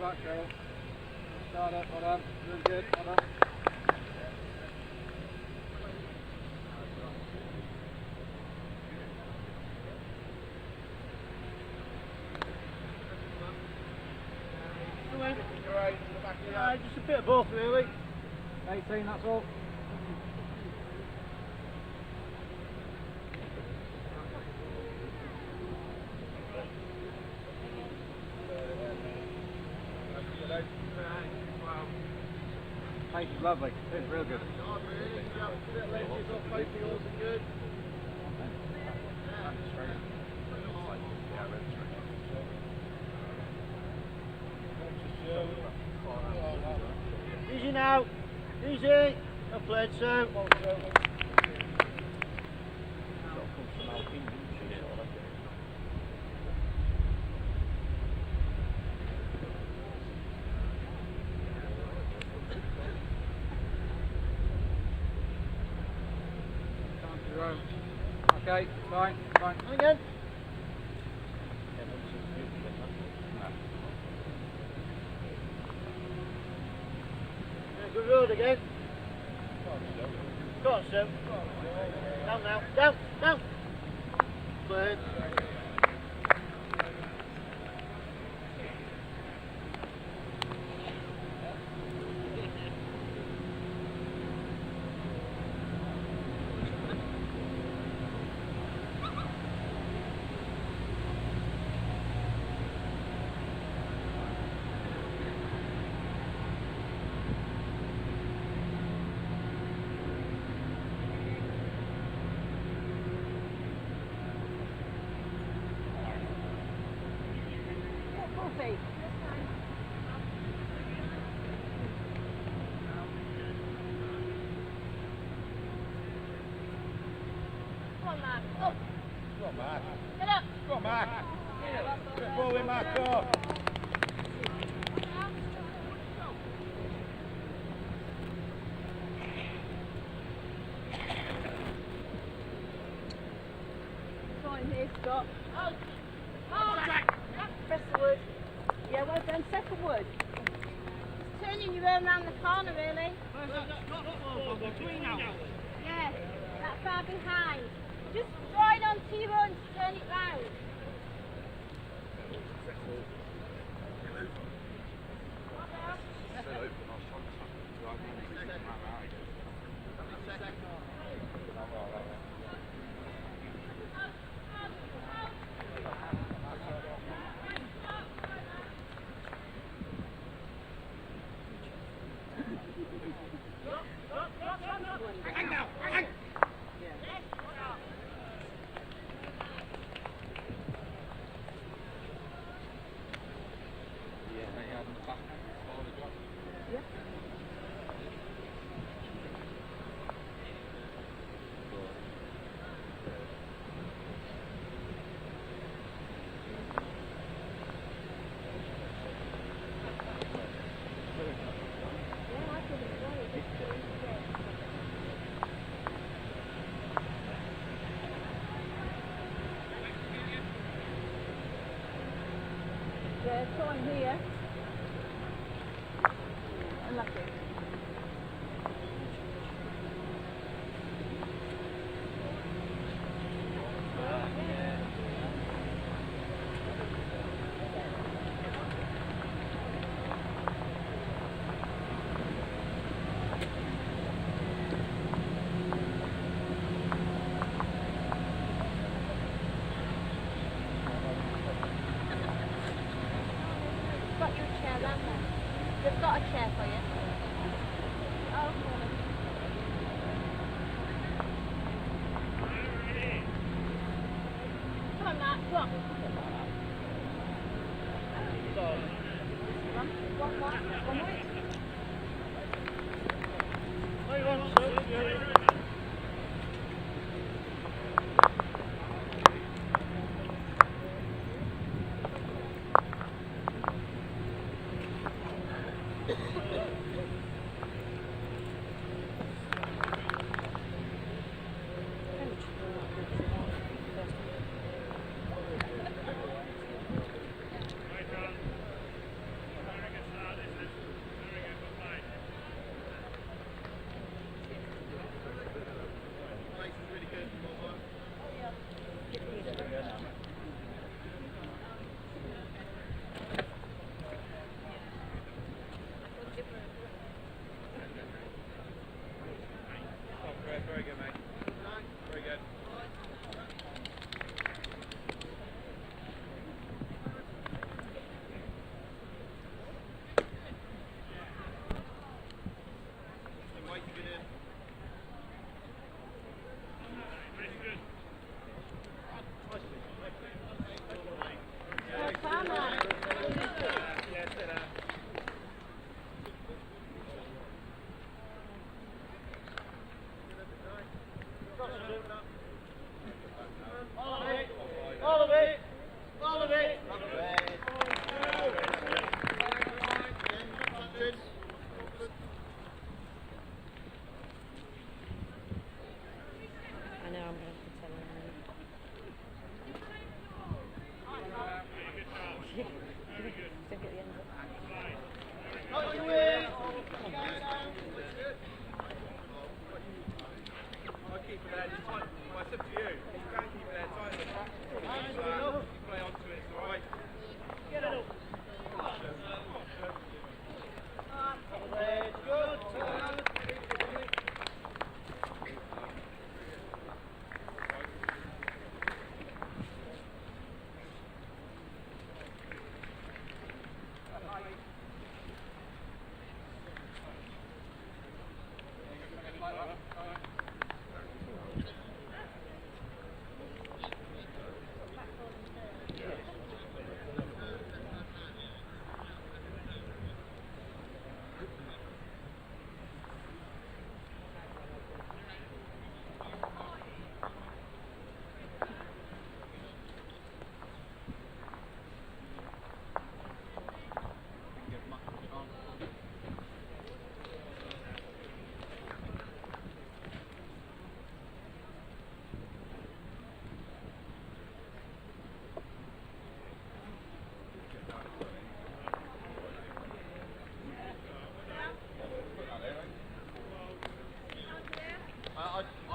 back, Cheryl. Start up, hold on. Doing good, hold on. Just a bit of both, really. 18, that's all. Pace is lovely. It's real good. Easy now. Easy. Well played, Sue. Okay, fine, fine. And again. Good road again. Go on, Sue. Down now. Down, down. Played. Stop. Press the wood. Yeah, well done. Second wood. Turning your own round the corner, really. Yeah, that far behind. Just draw it onto your own, turn it round. Yeah, it's going here. Unlucky. They've got a chair for you. Oh, come on, Matt, come on. One more. Where you want, sir?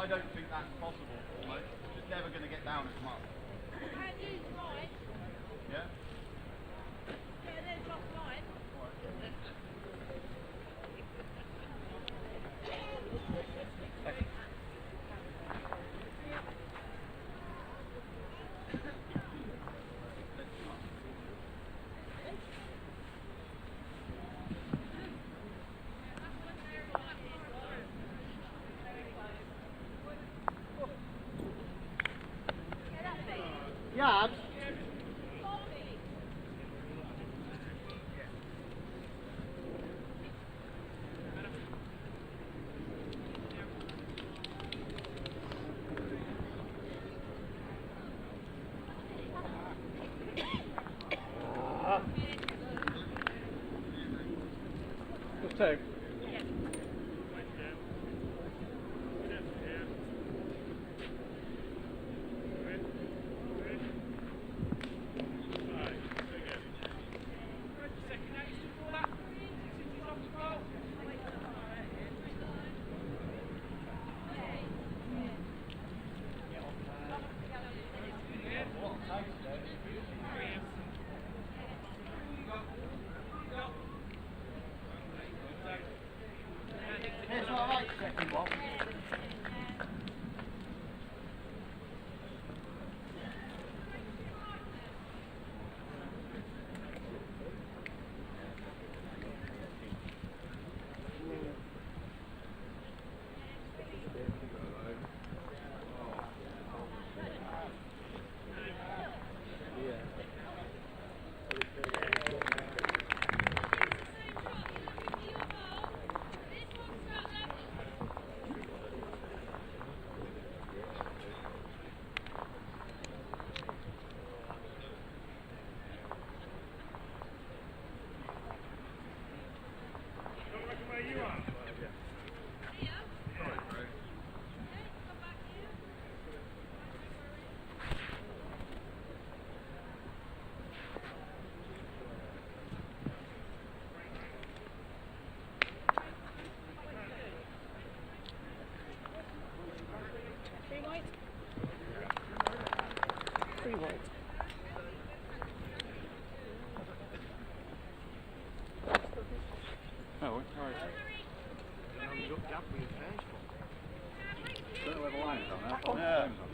I don't think that's possible, almost. It's never going to get down as much. Yeah? Yeah. Just two.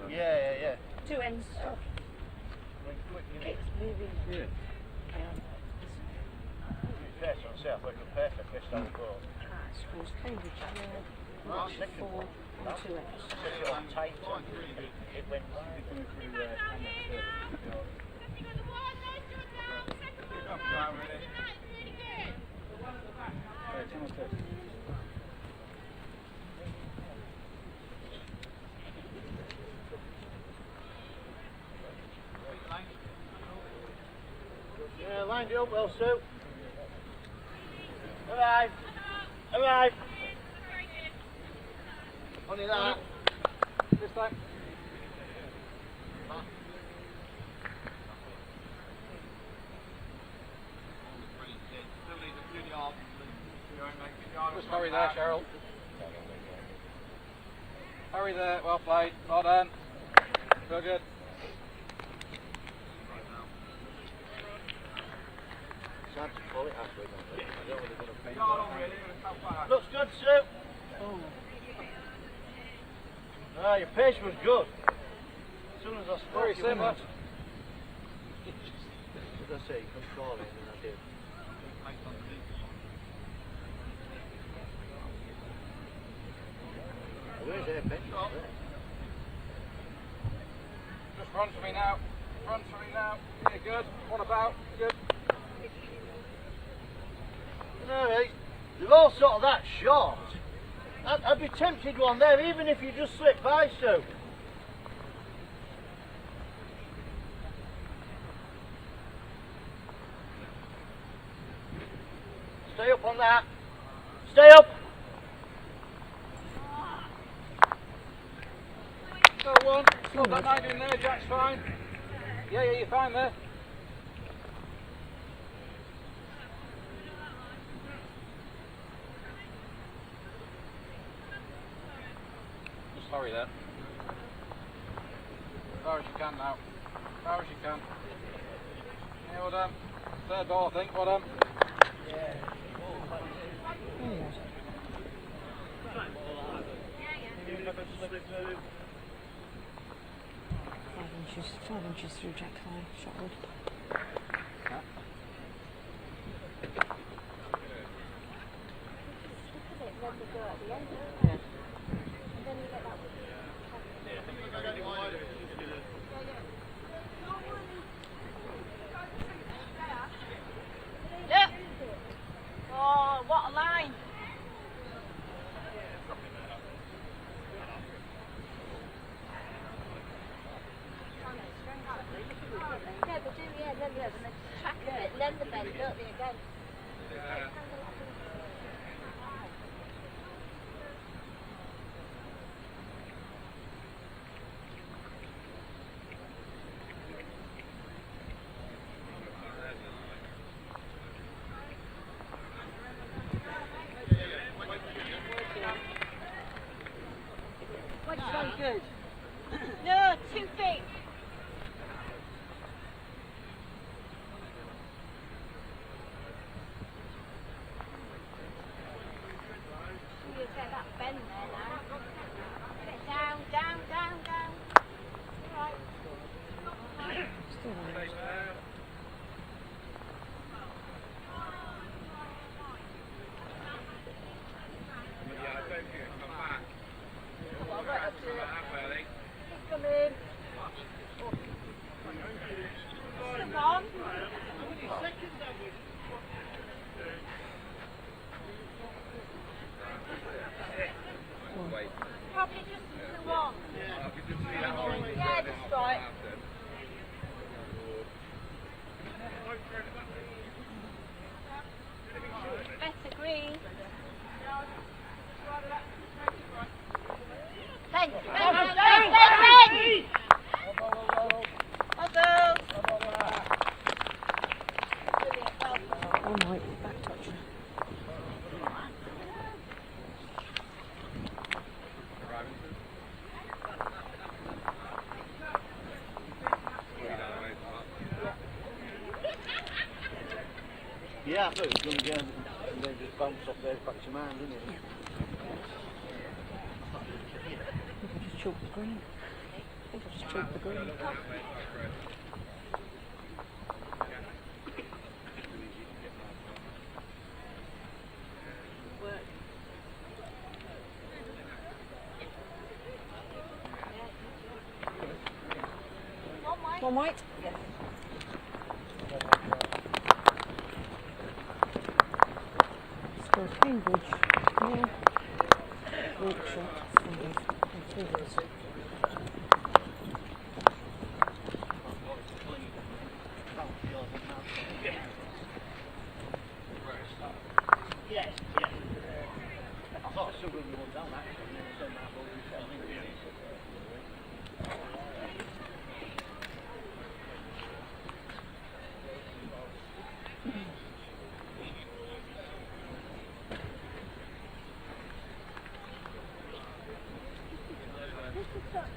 Yeah. Two ends. It's moving. Yeah. Yes, on south, like a perfect best on the court. Schools, Cambridge, March 4 and 2 ends. It on tape, it went through Wind it up well, Sue. Arrive. Arrive. Only that. This time. Just hurry there, Cheryl. Hurry there, well played, well done. Real good. Sad to call it halfway, don't I don't really want to paint it. Looks good, Sue. Oh. Ah, your pace was good. As soon as I spoke, Very similar. As I say, you couldn't call it, and I did. Where's their bench? Just run for me now. Run for me now. Yeah, good. What about? Good. No, they're all sort of that short. I'd be tempted one there, even if you just slip by, Sue. Stay up on that. Stay up. Go one. Well done, Nigel in there. Jack's fine. Yeah, you're fine there. Just hurry there. As far as you can now. As far as you can. Yeah, well done. Third ball, I think. Well done. Yeah. 5 inches through Jack's eye, shot wood. Yeah. Oh, what a line. And then the bend, don't they, again? What's so good? No, 2 feet. Bend there now. Get down, down, down, down. All right. Still right. Come on, right up to it. Come in. Come on. Probably just the one. Yeah, just right. Better green. Ben, Ben! Oh my, back touch. Yeah, I thought it was going to go and then just bounce off there back to mine, didn't it? I think I just choked the green. I think I just choked the green. One white? Yes. Score Cambridge. Yeah. Yorkshire. Fingers.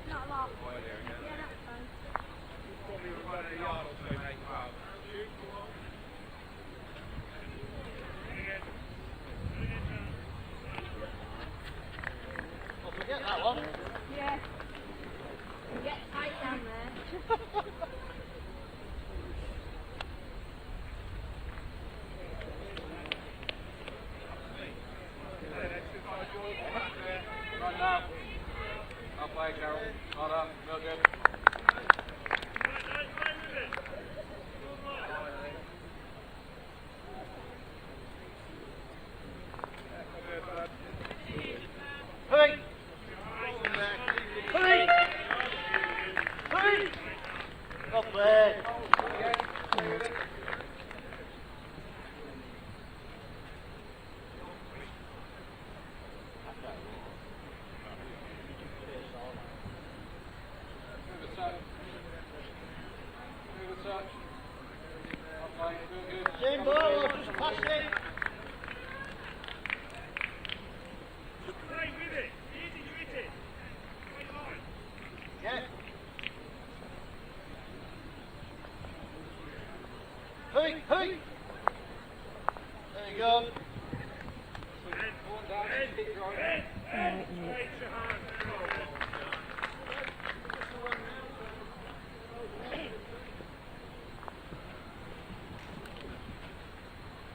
Not a lot. Yeah, that's fine. Don't forget that one. Yeah. Get tight down there. Right now. I'll play, Carol. Well done. Real good. Hey! Hey! Hey! Not bad. Move a touch. Move a touch. I'll play. Real good. Same ball, I'll just pass it. Yeah. Hey, hey! There you go. One down. Keep going. Right, no.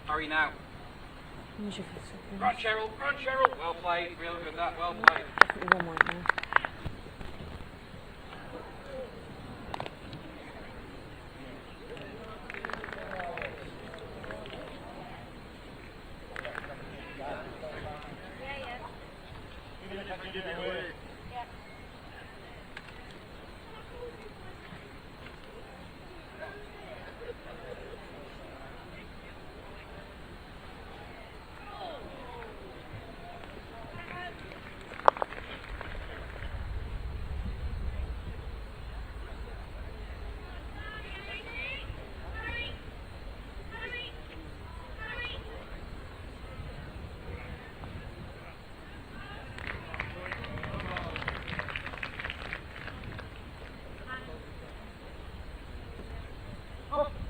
Hurry now. Where's your first second? Run, Cheryl. Run, Cheryl. Well played. Real good. That. Well played. Definitely one right now.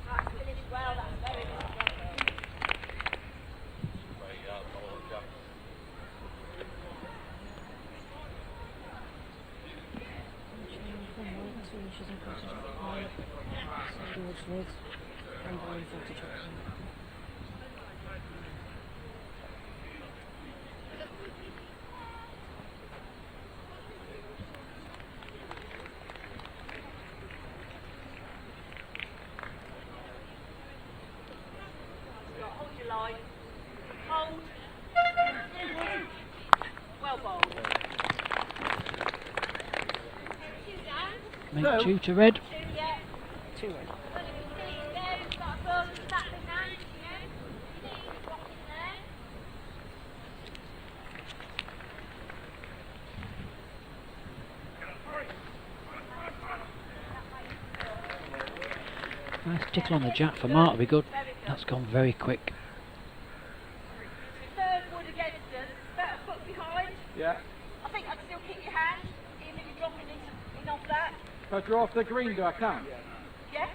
That's finished well, that's very good. She's in process of applying. Towards legs. And going for to check. Hold your line. Hold. Well bowled. Two down. Make two to red. Two, yeah. Two right. Well, if you see it go, got a ball, start the hand, you know. See, what's in there. Nice tickle on the jack for Mark will be good. That's gone very quick. Third wood against us, better foot behind. Yeah. I think I'd still keep your hand, even if you're dropping in off that. If I draw off the green, do I count? Yeah?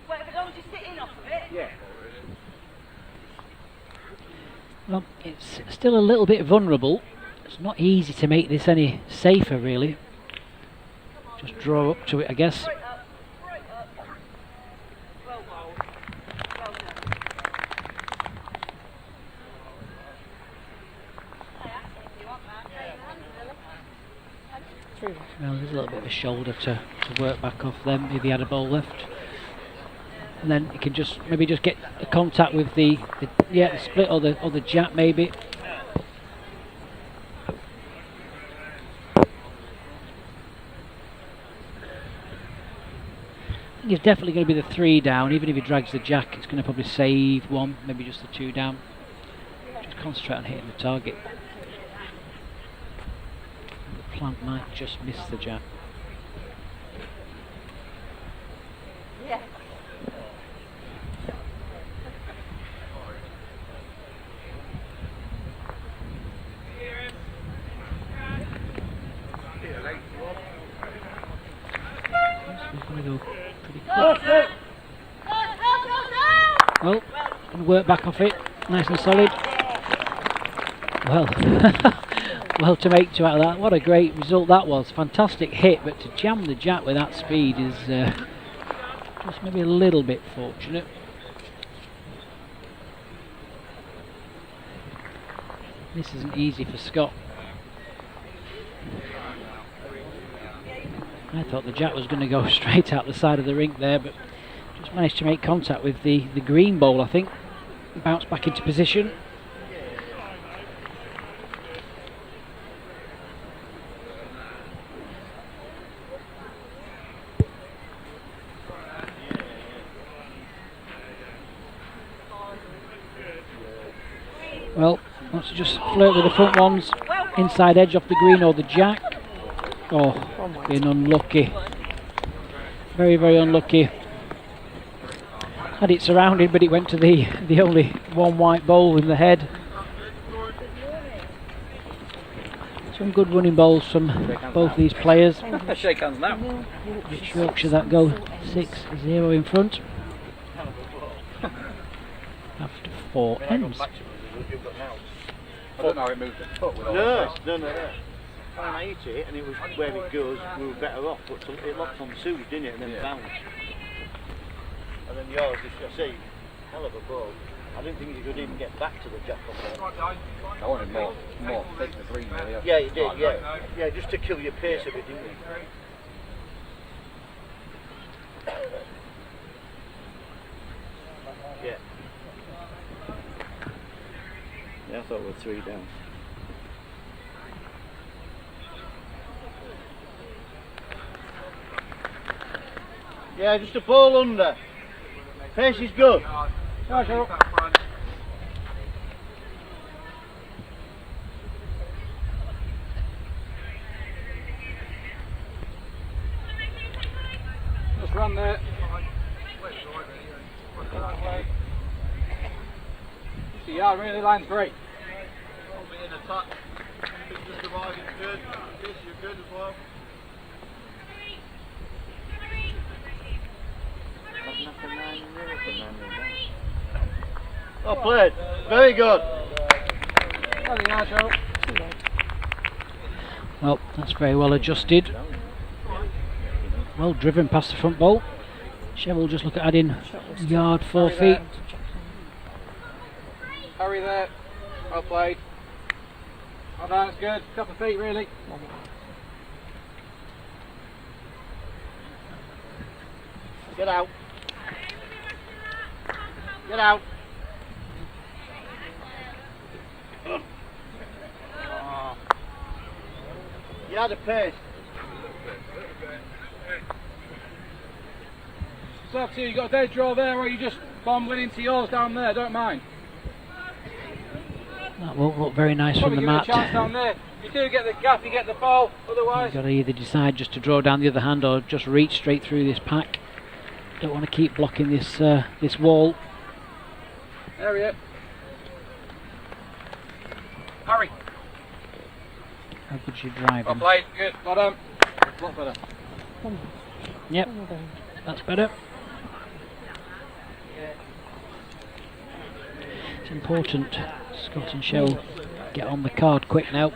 Well, as long as you sit in off of it. Yeah. Well, it's still a little bit vulnerable. It's not easy to make this any safer really. Just draw up to it, I guess. Right up, right up. Well bowled. Well done. Hey, that's it if you want that. Hey, your hands, Lily. Three right. Well, there's a little bit of a shoulder to work back off them if he had a ball left. And then he can just maybe just get the contact with the split or the jab maybe. I think it's definitely going to be the 3 down. Even if he drags the jack, it's going to probably save 1, maybe just the 2 down. Just concentrate on hitting the target. The plant might just miss the jack. Yeah. going to go pretty quick. Well, and work back off it, nice and solid. Well, well to make two out of that. What a great result that was. Fantastic hit, but to jam the jack with that speed is just maybe a little bit fortunate. This isn't easy for Scott. I thought the jack was going to go straight out the side of the rink there, but just managed to make contact with the green ball, I think. Bounce back into position. Well, wants to just flirt with the front ones, inside edge off the green or the jack. Oh, being unlucky. Very, very unlucky. Had it surrounded, but it went to the only one white ball in the head. Some good running balls from both these players. Shake hands now. Which Yorkshire that go 6-0 in front. After 4 ends. I don't know how it moved the foot with all No, that. no. When I hit it and it was where it goes, we were better off, but it locked on Sue, didn't it, and then bounced. And then yours, I say, hell of a ball. I didn't think you could even get back to the jack on there. I wanted more thick the green really. Yeah, you did, yeah. Yeah, just to kill your pace a bit, didn't you? Yeah. Yeah, I thought we were 3 down. Yeah, just a ball under. Pace is good. Just run there. Yeah, really line 3. Don't be in a touch. Just arriving good. Yes, you're good as well. Well played. Very good. Well, that's very well adjusted. Well driven past the front ball. Cheryl will just look at adding yard 4 feet. Hurry there. Well played. Well done, it's good. Couple of feet really. Get out. Get out. You had a pace. It's up to you. You got a dead draw there, or you just bombing into yours down there. Don't mind. That won't look very nice Probably from the give it mat. a chance down there. You do get the gap, you get the ball. Otherwise, You've got to either decide just to draw down the other hand or just reach straight through this pack. Don't want to keep blocking this this wall. area. Hurry. How good's your driving? Well played. Good. Well done. A lot better. Yep, that's better. It's important Scott and Cheryl get on the card quick now.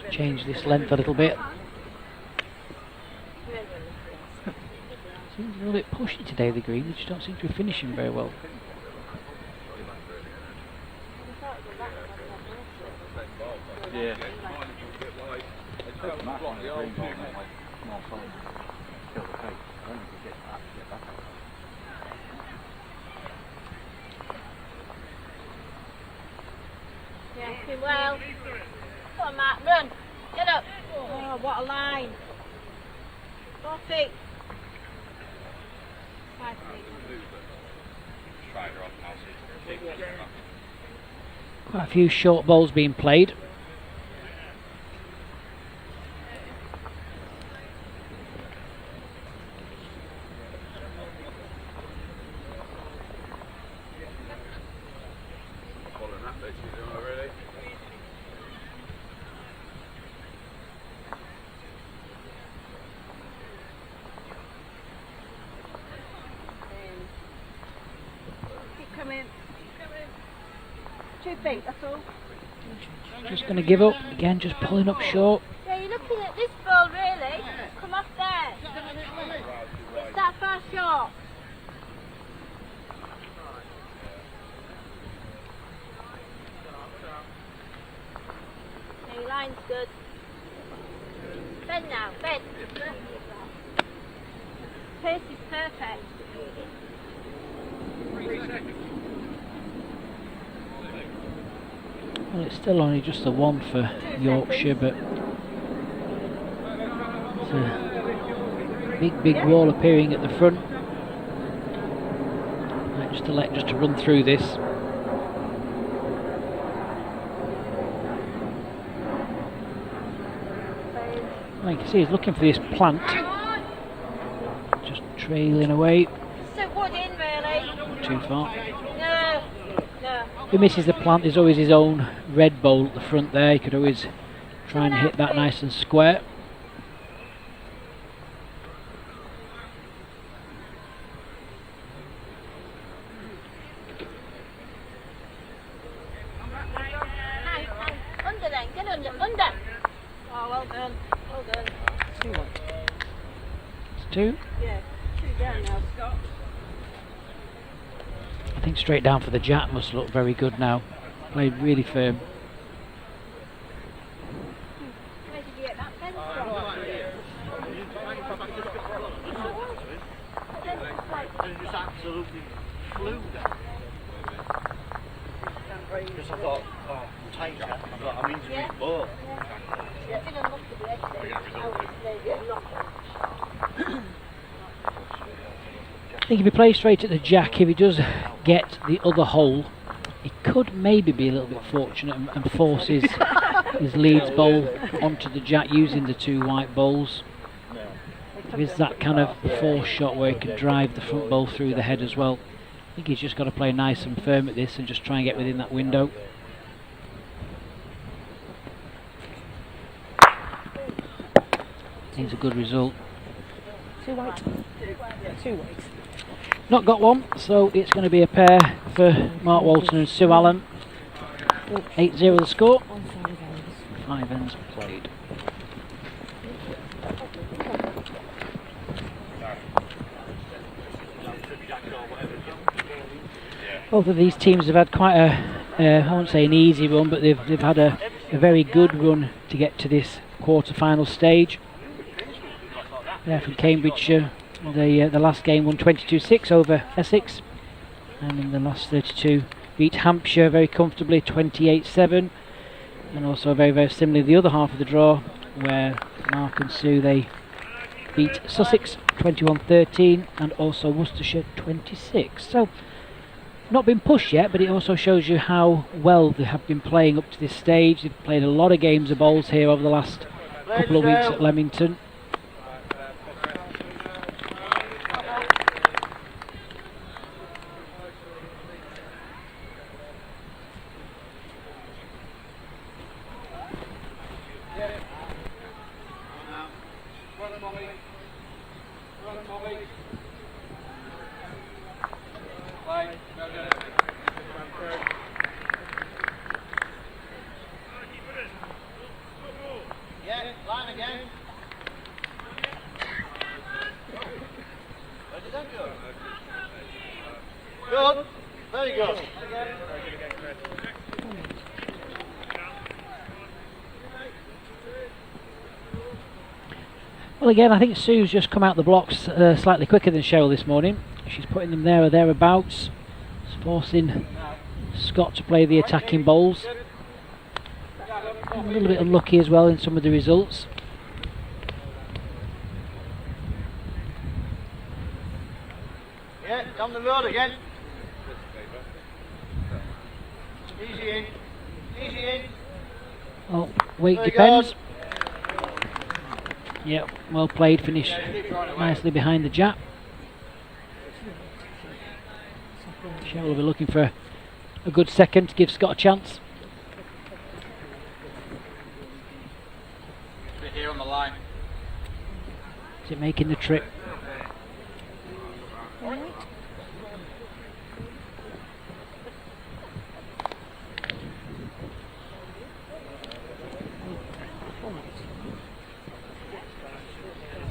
Just change this length a little bit. Seems a little bit pushy today, the green. They just don't seem to be finishing very well. Yeah. Yeah, doing well. Come on, Matt, run. Get up. Oh, what a line. 4 feet. 5 feet. Quite a few short balls being played. 2 feet, that's all. Just going to give up. Again, just pulling up short. Yeah, you're looking at this ball, really. Come off there. It's that far short. Yeah, your line's good. Bend now, bend. Pace is perfect. Well, it's still only just a 1 for Yorkshire, but it's a big wall appearing at the front. Right, just to run through this. Well, you can see he's looking for this plant. Just trailing away. So wood in, really. Not too far. No, no. If he misses the plant, there's always his own red bowl at the front there. He could always try and hit that nice and square. Under then, get under. Oh, well done. Well done. It's 2. Yeah, 2 down now, Scott. I think straight down for the jack must look very good now. Played really firm. Where did you get that fence from? And just absolutely flew down. Because I thought, oh, I'm tight now. I thought, I'm into Yeah. big ball. Yeah, it's been unlucky with I think if he plays straight at the jack, if he does get the other hole, he could maybe be a little bit fortunate and force his Leeds bowl onto the jack using the 2 white bowls. There is that kind of force shot where he can drive the front bowl through the head as well. I think he's just got to play nice and firm at this and just try and get within that window. It's a good result. 2 white. 2 white. Not got one, so it's going to be a pair for Mark Walton and Sue Allen. 8-0 the score. 5 ends played. Both of these teams have had quite I won't say an easy run, but they've had a very good run to get to this quarter-final stage. They're from Cambridgeshire. The last game won 22-6 over Essex, and in the last 32 beat Hampshire very comfortably 28-7, and also very similarly the other half of the draw where Mark and Sue, they beat Sussex 21-13 and also Worcestershire 26. So not been pushed yet, but it also shows you how well they have been playing up to this stage. They've played a lot of games of bowls here over the last couple of weeks at Leamington. Good. Very good. Well, again, I think Sue's just come out the blocks slightly quicker than Cheryl this morning. She's putting them there or thereabouts, forcing Scott to play the attacking bowls. A little bit unlucky as well in some of the results. Yeah, down the road again. Easy in. Easy in. Oh, weight Very depends. good. Yep, well played, finish nicely behind the jab. Cheryl will be looking for a good second to give Scott a chance. Bit here on the line. Is it making the trip?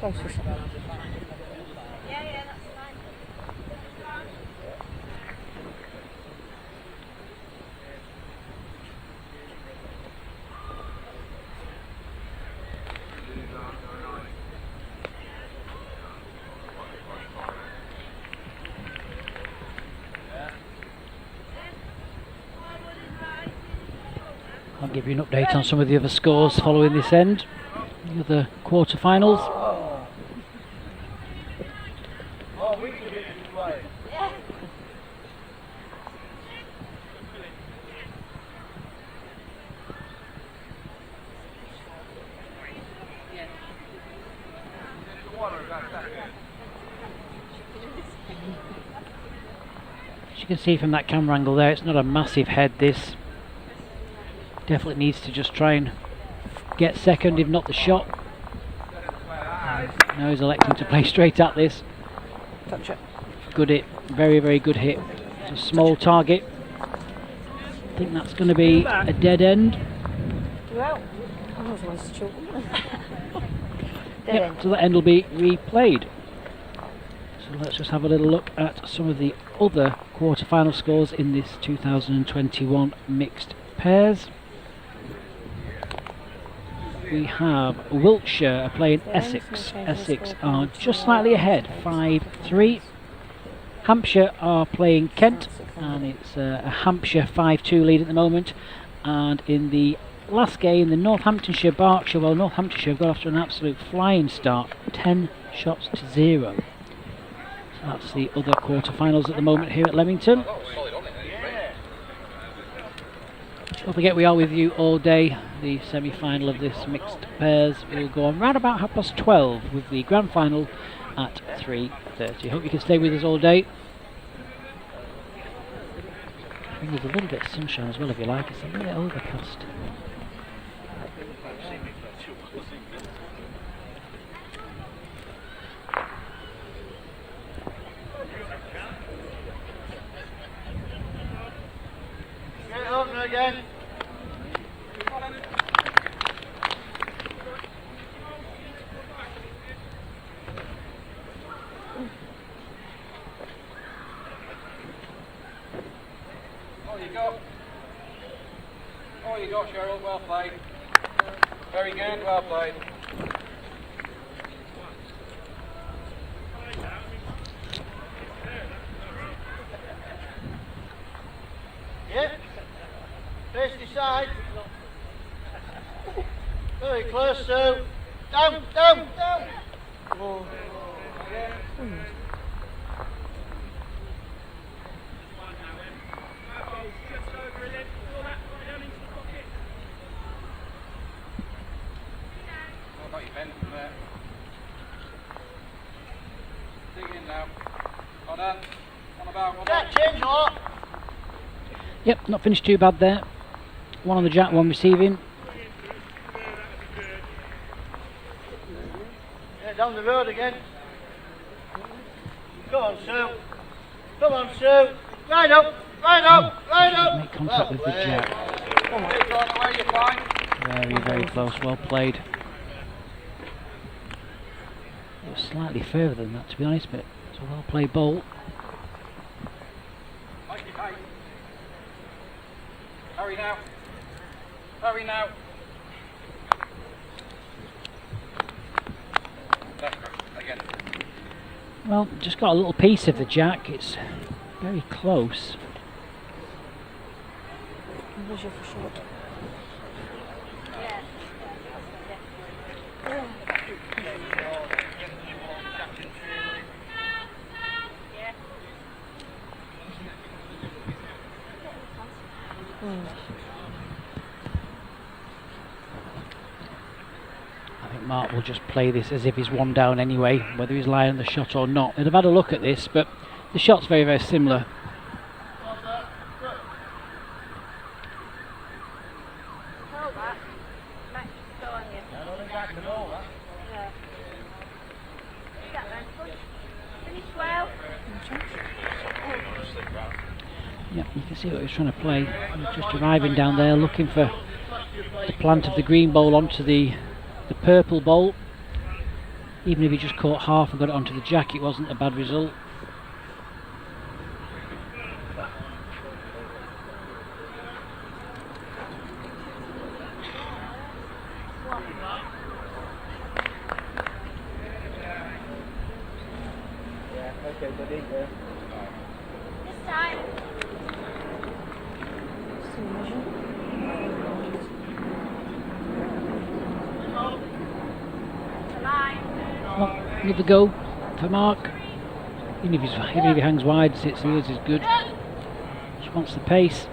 Close as Yeah, yeah, that's fine. I'll give you an update on some of the other scores following this end. The other quarter-finals. Oh, we can get this way. Yeah. As you can see from that camera angle there, it's not a massive head, this. Definitely needs to just try and get second, if not the shot. Now he's electing to play straight at this. touch it. Good hit, very, very good hit. It's a small target. I think that's going to be a dead end. Well, that was a nice chalk. Dead Yep, end. so that end will be replayed. So let's just have a little look at some of the other quarter-final scores in this 2021 mixed pairs. We have Wiltshire playing Essex. Essex are just slightly ahead, 5-3. Hampshire are playing Kent, and it's a Hampshire 5-2 lead at the moment. And in the last game, the Northamptonshire-Berkshire, well, Northamptonshire have got off to an absolute flying start, 10 shots to 0. So that's the other quarter-finals at the moment here at Leamington. Don't forget, we are with you all day. The semi-final of this mixed pairs will go on round about 12:30 with the grand final at 3:30. Hope you can stay with us all day. I think there's a little bit of sunshine as well if you like. It's a little bit overcast. Get it open again. Oh, you got Cheryl. Well played. Very good. Well played. Yeah. Face the side. Very close, Sue. Down, down, down. Oh. I've got your pen from there. Dig in now. Well done. On about. Well done. Yeah, change lot. Yep, not finished too bad there. One on the jack, one receiving. Yeah, down the road again. Come on, Sue. Come on, Sue. Line up, line up, line up. Make contact with the jack. Where you fine? Very, very close, well played. It was slightly further than that, to be honest, but it's a well played ball. Hurry now. Hurry now. Again. Well, just got a little piece of the jack. It's very close. Where's your for short? I think Mark will just play this as if he's one down anyway, whether he's lying on the shot or not. They'd have had a look at this, but the shot's very, very similar. Hold that. Max, go on you. Yeah. You got them. Push. Finish well. Yep, you can see what he was trying to play. He was just arriving down there, looking for the plant of the green bowl onto the purple bowl. Even if he just caught half and got it onto the jack, it wasn't a bad result. Okay, buddy. This time. Still measure. Line. Well, another go for Mark. Even if he hangs wide, sits here is good. Just wants the pace.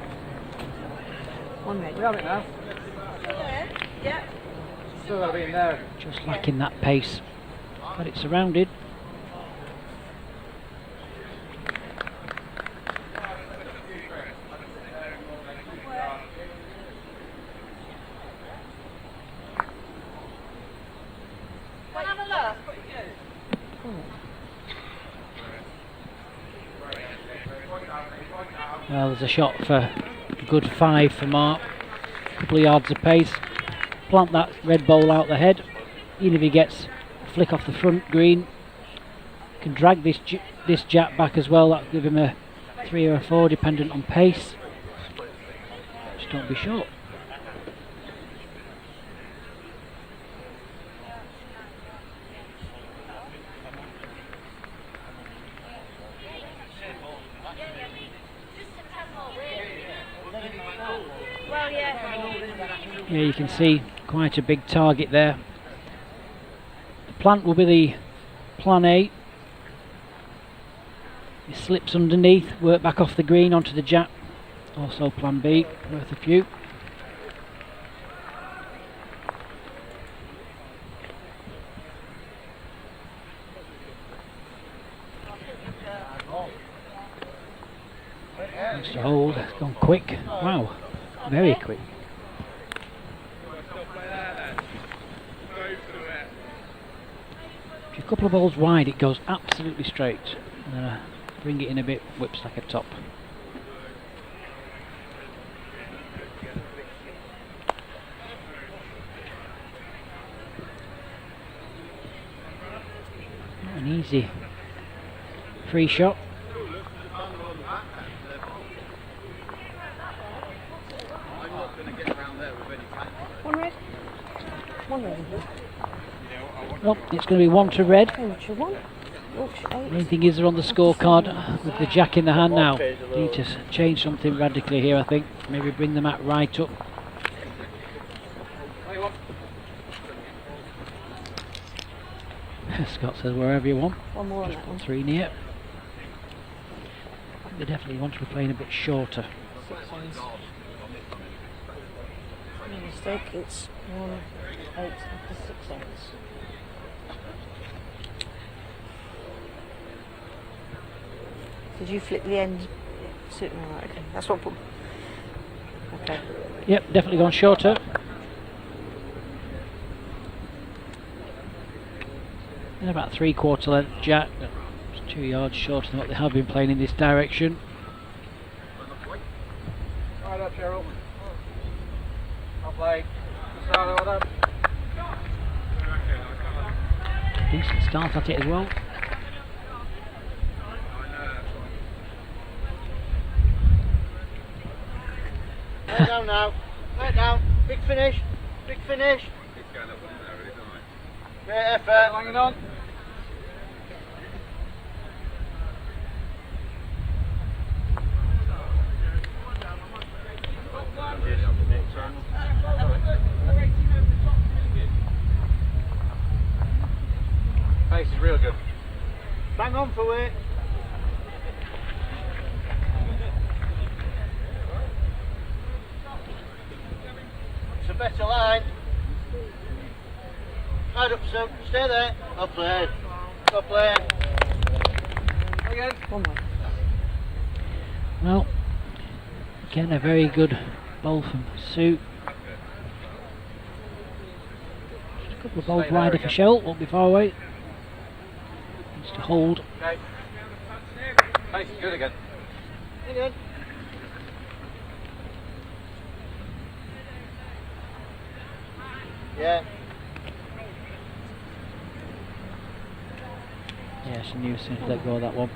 One red. We have it now. Yeah. Still got to be in there. Just lacking that pace. But it's surrounded. Well, have a look. Well, there's a shot for a good 5 for Mark. A couple of yards of pace. Plant that red ball out the head. Even if he gets a flick off the front green, can drag this jack back as well. That'll give him a 3 or a 4 dependent on pace. Just don't be short. Well, yeah. Yeah, you can see quite a big target there. The plant will be the plan A. He slips underneath, work back off the green onto the jack. Also plan B, worth a few. Nice to hold, it's gone quick. Wow, very quick. If you're a couple of balls wide, it goes absolutely straight. And then bring it in a bit, whips like a top. Not an easy free shot. One red. One red. Well, it's going to be 1 to red. Hampshire 1. Yorkshire 8. Main thing is they're on the scorecard with the jack in the hand now. Need to change something radically here, I think. Maybe bring the mat right up. Scott says wherever you want. One more on that one. 3 near. I think they definitely want to be playing a bit shorter. 6 ends. No mistake, it's 1, 8 after 6 ends. Did you flip the end? Right, okay. That's what. Okay. Yep, definitely gone shorter. And about 3/4 length jack. It's 2 yards shorter than what they have been playing in this direction. Right up, Cheryl. I'll play. Start well done. Decent start at it as well. Lay down now. Lay down. Big finish. Big finish. Great effort. Hanging on. Pace is real good. Bang on for it. It's a better line. Right up, Sue. Stay there. Well played. Well played. Again. One more. Well, again a very good bowl from Sue. Just a couple of balls Stay there wider for again. Shell, won't be far away. Needs to hold. Okay. Pace is good again. Again. Yeah. Yeah, she knew as soon as let go of that one.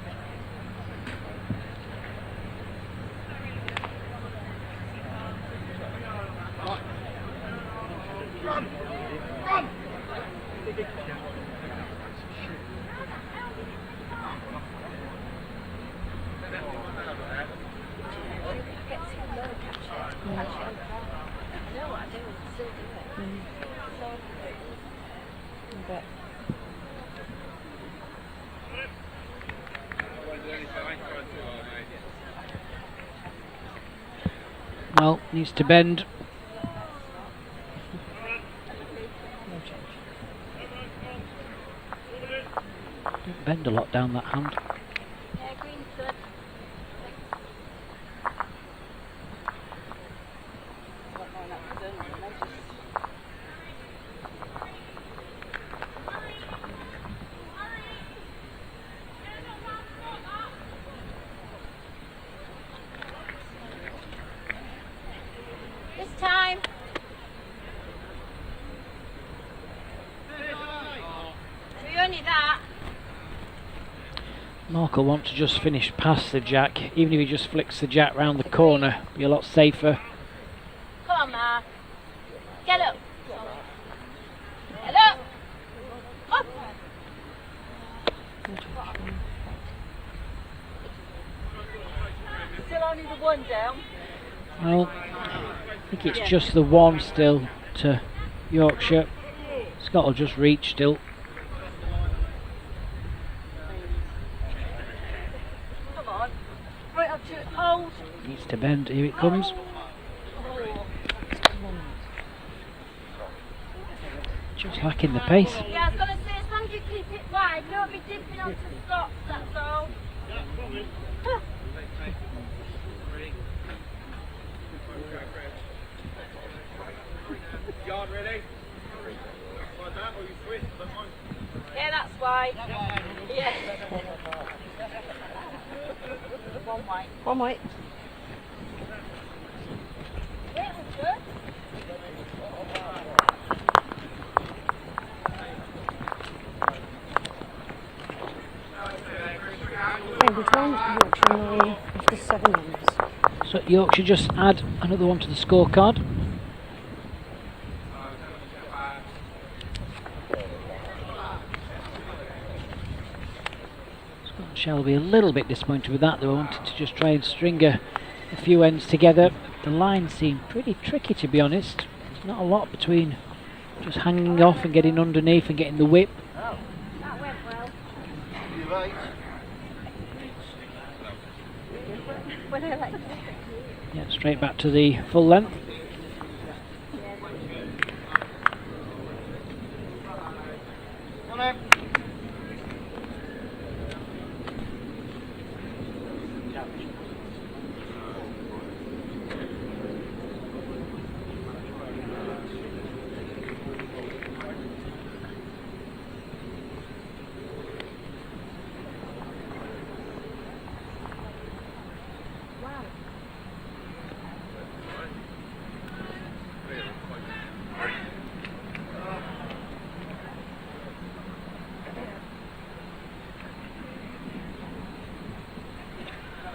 Well, needs to bend. Don't bend a lot down that hand. Yeah, green's good. This time. We only that. Mark will want to just finish past the jack, even if he just flicks the jack round the corner, be a lot safer. Come on, Mark. Get up. Get up. Up. Still only the one down. Well, I think it's just the one still to Yorkshire. Scott will just reach still. Come on. Right up to hold. Needs to bend, here it comes. Just lacking the pace. Yeah, I was going to say, as long as you keep it wide, don't be dipping onto Scots, that's all. Yard ready? Like that, or you twist? Don't mind. Yeah, that's wide. Yeah. One white. One white. Yeah, it was good. Cambridge 1, Yorkshire 9, after 7 runs. So Yorkshire just add another one to the scorecard. Scott and Shelby a little bit disappointed with that. They wanted to just try and string a few ends together. The lines seem pretty tricky, to be honest. There's not a lot between just hanging off and getting underneath and getting the whip. That went well. You're right. When I like Yeah, straight back to the full length. Come on.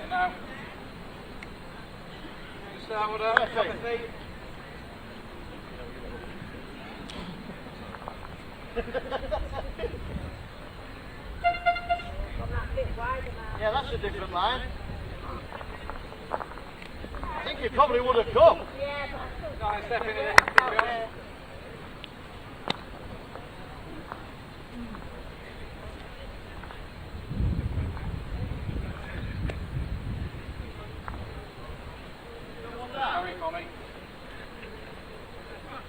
Now. Start with a couple of feet. Yeah, that's a different line. I think he probably would have come. Nice step in it, to be honest. Hurry, Mommy.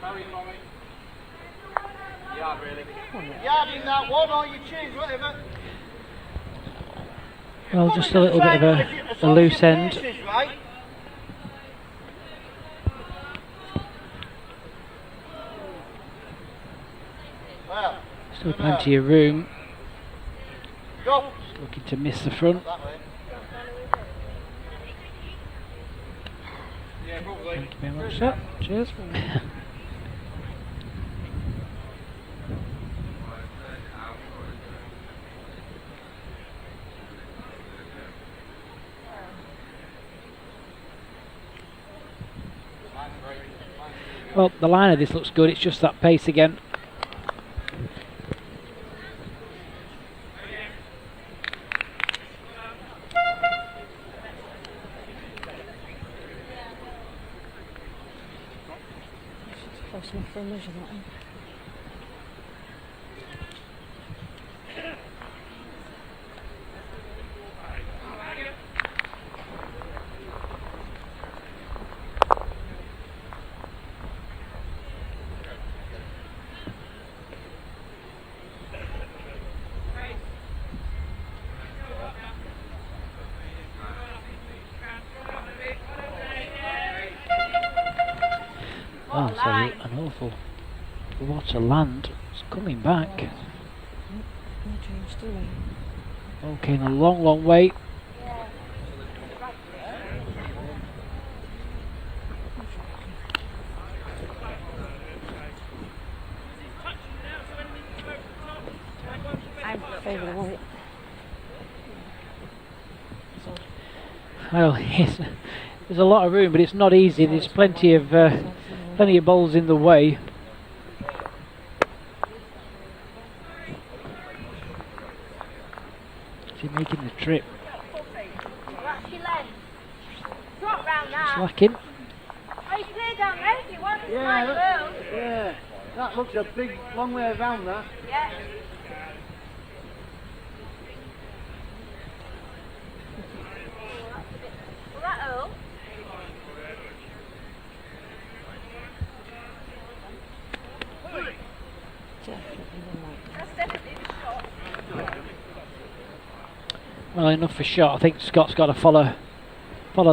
Hurry, Mommy. Yard, really. Yard in that one, or you choose whatever. Well, just a little bit of a loose end. Right. Well, Still plenty of room. go. Just looking to miss the front. That way. Yeah, probably. Thank you very much, sir. Cheers. Well, the line of this looks good, it's just that pace again. Close enough for a measure, that one. Oh, it's an awful lot of land. It's coming back. No change, do we? Okay, in a long, long way. I'm favour the white. Well, yes, there's a lot of room, but it's not easy. There's plenty of balls in the way. She's making the trip. That's your leg. Drop round that. Slacking. Oh, you clear down there if you want. It's Yeah, my world. Yeah, that looks a big, long way around that. Yeah. Well, that hole. That's definitely the shot. Well, enough for shot. I think Scott's got to follow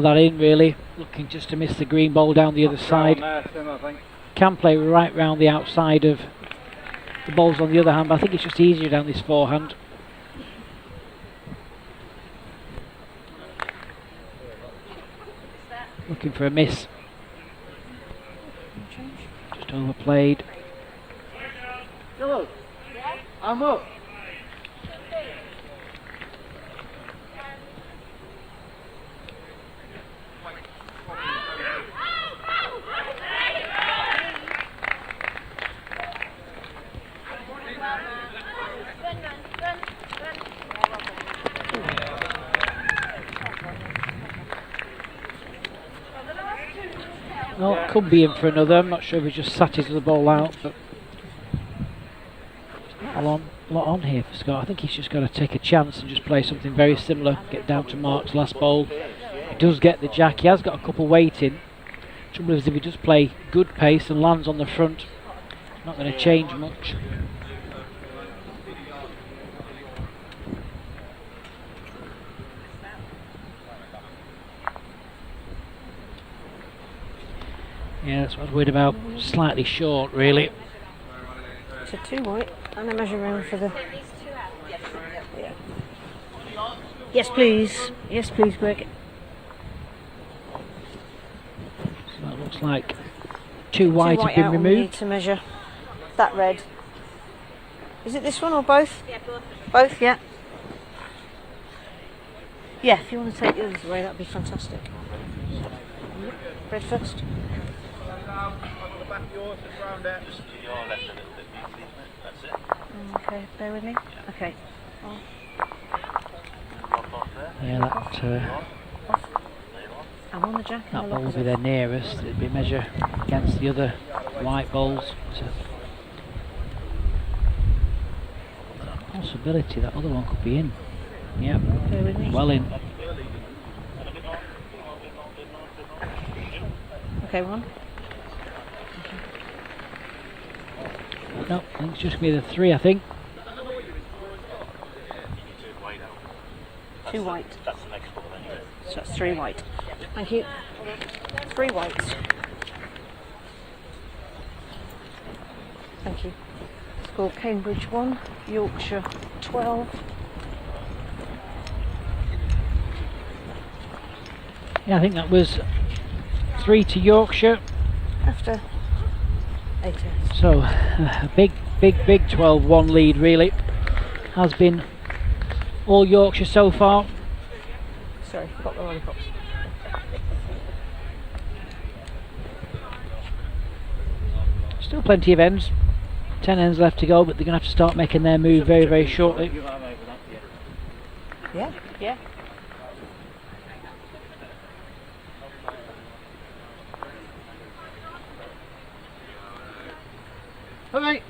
that in really. Looking just to miss the green ball down the other side. There, Tim, I think. Can play right round the outside of the balls on the other hand, but I think it's just easier down this forehand. Looking for a miss. Just overplayed. Hello. I'm up. Well, it could be in for another. I'm not sure if he just sat his ball out, but a lot on here for Scott. I think he's just got to take a chance and just play something very similar. Get down to Mark's last bowl. He does get the jack. He has got a couple waiting. Trouble is, if he does play good pace and lands on the front, it's not going to change much. Yeah, that's what I was worried about. Slightly short, really. So 2 white and a measure round for the. Yeah. Yes, please. Yes, please, Greg. So that looks like 2 white have been out, we need removed. to measure that red. Is it this one or both? Yeah, both. Both, yeah. Yeah, if you want to take the others away, that'd be fantastic. Red first. Okay, bear with me. Okay. Yeah, that I'm on the jack. and that the ball lock will is be off. their nearest. It'd be measure against the other white balls. So possibility that other one could be in. Yep, Bear with me. well in. Okay, one. No, I think it's just going to be the 3, I think. 2 white. That's the next ball anyway. So that's 3 white. Thank you. 3 whites. Thank you. Score Cambridge 1, Yorkshire 12. Yeah, I think that was 3 to Yorkshire. After 8 hours. So a big 12-1 lead really. Has been all Yorkshire so far. Sorry, got the lollipops. Still plenty of ends. 10 ends left to go, but they're going to have to start making their move very, very shortly. Yeah, yeah. Hurry!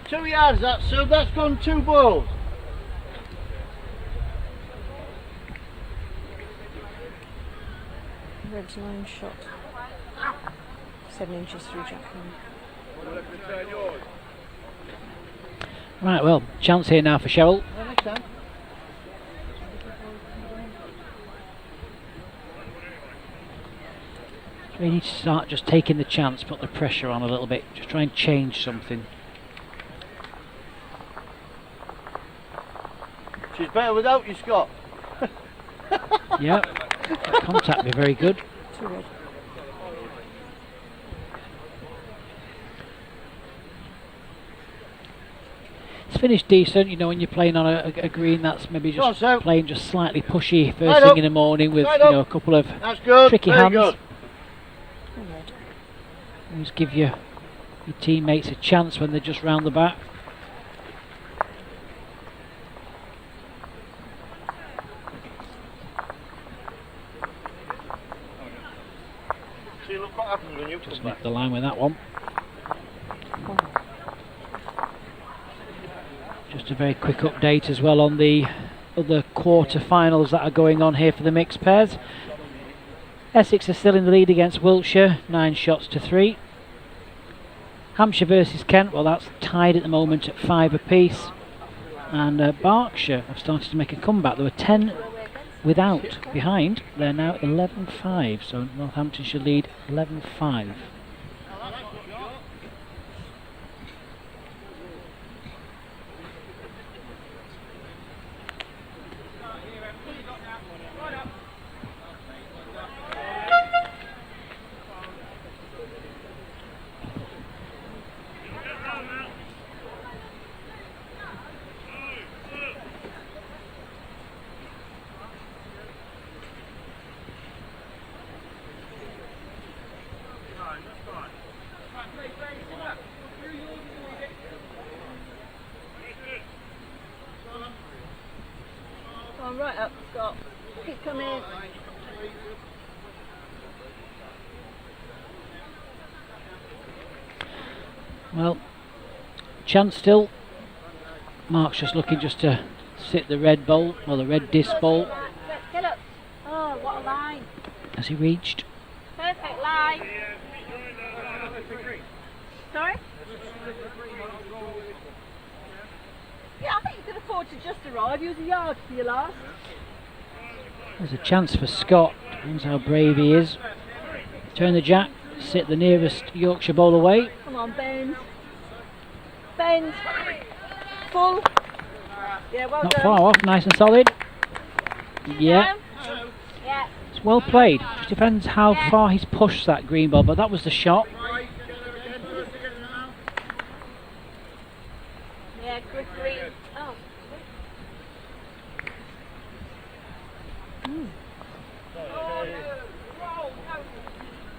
Two yards, that, so that's gone 2 balls. Red's line shot. 7 inches through Jackman. Right, well, chance here now for Cheryl. We need to start just taking the chance, put the pressure on a little bit, just try and change something. She's better without you, Scott. Yeah, contact be very good. 2 red. It's finished decent, you know, when you're playing on a green that's maybe Go on, just Sue. playing just slightly pushy first Right thing up. in the morning with Right you up. know a couple of That's good. tricky Very hands. good. 1 red. Always give your teammates a chance when they're just round the back. See, look what happens when you Just come back. nick the line with that one. Just a very quick update as well on the other quarter-finals that are going on here for the mixed pairs. Essex are still in the lead against Wiltshire, 9 shots to 3. Hampshire versus Kent, well that's tied at the moment at 5 apiece. And Berkshire have started to make a comeback. There were 10 without behind. They're now 11-5, so Northampton should lead 11-5. Come on, right up, Scott. Keep coming. Well, chance still. Mark's just looking just to sit the red bolt, or the red disc bolt. Get up. Oh, what a line. Has he reached? Perfect line. Sorry? Yeah, I think you could afford to just arrive. Use a yard for your last. There's a chance for Scott. Depends how brave he is. Turn the jack, sit the nearest Yorkshire bowl away. Come on, bend. Bend. Full. Yeah, well Not done. far off, nice and solid. Yeah, Yeah. it's well played. Just depends how far he's pushed that green ball, but that was the shot. Yeah, good green. Oh.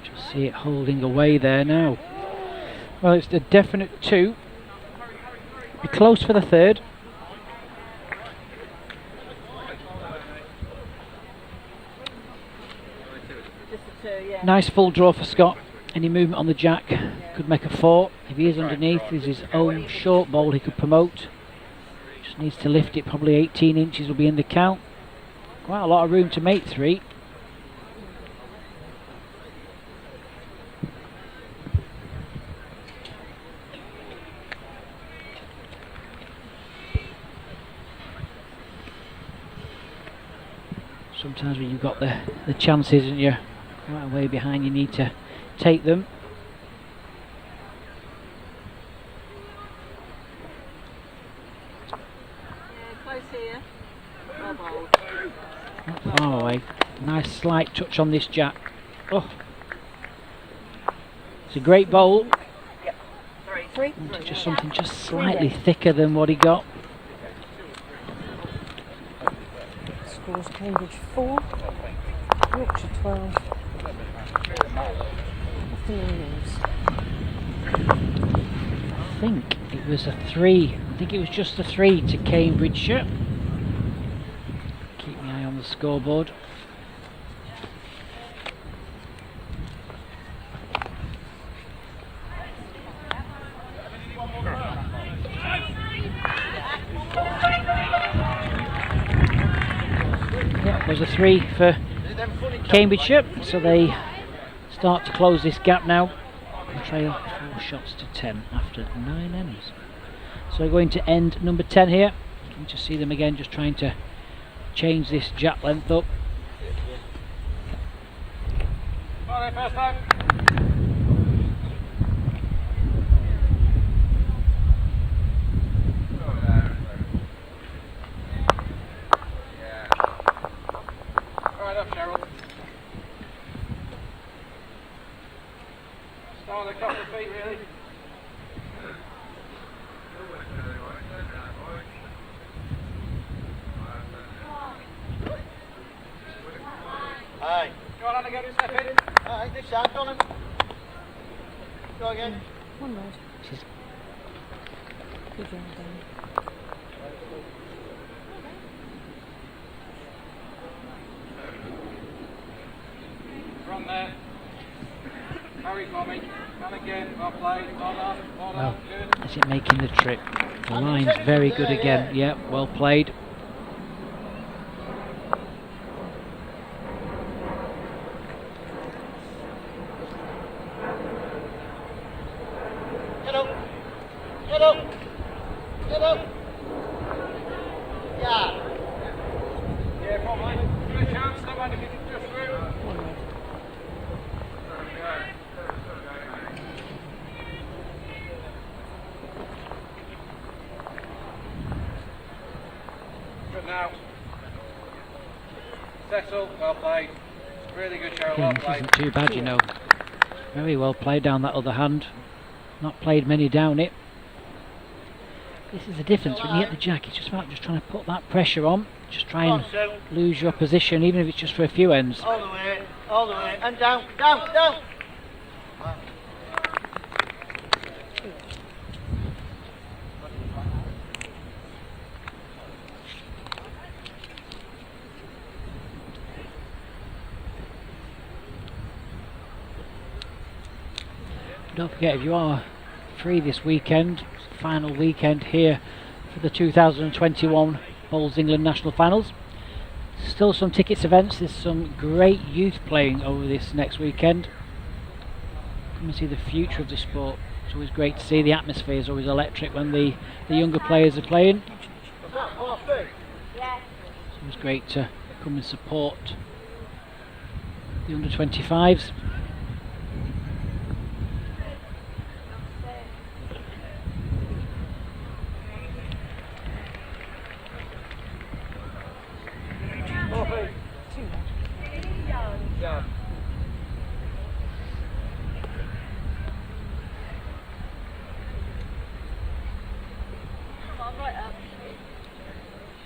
Just see it holding away there now. Well, it's a definite 2. Be close for the third. Just a 2, yeah. Nice full draw for Scott. Any movement on the jack could make a 4. If he is underneath, there's his own short bowl he could promote. Just needs to lift it, probably 18 inches will be in the count. Quite a lot of room to make 3. Sometimes when you've got the chances and you're right away behind, you need to take them. Yeah, close here. Well bowled. slight touch on this jack. Oh, it's a great bowl. Just something just slightly thicker than what he got. Scores Cambridge 4, Yorkshire 12. I think it was a 3. I think it was just a 3 to Cambridgeshire. Keep my eye on the scoreboard. Yeah, there's a 3 for Cambridgeshire, so they start to close this gap now. The trail 4 shots to 10 after 9 ends. So we're going to end number 10 here. You can just see them again, just trying to change this jack length up. Alright, first time. Alright, up, Cheryl. Start with a couple of feet, really. Aye. Go on, again, step in. Aye, this side, on him. Go again. One road. Good job, Dan. Run there. Harry for me. And again, well played. Well done. Well done. Good. Is it making the trip? The line's very good again. Yeah, well played. Get up. Get up. Get up. Yeah. Yeah, probably. Give it a chance. Don't mind if you can just through. One road. Good now. Cecil, well played. Really good, Cheryl, well Again, this played. isn't too bad, you know. Very well played down that other hand. Not played many down it. This is the difference when you hit the jack. It's just about just trying to put that pressure on. Just try and lose your position, even if it's just for a few ends. All the way, and down, down, down. Don't forget, if you are free this weekend, final weekend here for the 2021 Bowls England National Finals. Still some tickets events. There's some great youth playing over this next weekend. Come and see the future of the sport. It's always great to see. The atmosphere is always electric when the younger players are playing. It's always great to come and support the under 25s. Yeah. Come on, right up.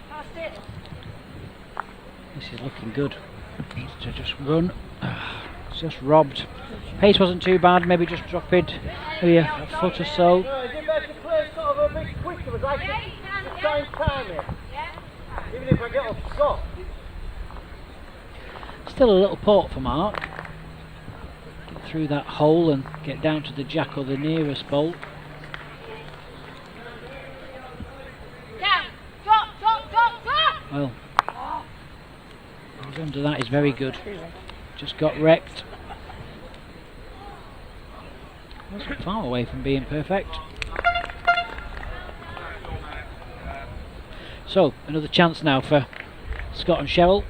Past it. This is looking good. Needs to just run. It's just robbed. Pace wasn't too bad. Maybe just drop it maybe a foot or so. Is it better to play sort of a bit quicker as I can try and time it? Even if I get off soft. Still a little port for Mark. Get through that hole and get down to the jack or the nearest bolt. Down. Drop, drop, drop, drop. Well, who's under that is very good. Just got wrecked. Wasn't far away from being perfect. So, another chance now for Scott and Cheryl.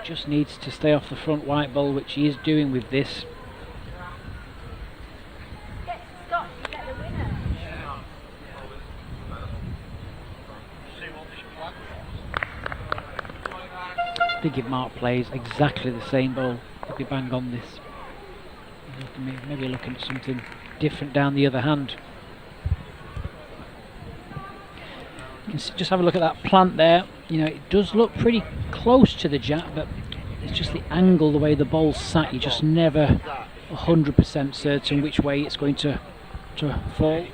just needs to stay off the front white ball, which he is doing with this. Get Scott to get the winner. I think if Mark plays exactly the same ball, he'll be bang on this. Maybe looking at something different down the other hand. You can just have a look at that plant there. You know, it does look pretty close to the jack, but it's just the angle, the way the ball's sat. You're just never 100% certain which way it's going to fall.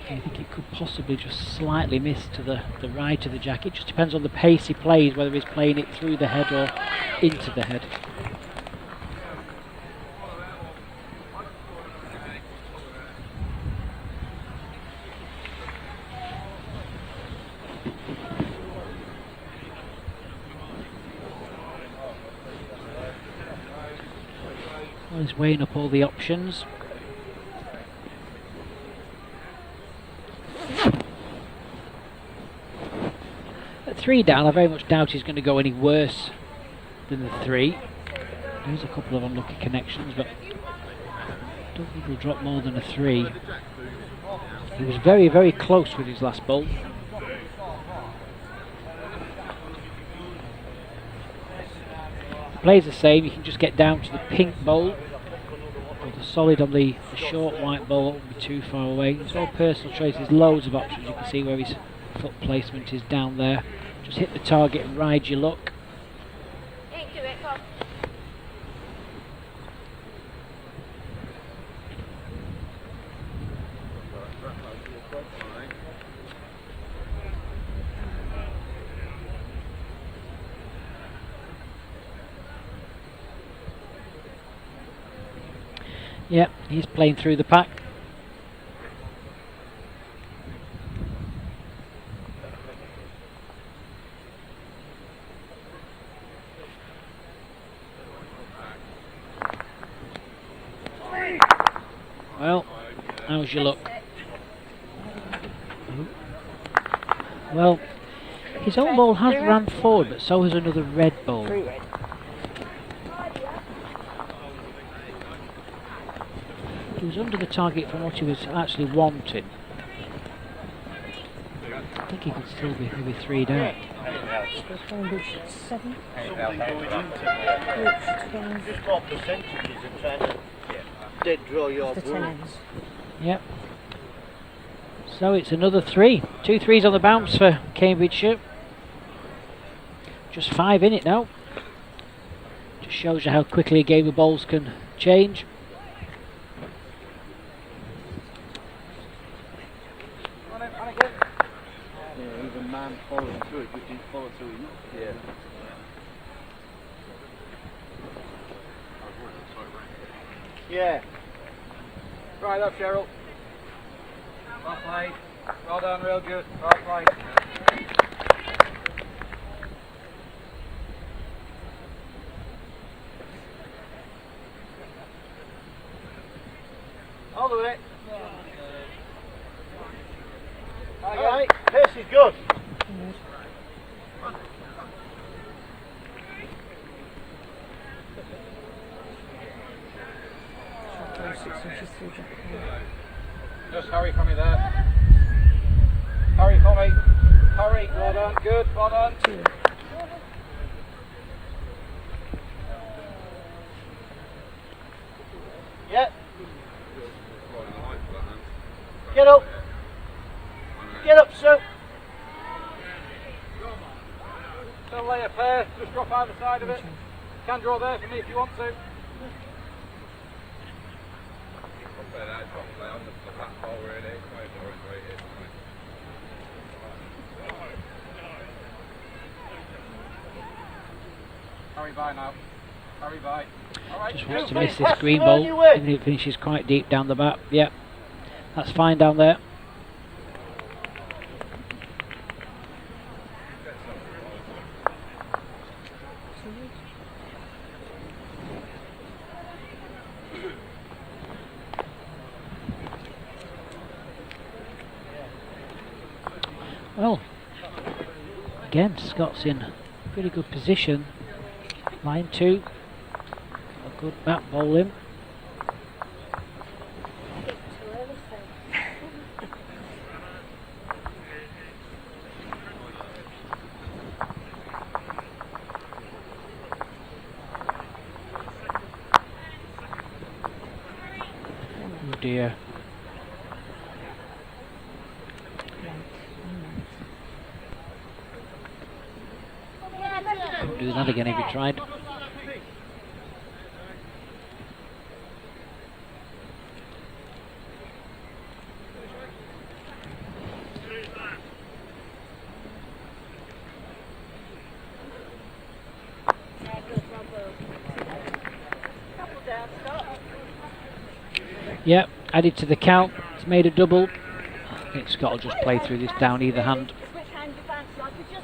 I think it could possibly just slightly miss to the right of the jack. It just depends on the pace he plays, whether he's playing it through the head or into the head. Well, he's weighing up all the options. At 3 down, I very much doubt he's going to go any worse than the 3. There's a couple of unlucky connections, but I don't think he'll drop more than a 3. He was very, very close with his last ball. If he plays the same, you can just get down to the pink bowl. Or the solid on the short white ball won't be too far away. It's all personal choice. There's loads of options. You can see where his foot placement is down there. Just hit the target and ride your luck. Ain't do it, come. Yep, he's playing through the pack. Well, how's your luck? Well, his own ball has ran forward, but so has another red ball. He was under the target from what he was actually wanting. I think he could still be maybe 3 down. Seven. Just more percentages and trying to dead draw your ball. Yep. So it's another 3. 2 3s on the bounce for Cambridgeshire. Just 5 in it now. Just shows you how quickly a game of bowls can change. Yeah, even man following through it, but didn't follow through enough. Yeah. Yeah. Right up, Cheryl. Well played. Well done, real good. Well played. All the way. Alright, pace is good. Just hurry for me there. Hurry for me. Hurry. Well done. Good. Well done. Yep. Get up. Get up, Sue. Don't lay a pair. Just drop either side of it. Can draw there for me if you want to. Hurry by now. Hurry by. All right. Just wants to miss this green ball, even if it finishes quite deep down the back. Yep, that's fine down there. Well, again, Scott's in pretty good position. Line 2. A good back bowling. Oh dear. Couldn't do that again if he tried. Yep, added to the count. It's made a double. I think Scott will just play through this down either hand.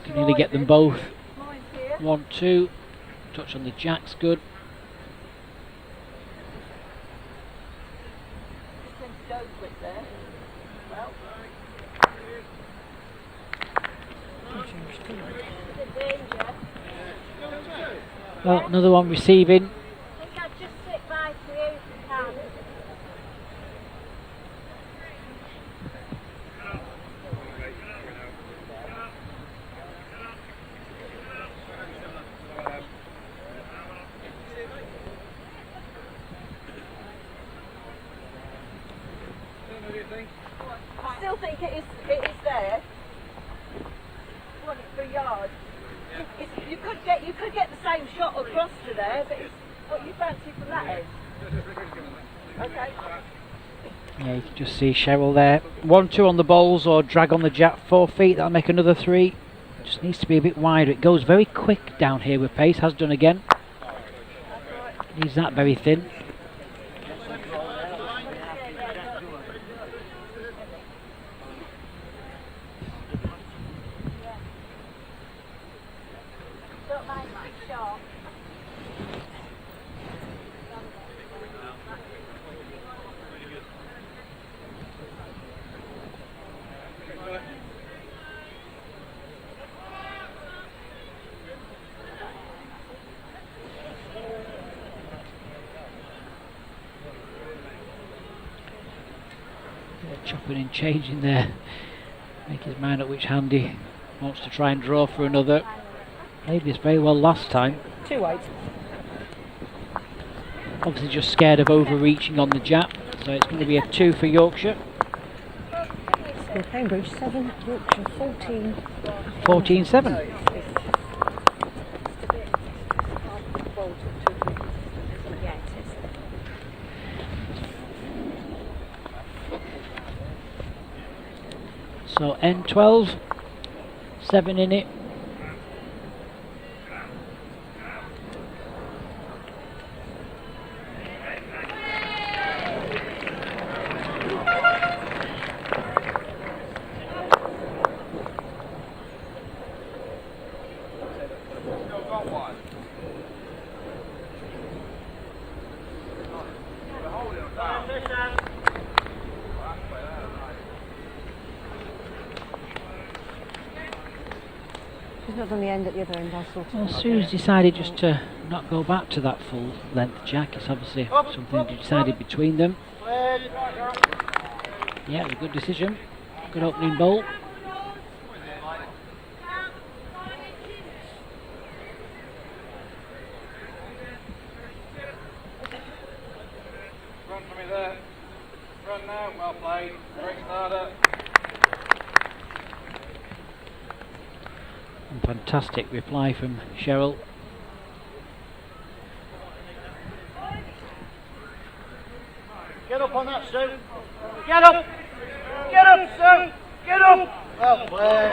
Can nearly get them both. 1, 2. Touch on the jack's good. Well, another one receiving. I still think it is there. Want it for a yard. You could get the same shot across to there, but it's what you fancy from that end. Okay. Yeah, you can just see Cheryl there. 1, 2 on the bowls or drag on the jack 4 feet. That'll make another 3. Just needs to be a bit wider. It goes very quick down here with pace. Has done again. Needs that very thin. Chopping and changing there, making his mind up which hand he wants to try and draw for another. Played this very well last time. 2 white. Obviously just scared of overreaching on the jab, so it's going to be a 2 for Yorkshire. Score Cambridge 7, Yorkshire 14. 14-7. So N12, 7 in it. She's not done the end at the other end, I thought. Well, Sue's decided just to not go back to that full length jack. It's obviously something they decided between them. Yeah, a good decision. Good opening bowl. Run for me there. Run now. Well played. Great starter. And fantastic reply from Cheryl. Get up on that, Sue. Get up! Get up, Sue! Get up! Well played.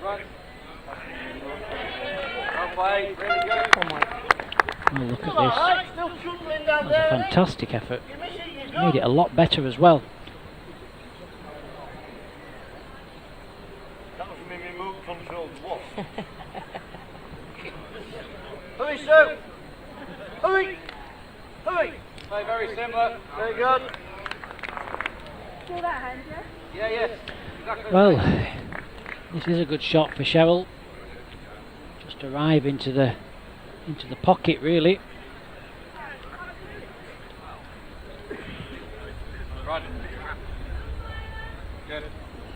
Run. Well played. Really good. Oh, look at this. That was a fantastic effort. Made it a lot better as well. That was me remote control. What? Hurry! Hurry! Play very similar. Very good. Feel that hand, yeah? Yeah, yes. Exactly. Well, this is a good shot for Cheryl. Just arrive into the pocket really. Right. Good.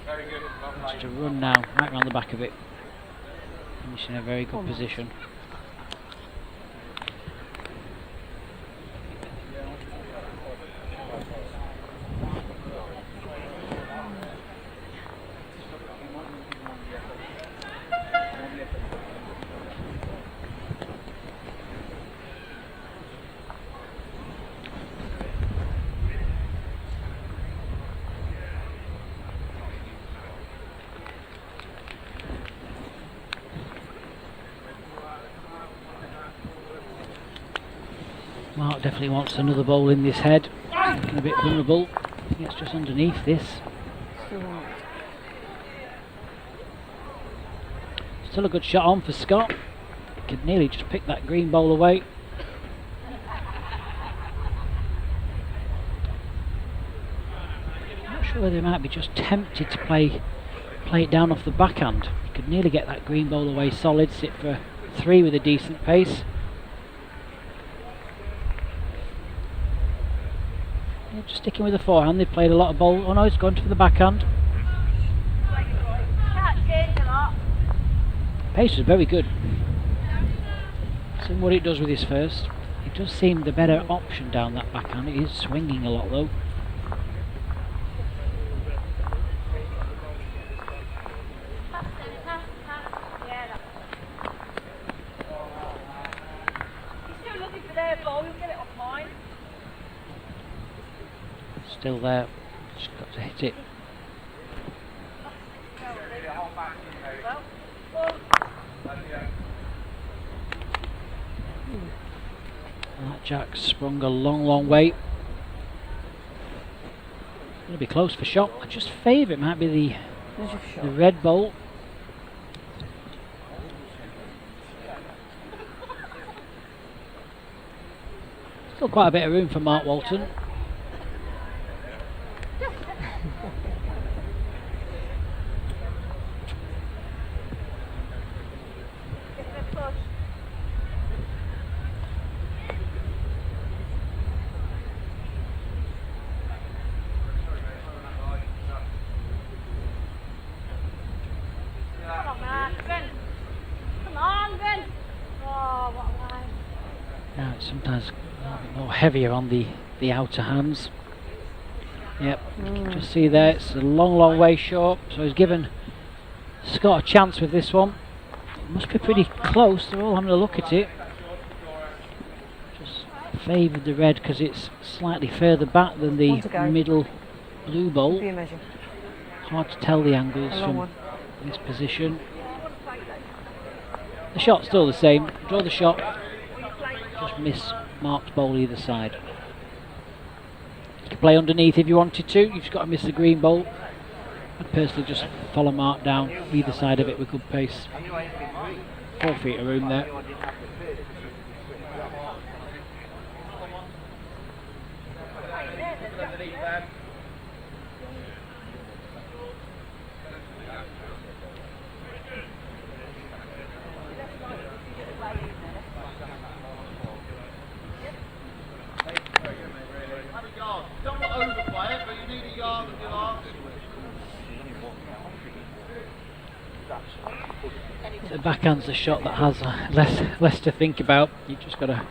Very good. Well played. Just to run now, right round the back of it. Finish in a very good position. Mark definitely wants another bowl in this head. Looking a bit vulnerable. I think it's just underneath this. Still a good shot on for Scott. Could nearly just pick that green bowl away. Not sure whether they might be just tempted to play it down off the backhand. Could nearly get that green bowl away solid, sit for 3 with a decent pace. Yeah, just sticking with the forehand, they've played a lot of bowl. Oh no, it's gone for the backhand. Pace was very good. Seeing what it does with his first. It does seem the better option down that backhand. It is swinging a lot though. Still there, just got to hit it. Well, that jack sprung a long way. Going to be close for shot. I just favour it might be the red bowl. Still quite a bit of room for Mark Walton. Now it's sometimes a little bit more heavier on the outer hands. Yep, you can just see there it's a long way short, so he's given Scott a chance with this one. It must be pretty close, they're all having a look at it. Just favoured the red because it's slightly further back than the middle blue bowl. Hard to tell the angles from this position. The shot's still the same, draw the shot, just miss Mark's bowl either side. You can play underneath if you wanted to, you've just got to miss the green bowl. I'd personally just follow Mark down either side of it with good pace. 4 feet of room there. The backhand's the shot that has less to think about. You've just got to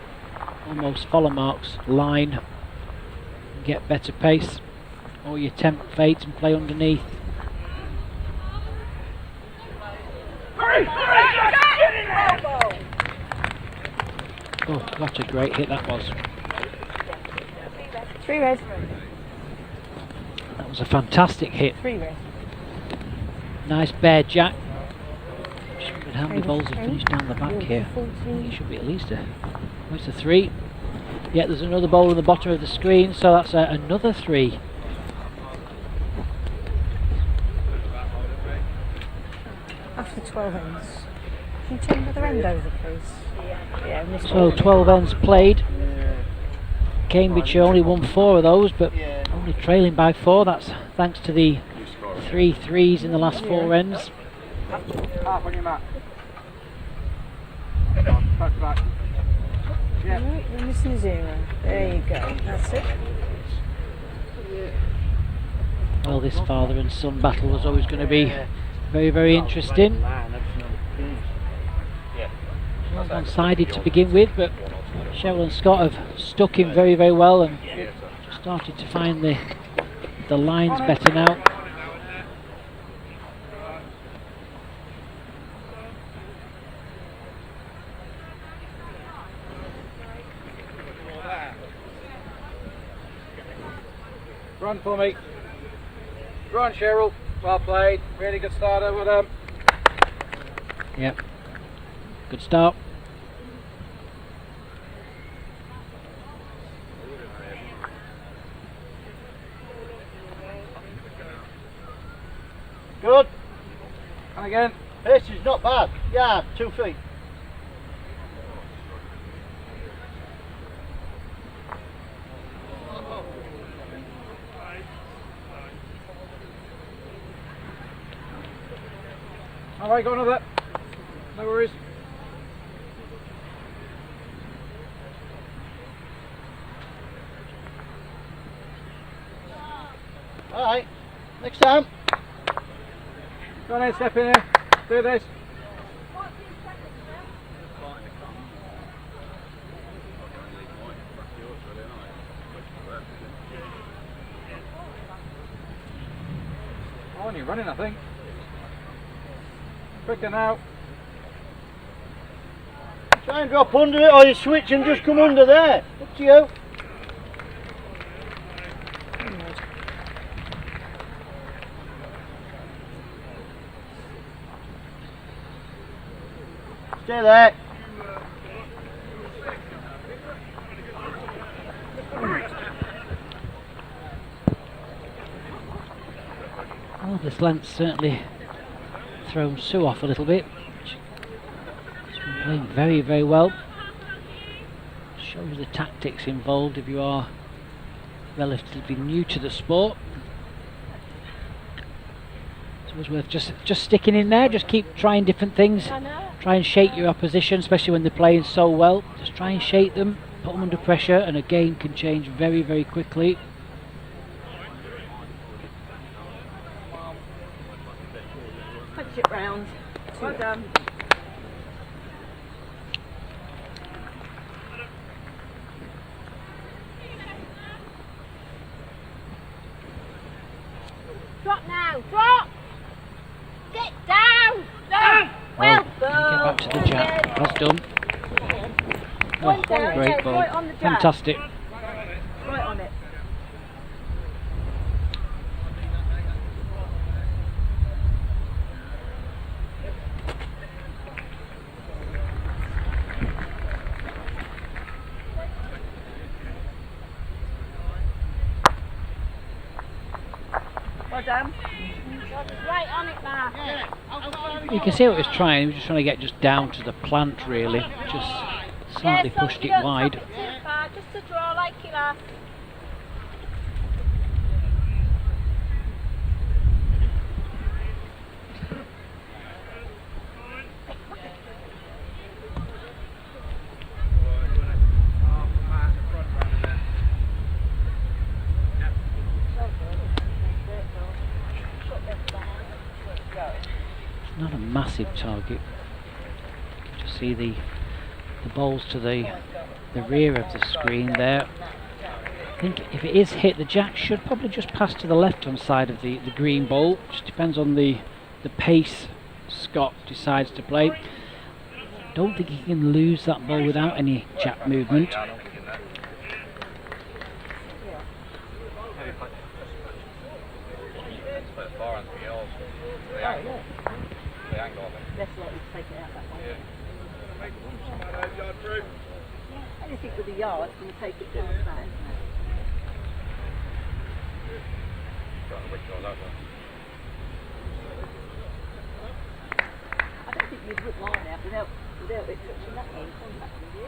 almost follow Mark's line and get better pace, or you tempt fate and play underneath. Oh, what a great hit that was. 3 red. That was a fantastic hit. 3 red. Nice bear jack. Just wondered how many balls have finished down the back here. It should be at least a 3. Yeah, there's another ball in the bottom of the screen, so that's another 3. After 12 ends. Can you turn the other end over, please? Yeah, missed So it. 12 ends played. Cambridgeshire only won 4 of those, but only trailing by 4. That's thanks to the 3 threes in the last 4 ends. Half on your mat. Back to back. Yeah. No, we're missing a 0. There you go. That's it. Well, this father and son battle was always going to be very, very interesting. One-sided to begin with, but Cheryl and Scott have stuck him very, very well and started to find the lines better now. Run for me. Run, Cheryl. Well played. Really good starter with them. Yep. Good start. Good. And again. This is not bad. Yeah, 2 feet. Alright, go another. No worries. Alright, next time. Go on in, step in here. Do this. Oh, and you're running, I think. Quicker now. Try and drop under it, or you switch and just come under there. Up to you. Stay there. Well, this length's certainly thrown Sue off a little bit. She's been playing very, very well. Shows the tactics involved if you are relatively new to the sport. It's always worth just sticking in there, just keep trying different things. Try and shake your opposition, especially when they're playing so well. Just try and shake them, put them under pressure, and a game can change very, very quickly. Punch it round. Well done. Drop now, drop! Get down! Down! Well, get back to the jack. That's done. Oh, great ball. Right on the jack. Fantastic. Right on it. Well done. Right on it, Mark. You can see what he was trying. He was just trying to get just down to the plant, really. Just slightly pushed it wide. Too far, just to draw like you last. Not a massive target. Just see the balls to the rear of the screen there. I think if it is hit, the jack should probably just pass to the left hand side of the green ball. Just depends on the pace Scott decides to play. Don't think he can lose that ball without any jack movement. Less likely to take it out that way. Anything with a yard can take it down back. I don't think you'd would line out without without it touching that in contact with you.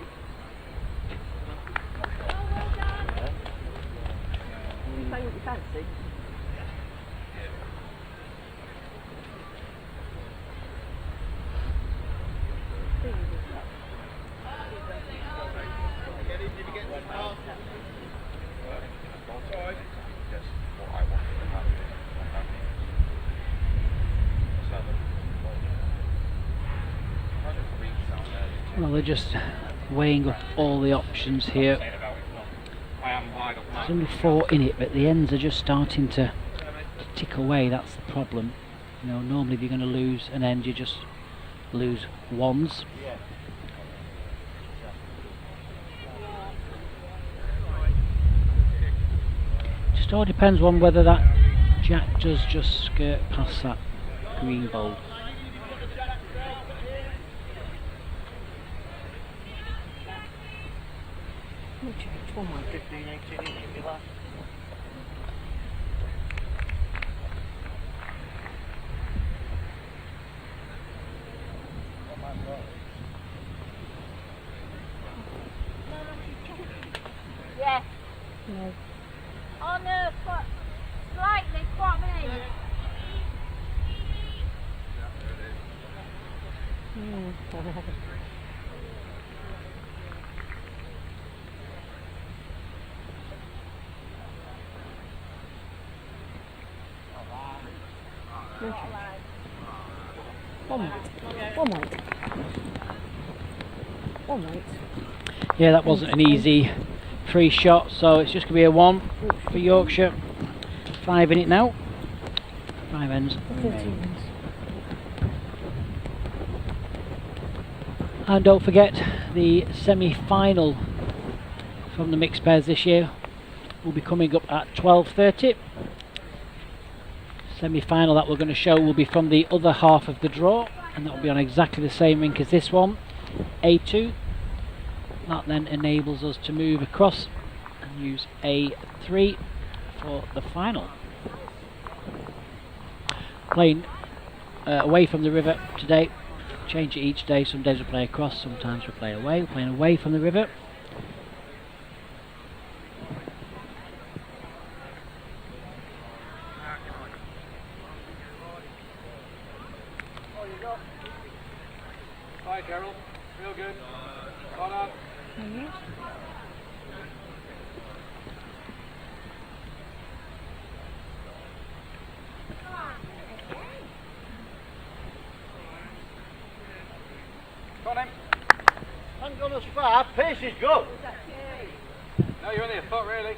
You say what you fancy. Well, they're just weighing up all the options here. There's only 4 in it, but the ends are just starting to tick away. That's the problem. You know, normally if you're going to lose an end, you just lose ones. Just all depends on whether that jack does just skirt past that green bowl. One more 15, 18 inches if you like. Yeah. No. On the foot. Slightly, what me? One weight. Yeah, that wasn't an easy free shot, so it's just going to be a 1 for Yorkshire. 5 in it now. 5 ends. 13. And don't forget, the semi-final from the mixed pairs this year will be coming up at 12:30. Semi-final that we're going to show will be from the other half of the draw, and that will be on exactly the same rink as this one, A2. That then enables us to move across and use A3 for the final. Playing away from the river today. Change it each day. Some days we play across, sometimes we play away. We're playing away from the river. Hi, Carol. Real good. Well done. Come on, then. Hasn't gone as far, pace is good. No, you're only a foot, really.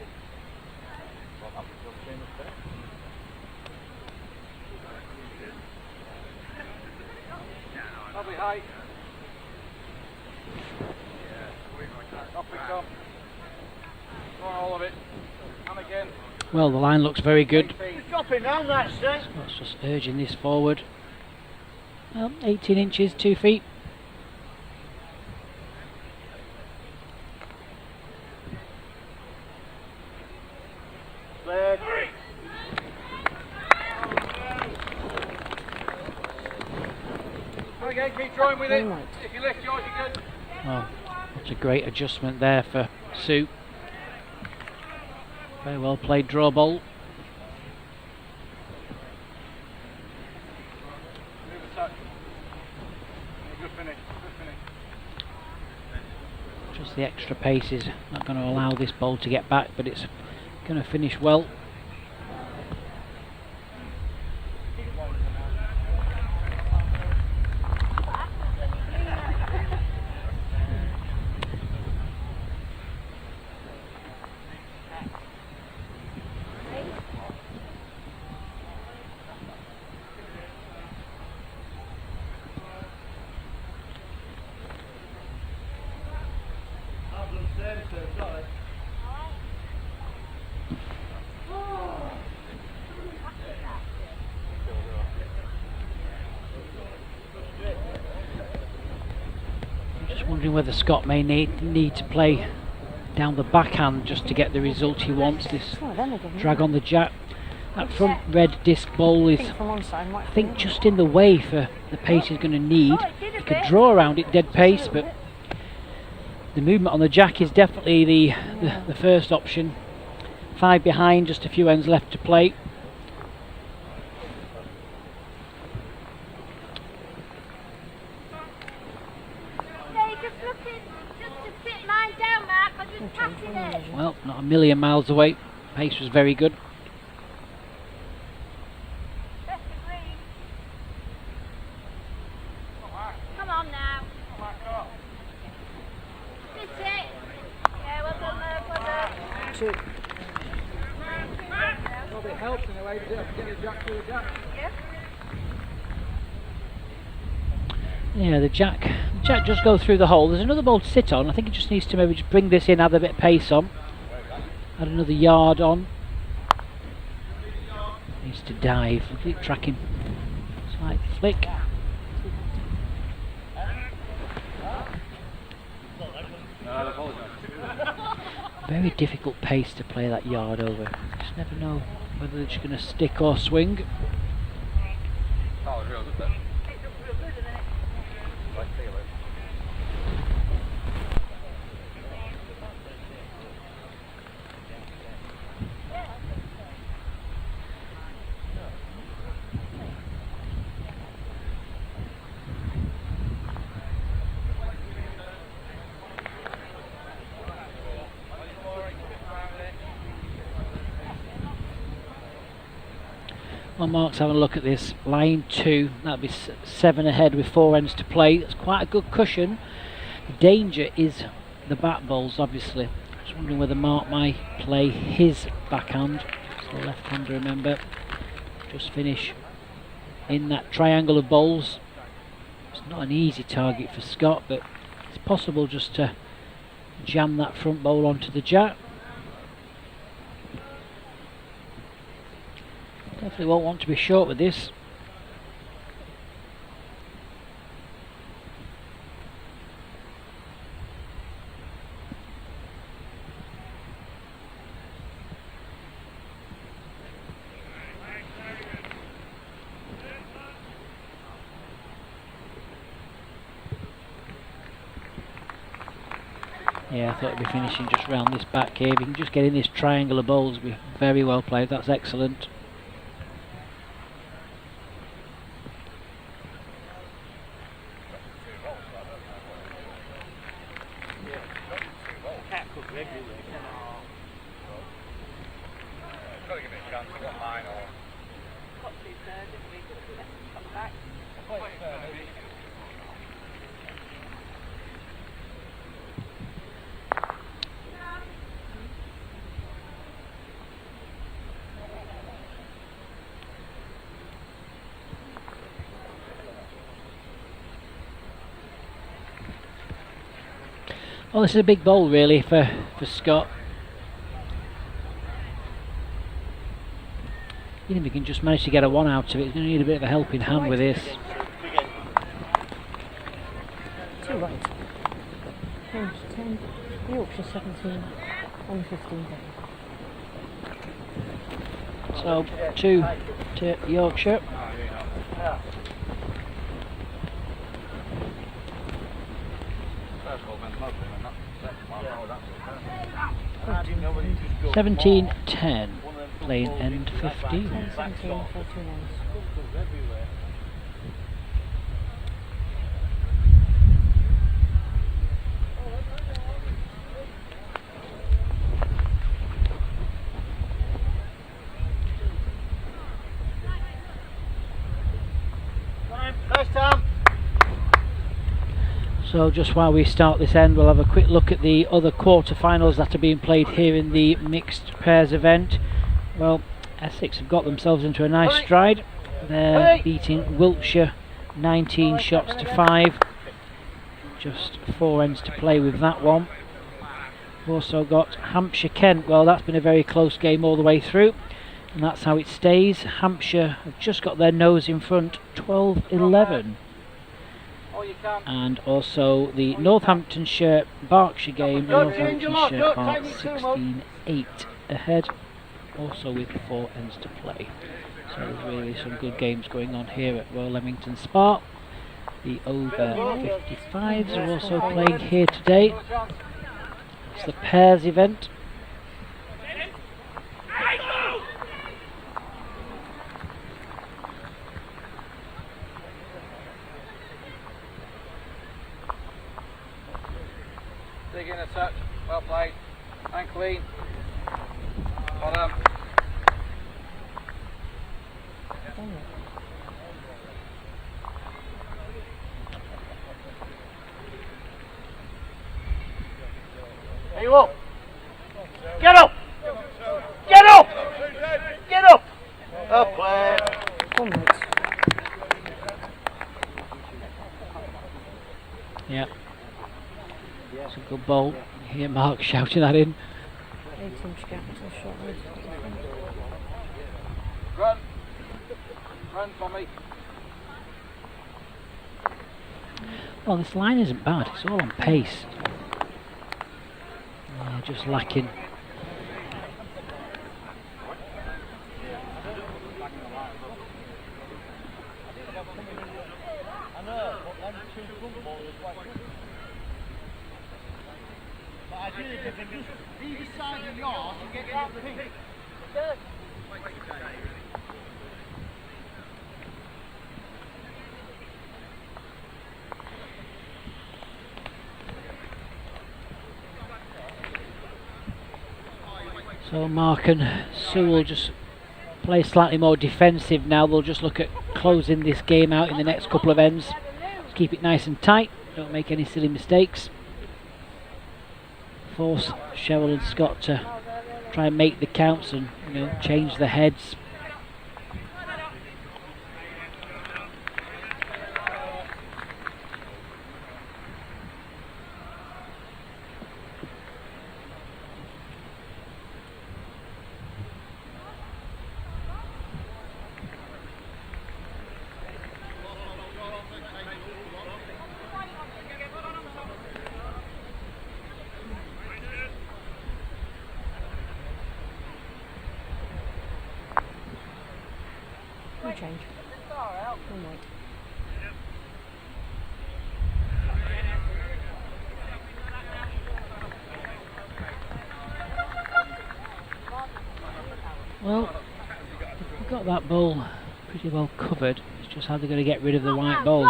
Lovely height. Off we come. Go on, all of it. And again. Well, the line looks very good. It's dropping down that step. So it's just urging this forward. Well, 18 inches, 2 feet. Leg. Okay, keep trying with it. If you lift yours, you're good. Oh, that's a great adjustment there for Sue. Very well played draw bowl. Move a touch. Good finish. Good finish. Just the extra pace is not going to allow this bowl to get back, but it's going to finish well. Wondering whether Scott may need to play down the backhand just to get the result he wants. This drag on the jack. That front red disc bowl is, From one side, I think, just in the way for the pace he's going to need. He could draw around it dead pace, but the movement on the jack is definitely the first option. 5 behind, just a few ends left to play. Well, not a million miles away. Pace was very good. Come on now. This it. Yeah, well done, well done. 2. Well, it helps in a way to get the jack through the jack. Yeah, the jack just go through the hole. There's another ball to sit on. I think it just needs to maybe just bring this in, add a bit of pace on. Add another yard on. Needs to dive. Look at it tracking. Slight flick. Very difficult pace to play that yard over. You just never know whether they're just going to stick or swing. Well, Mark's having a look at this. Line 2, that'll be 7 ahead with 4 ends to play. That's quite a good cushion. The danger is the back bowls, obviously. Just wondering whether Mark might play his backhand. It's the left hander, remember. Just finish in that triangle of bowls. It's not an easy target for Scott, but it's possible just to jam that front bowl onto the jack. Definitely won't want to be short with this. Yeah, I thought he'd be finishing just round this back here. If you can just get in this triangle of bowls, it'd be very well played. That's excellent. Well, this is a big bowl really for Scott. Even if he can just manage to get a 1 out of it, he's going to need a bit of a helping hand with this. 2 right. Hampshire 10, Yorkshire 17, on 15 days. So 2 to Yorkshire. I didn't know whether you just go 17-10, playing end 15. 10, 17, 14 Nice time. So just while we start this end, we'll have a quick look at the other quarter-finals that are being played here in the mixed pairs event. Well, Essex have got themselves into a nice stride. They're beating Wiltshire 19 shots to 5. Just 4 ends to play with that one. We've also got Hampshire Kent. Well, that's been a very close game all the way through, and that's how it stays. Hampshire have just got their nose in front, 12-11. And also the Northamptonshire Berkshire game, Northamptonshire are 16-8 ahead. also with 4 ends to play. So there's really some good games going on here at Royal Leamington Spa. The over 55s are also playing here today. It's the pairs event. Dig in a touch, well played, and clean. Well done. Hey, you up? Get up! Get up! Get up! Up, play. Yeah. It's a good ball. You hear Mark shouting that in. 8-inch gap to the short leg. Run. Run for me. Well, this line isn't bad. It's all on pace. Yeah, just lacking. I know, but them 2 front balls are quite good. But ideally, if they can just either side of yours and get that pink. So Mark and Sue will just play slightly more defensive now. They'll just look at closing this game out in the next couple of ends. Just keep it nice and tight. Don't make any silly mistakes. Force Cheryl and Scott to try and make the counts and, you know, change the heads. No change. One white. Well, we've got that ball pretty well covered. It's just how they're going to get rid of the white ball.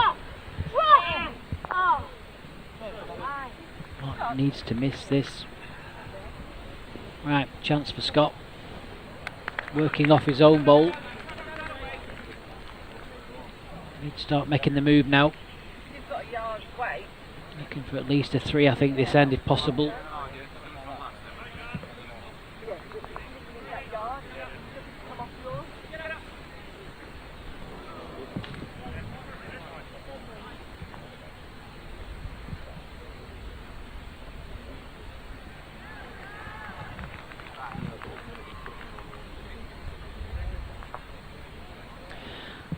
Mark needs to miss this. Right, chance for Scott. Working off his own ball. Need to start making the move now. You've got a yard weight. Looking for at least a 3, I think, this end if possible.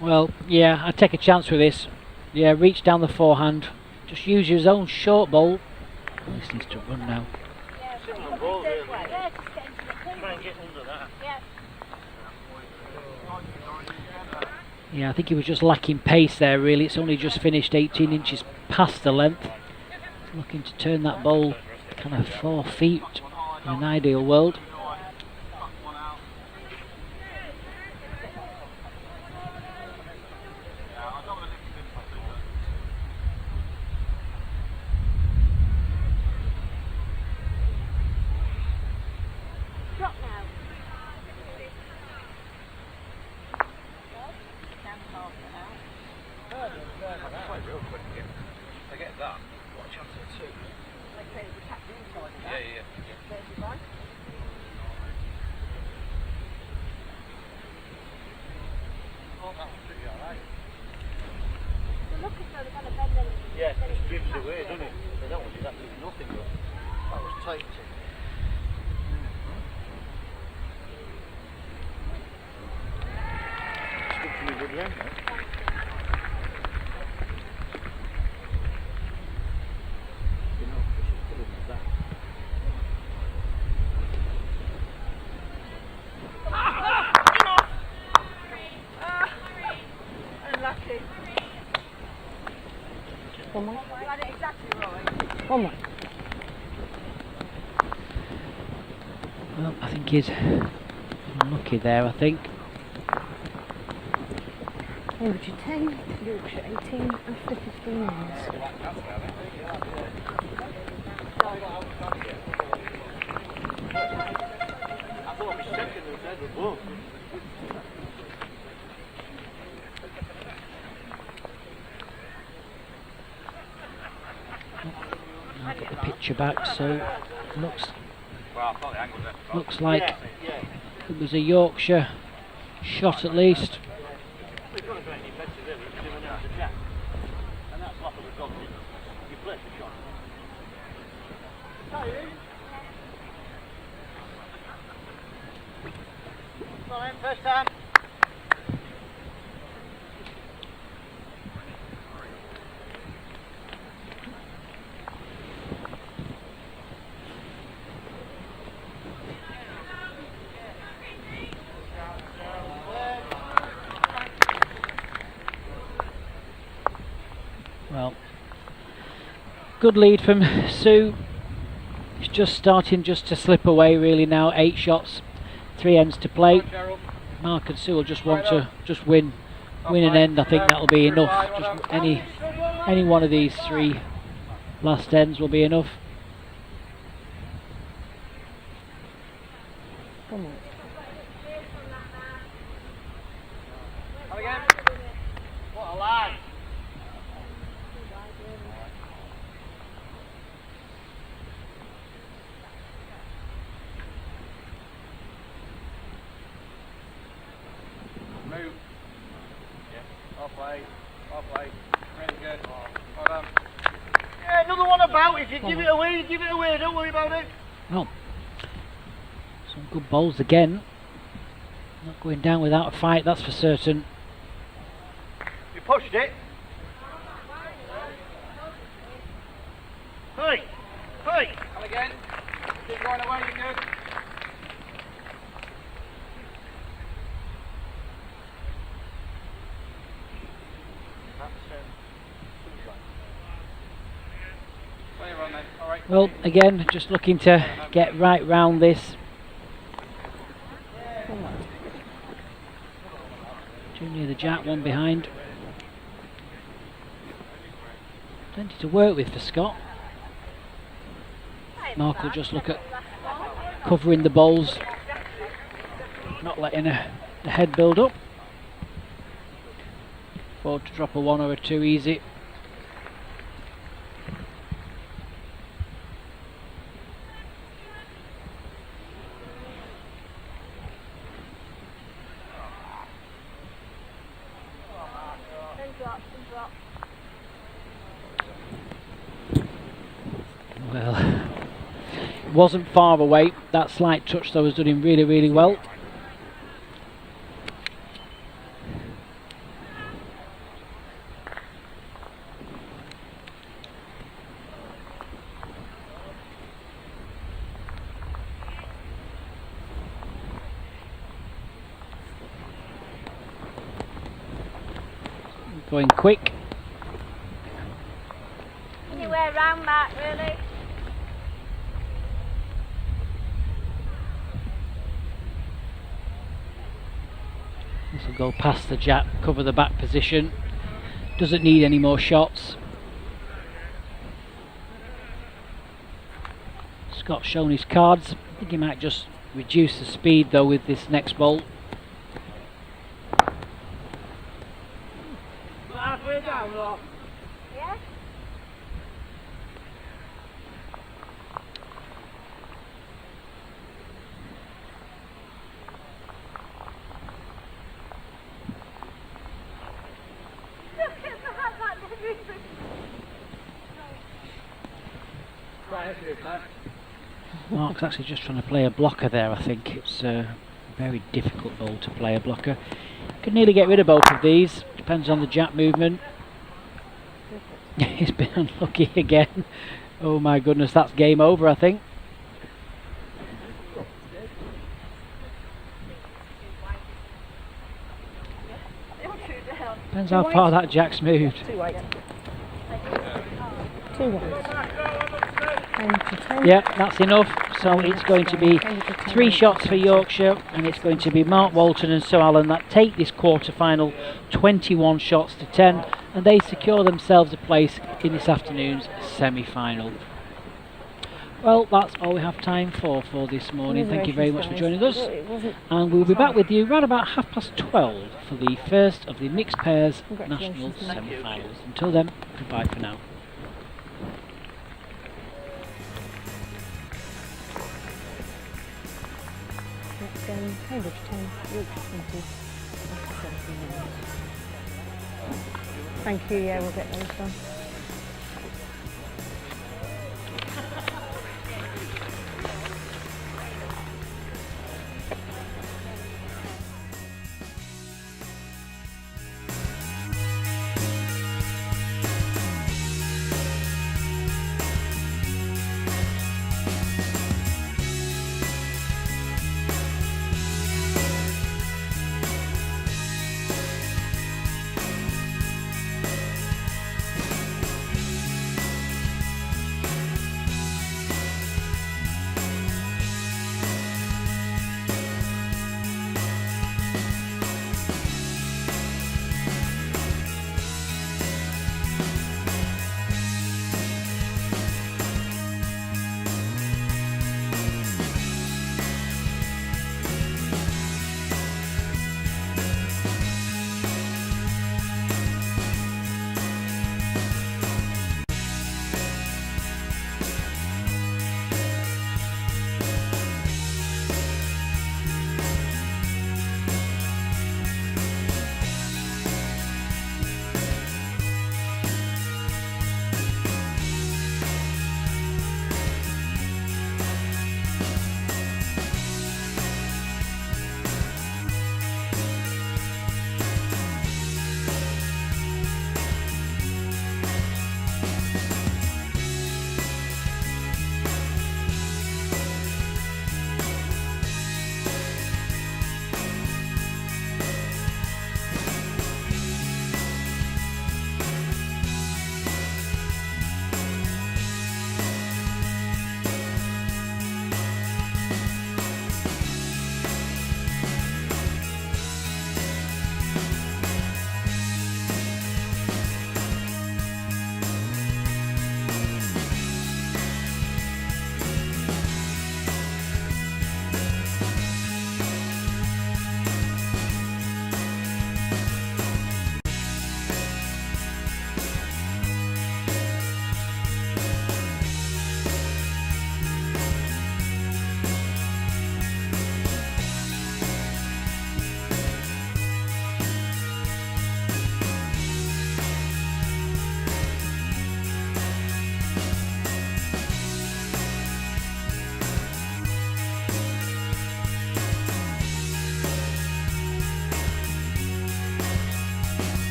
Well, yeah, I'd take a chance with this. Yeah, reach down the forehand. Just use his own short ball. Oh, this needs to run now. Similar ball, really. Try and get under that. Yeah, I think he was just lacking pace there, really. It's only just finished 18 inches past the length. He's looking to turn that ball kind of 4 feet in an ideal world. Yeah, it just drifts away, doesn't it? They don't want to do that, there's nothing, but that was tight. It's good for me, good length, eh? You know, just put it like that. Well, I think he's unlucky there, I think. Cambridge 10, Yorkshire 18, after 15 minutes. I thought my second was dead above. I'll get the picture back, so looks Well, I thought the angle was there. looks like Yeah. it was a Yorkshire shot at least. We're going to get any better really, because when there's a jack. And that's lap of the dog, you play the shot. Come on in, first time. Well, good lead from Sue. It's just starting just to slip away really now. 8 shots, 3 ends to play. Mark and Sue will just want to win an end. I think that'll be enough. Just any one of these 3 last ends will be enough. Come on. Come again. What a line. Move. Yeah. Halfway. Really good. Well done. Yeah, another one about. If you give it away, give it away. Don't worry about it. Well, some good bowls again. Not going down without a fight, that's for certain. You pushed it. Hey, hey. Come again. Keep going away, you're good. Clear on then. All right. Well, again, just looking to get right round this. Too near the jack, one behind. Plenty to work with for Scott. Mark will just look at covering the bowls, not letting the head build up. Forward to drop a 1 or a 2 easy. Well, it wasn't far away. That slight touch though was done him really, really well. Going quick. Anywhere round that, really. This will go past the jack, cover the back position. Doesn't need any more shots. Scott's shown his cards. I think he might just reduce the speed though with this next bowl. Halfway down, look. Yeah? Look at that Mark's actually just trying to play a blocker there, I think. It's a very difficult bowl to play a blocker. Could nearly get rid of both of these. Depends on the jack movement. He's been unlucky again. Oh my goodness, that's game over, I think. Depends how far that jack's moved. 2 white. 2 white. 10 to 10. Yeah, that's enough. So it's going to be 3 shots for Yorkshire, and it's going to be Mark Walton and Sue Allen that take this quarter-final 21 shots to 10, and they secure themselves a place in this afternoon's semi-final. Well, that's all we have time for this morning. Thank you very much for joining us, and we'll be back with you around about 12:30 for the first of the mixed pairs national semi-finals. Until then, goodbye for now. Cambridge 10, Yorkshire 20, 17 minutes. Thank you, yeah, we'll get those done.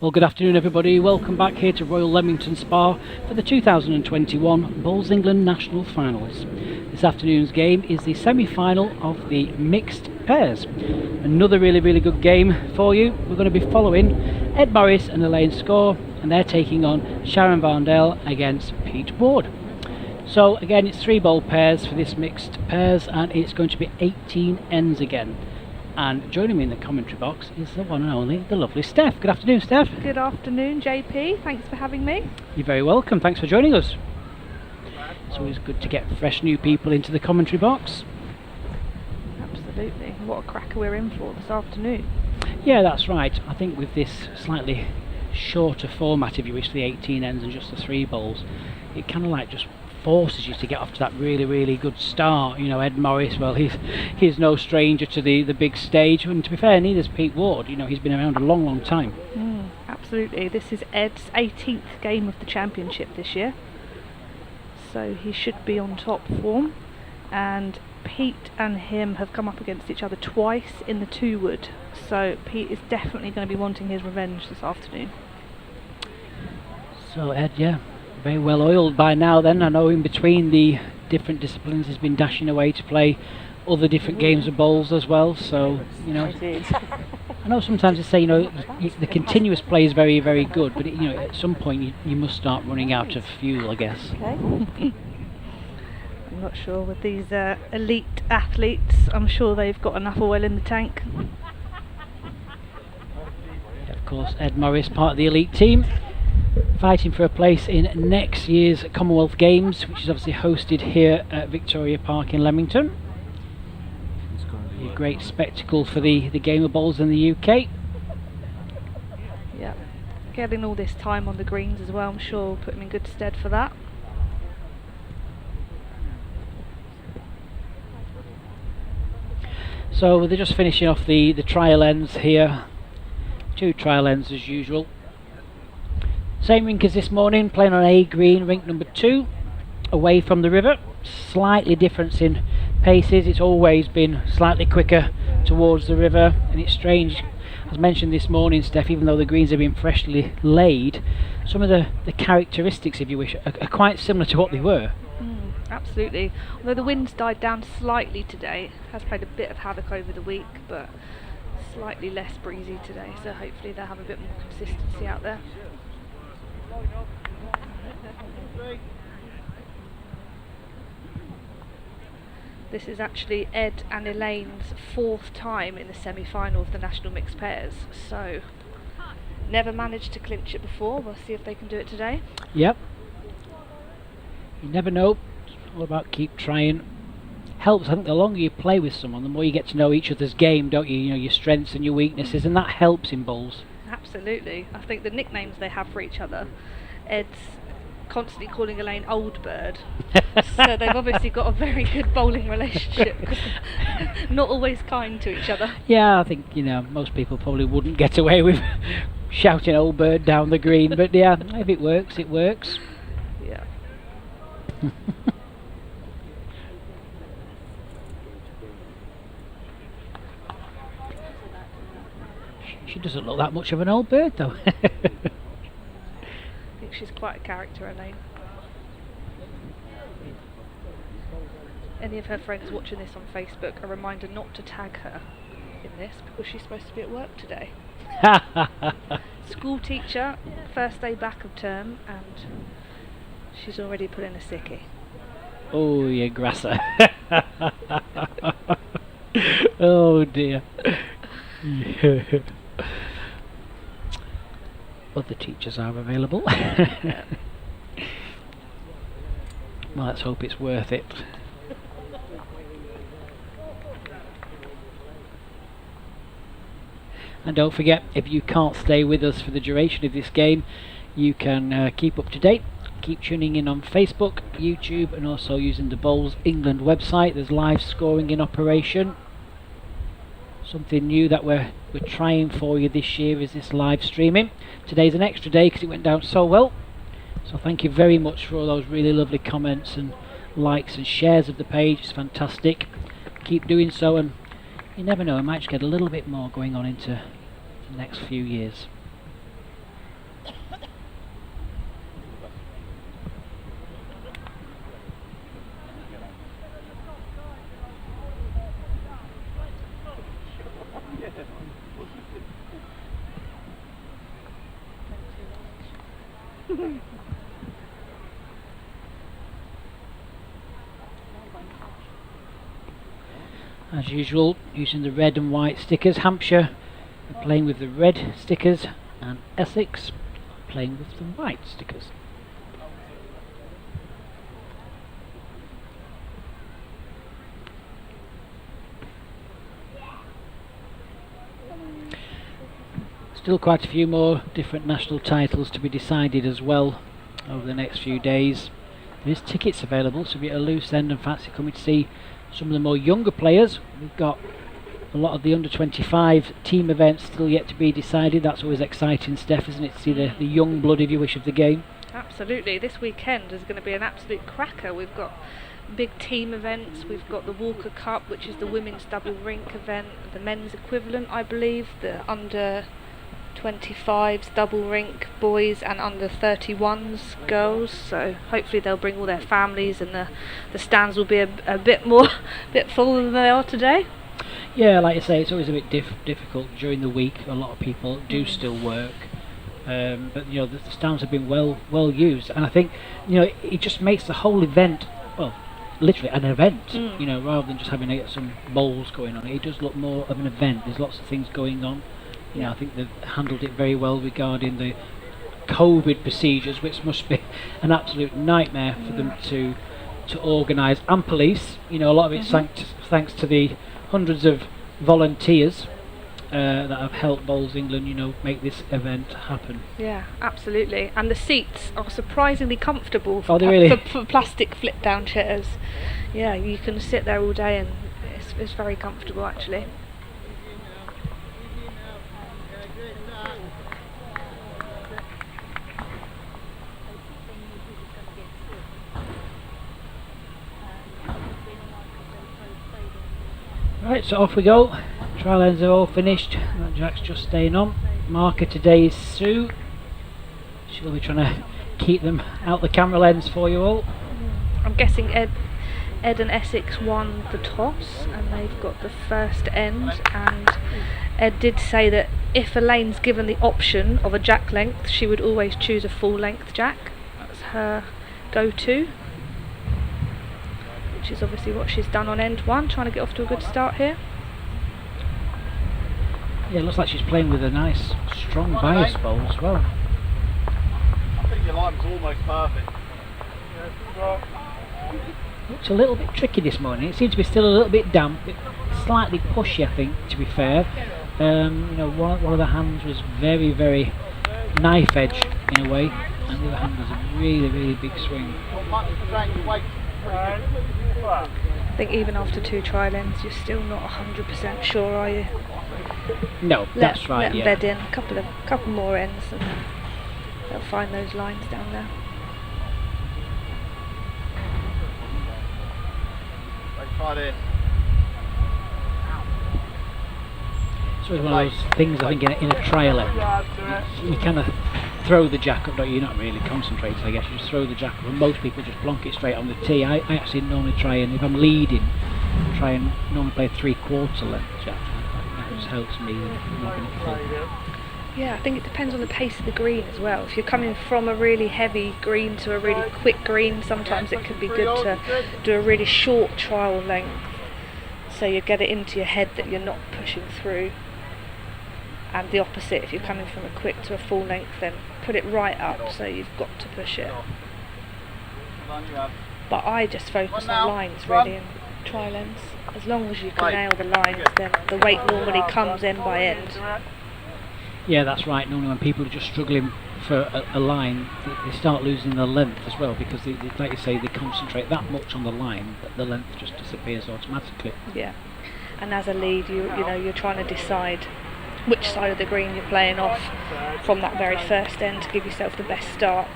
Well, good afternoon everybody, welcome back here to Royal Leamington Spa for the 2021 Bowls England National Finals. This afternoon's game is the semi-final of the mixed pairs. Another really good game for you. We're going to be following Ed Morris and Elaine Score, and they're taking on Sharon Varndell against Pete Ward. So again, it's 3 bowl pairs for this mixed pairs, and it's going to be 18 ends again. And joining me in the commentary box is the one and only, the lovely Steph. Good afternoon, Steph. Good afternoon, JP. Thanks for having me. You're very welcome. Thanks for joining us. It's always good to get fresh new people into the commentary box. Absolutely. What a cracker we're in for this afternoon. Yeah, that's right. I think with this slightly shorter format, if you wish, the 18 ends and just the 3 bowls, it kind of like just forces you to get off to that really good start. You know, Ed Morris, well, he's no stranger to the big stage, and to be fair, neither's Pete Ward. You know, he's been around a long time. Absolutely. This is Ed's 18th game of the championship this year, so he should be on top form. And Pete and him have come up against each other twice in the 2-wood, so Pete is definitely going to be wanting his revenge this afternoon. So Ed, yeah, very well oiled by now then. I know in between the different disciplines he's been dashing away to play other different games of bowls as well, so you know, I know sometimes they say, you know, the continuous play is very good, but you know, at some point you must start running out of fuel, I guess. I'm not sure with these elite athletes. I'm sure they've got enough oil in the tank. Of course, Ed Morris, part of the elite team, fighting for a place in next year's Commonwealth Games, which is obviously hosted here at Victoria Park in Leamington. It's going to be a great spectacle for the game of bowls in the UK. Yeah, getting all this time on the greens as well, I'm sure will put him in good stead for that. So they're just finishing off the trial ends here. 2 trial ends as usual. Same rink as this morning, playing on A green, rink number 2, away from the river. Slightly difference in paces. It's always been slightly quicker towards the river, and it's strange, as mentioned this morning, Steph, even though the greens have been freshly laid, some of the characteristics, if you wish, are quite similar to what they were. Absolutely. Although the wind's died down slightly today, it has played a bit of havoc over the week, but slightly less breezy today, so hopefully they'll have a bit more consistency out there. This is actually Ed and Elaine's 4th time in the semi-final of the National Mixed Pairs, so never managed to clinch it before. We'll see if they can do it today. Yep. You never know. It's all about keep trying. Helps, I think, the longer you play with someone, the more you get to know each other's game, don't you? You know, your strengths and your weaknesses, and that helps in bowls. Absolutely. I think the nicknames they have for each other, Ed's constantly calling Elaine Old Bird, so they've obviously got a very good bowling relationship, because they're not always kind to each other. Yeah, I think, you know, most people probably wouldn't get away with shouting Old Bird down the green, but yeah, if it works, it works. Yeah. She doesn't look that much of an old bird, though. I think she's quite a character, Elaine. Any of her friends watching this on Facebook, a reminder not to tag her in this, because she's supposed to be at work today. School teacher, first day back of term, and she's already put in a sickie. Oh, you grasser. Oh dear. Other teachers are available. Well, let's hope it's worth it. And don't forget, if you can't stay with us for the duration of this game, you can keep up to date. Keep tuning in on Facebook, YouTube, and also using the Bowls England website. There's live scoring in operation. Something new that we're trying for you this year is this live streaming. Today's an extra day because it went down so well. So thank you very much for all those really lovely comments and likes and shares of the page. It's fantastic. Keep doing so, and you never know, I might just get a little bit more going on into the next few years. As usual, using the red and white stickers. Hampshire are playing with the red stickers, and Essex playing with the white stickers. Still quite a few more different national titles to be decided as well over the next few days. There is tickets available, so if you're at a loose end and fancy coming to see some of the more younger players, we've got a lot of the under 25 team events still yet to be decided. That's always exciting, Steph, isn't it, to see the young blood, if you wish, of the game. Absolutely. This weekend is going to be an absolute cracker. We've got big team events. We've got the Walker Cup, which is the women's double rink event, the men's equivalent, I believe, the under 25s double rink boys, and under 31s girls. So hopefully they'll bring all their families, and the stands will be a bit fuller than they are today. Yeah, like you say, it's always a bit difficult during the week. A lot of people do still work, but you know, the stands have been well used, and I think, you know, it just makes the whole event, well, literally an event. You know, rather than just having some bowls going on, it does look more of an event. There's lots of things going on. You know, I think they've handled it very well regarding the COVID procedures, which must be an absolute nightmare for them to organise, and police. You know, a lot of it's thanks to the hundreds of volunteers that have helped Bowls England, you know, make this event happen. Yeah, absolutely. And the seats are surprisingly comfortable for, for plastic flip down chairs. Yeah, you can sit there all day, and it's very comfortable actually. Right, so off we go. Trial ends are all finished. That Jack's just staying on. Marker today is Sue. She'll be trying to keep them out the camera lens for you all. I'm guessing Ed and Essex won the toss, and they've got the first end. And Ed did say that if Elaine's given the option of a jack length, she would always choose a full length jack. That's her go-to, which is obviously what she's done on end one, trying to get off to a good start here. Yeah, it looks like she's playing with a nice, strong bias bowl as well. I think your line's almost perfect. Looks a little bit tricky this morning. It seems to be still a little bit damp, slightly pushy, I think, to be fair. You know, one of the hands was very knife edge in a way, and the other hand was a really big swing. I think even after 2 trial ends, you're still not 100% sure, are you? No, that's right. Let them bed in a couple more ends, and they'll find those lines down there. Let's try this. So it's one of those things, I think, in a trial end, you kind of throw the jack up, don't you? You're not really concentrating, I guess. You just throw the jack up, and most people just plonk it straight on the tee. I actually normally try, and if I'm leading, try and normally play 3/4 length jack. That just helps me knocking it full. Yeah, I think it depends on the pace of the green as well. If you're coming from a really heavy green to a really quick green, sometimes it could be good to do a really short trial length, so you get it into your head that you're not pushing through. And the opposite, if you're coming from a quick to a full length, then put it right up so you've got to push it. But I just focus on lines really in trial ends. As long as you can nail the lines, then the weight normally comes end by end. Yeah, that's right. Normally when people are just struggling for a line, they start losing the length as well, because they, like you say, they concentrate that much on the line that the length just disappears automatically. Yeah, and as a lead, you're trying to decide which side of the green you're playing off from that very first end to give yourself the best start.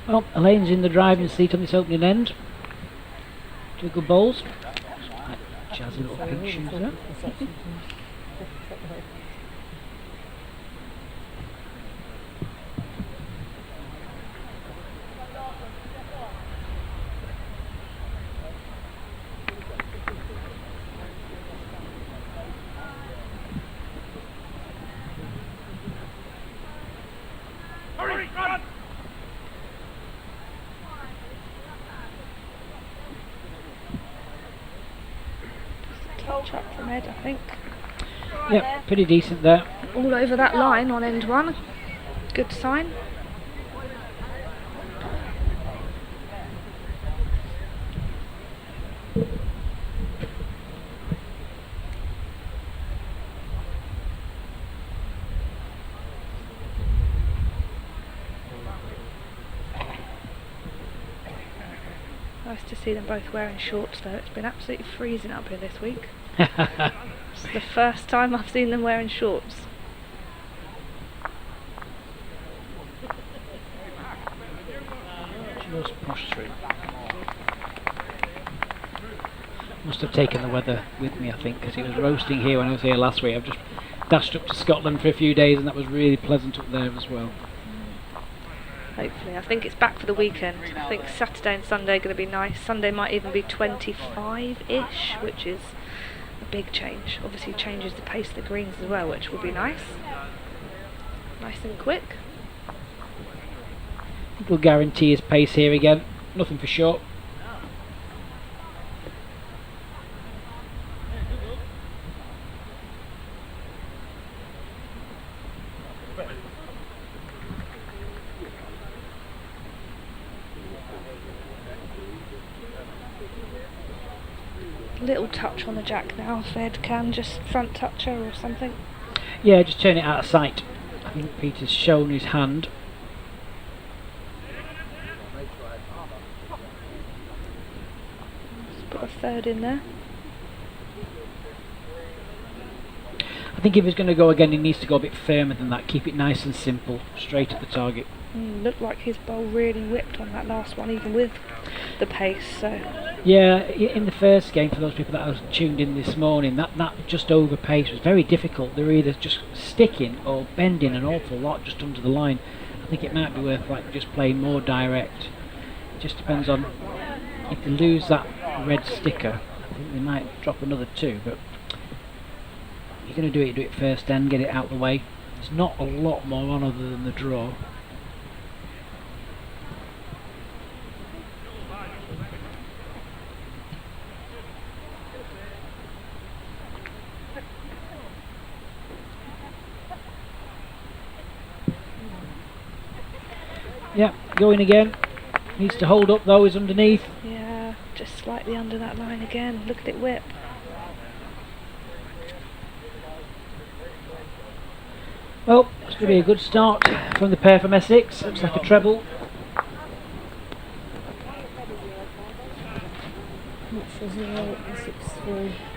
Well, Elaine's in the driving seat on this opening end. 2 good bowls. Jazzy little pink shoes there. touch-up from Ed, I think. Yep, pretty decent there. All over that line on end one. Good sign. Nice to see them both wearing shorts though. It's been absolutely freezing up here this week. It's the first time I've seen them wearing shorts. Just push through. Must have taken the weather with me, I think, because it was roasting here when I was here last week. I've just dashed up to Scotland for a few days and that was really pleasant up there as well. Hopefully. I think it's back for the weekend. I think Saturday and Sunday are going to be nice. Sunday might even be 25-ish, which is a big change. Obviously changes the pace of the greens as well, which will be nice. Nice and quick. We'll guarantee his pace here again. Nothing for short. Little touch on the jack now, if Ed can just front touch her or something. Yeah, just turn it out of sight. I think Peter's shown his hand. Let's put a third in there. I think if he's going to go again, he needs to go a bit firmer than that. Keep it nice and simple, straight at the target. Looked like his bowl really whipped on that last one, even with the pace. So yeah, in the first game, for those people that have tuned in this morning, that just over pace was very difficult. They were either just sticking or bending an awful lot just under the line. I think it might be worth like just playing more direct. It just depends on if they lose that red sticker. I think they might drop another 2, but you're going to do it first, then get it out of the way. There's not a lot more on other than the draw. Yeah, going again. Needs to hold up though, is underneath. yeah, just slightly under that line again. Look at it whip. Well, it's going to be a good start from the pair from Essex. Looks like a treble.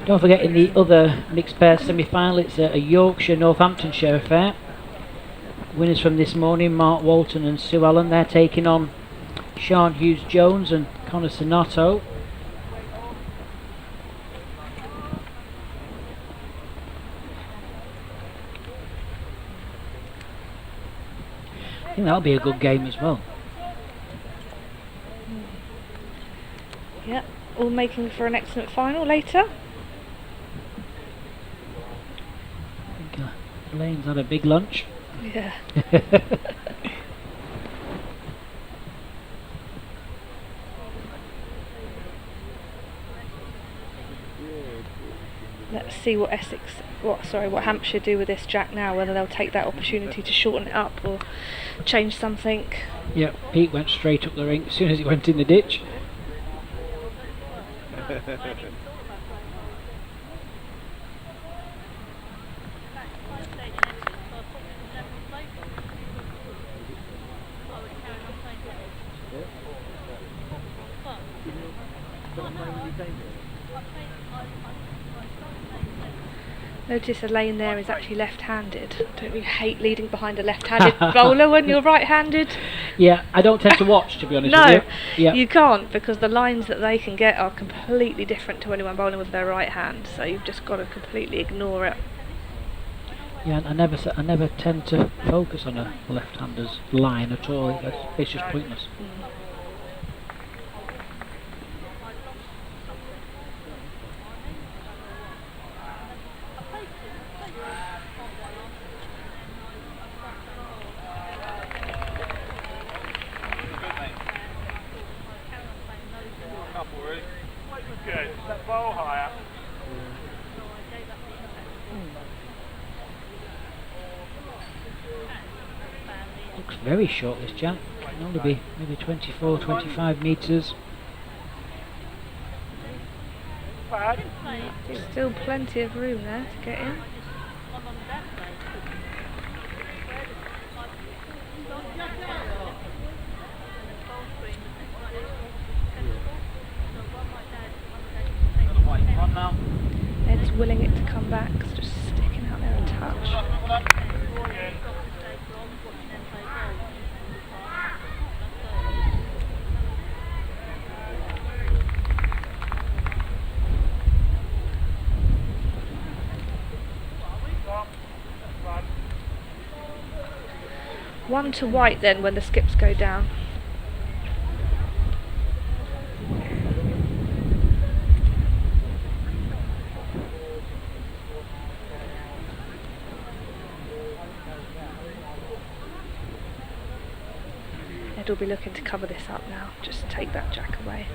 Don't forget, in the other mixed pair semi-final, it's a Yorkshire-Northamptonshire affair. Winners from this morning, Mark Walton and Sue Allen. They're taking on Sean Hughes-Jones and Connor Sonato. I think that'll be a good game as well. Yeah, all making for an excellent final later. I think Elaine's had a big lunch. Yeah. Let's see what what Hampshire do with this jack now, whether they'll take that opportunity to shorten it up or change something. Yep, Pete went straight up the ring as soon as he went in the ditch. Notice Elaine there is actually left-handed. Don't you hate leading behind a left-handed bowler when you're right-handed? Yeah, I don't tend to watch, to be honest No, with you. Yeah. you can't, because the lines that they can get are completely different to anyone bowling with their right hand, so you've just got to completely ignore it. Yeah, I never tend to focus on a left-hander's line at all. It's just pointless. Looks very short, this jack. Can only be maybe 24, 25 metres. There's still plenty of room there to get in. Ed's willing it to come back, it's just sticking out there a touch. One to white then when the skips go down. Ed will be looking to cover this up now, just take that jack away.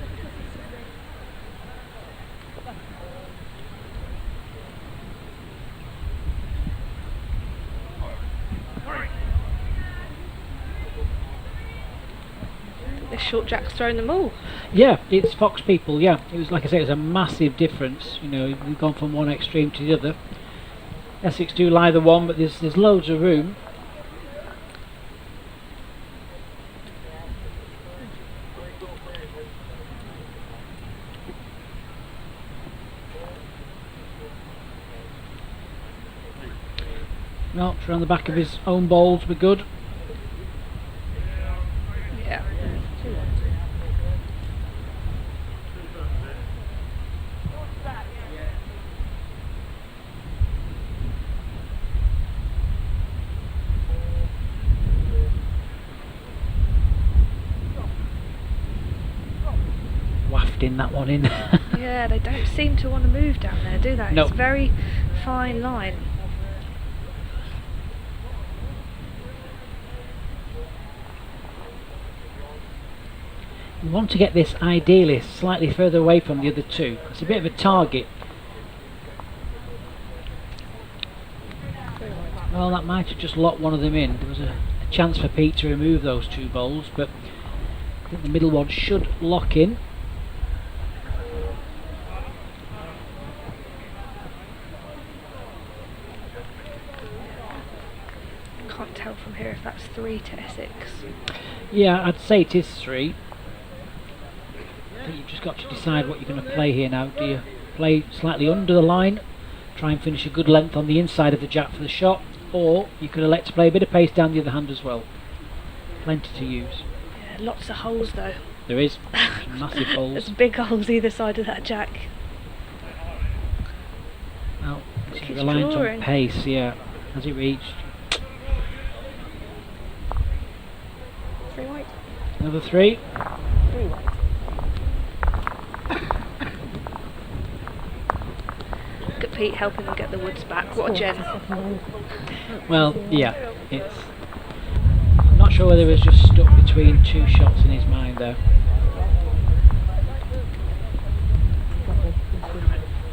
This short jack's thrown them all. Yeah, it's Fox people, yeah. It was, like I say, it was a massive difference. You know, we've gone from one extreme to the other. Essex do lie the one, but there's loads of room. No, around the back of his own balls, we're good. Yeah. Wafting that one in. Yeah, they don't seem to want to move down there, do they? No. It's a very fine line. We want to get this ideally slightly further away from the other two. It's a bit of a target. Well, that might have just locked one of them in. There was a chance for Pete to remove those two bowls, but I think the middle one should lock in. Can't tell from here if that's 3 to Essex. Yeah, I'd say it is 3. I think you've just got to decide what you're going to play here now. Do you play slightly under the line, try and finish a good length on the inside of the jack for the shot, or you could elect to play a bit of pace down the other hand as well. Plenty to use. Yeah, lots of holes though. There is. Some massive holes. There's big holes either side of that jack. Well, it's Keeps reliant drawing. on pace, yeah. Has it reached? 3 white. Another 3. 3 white. Look at Pete helping them get the woods back. What a gen. Well, yeah, it's... I'm not sure whether he was just stuck between 2 shots in his mind there.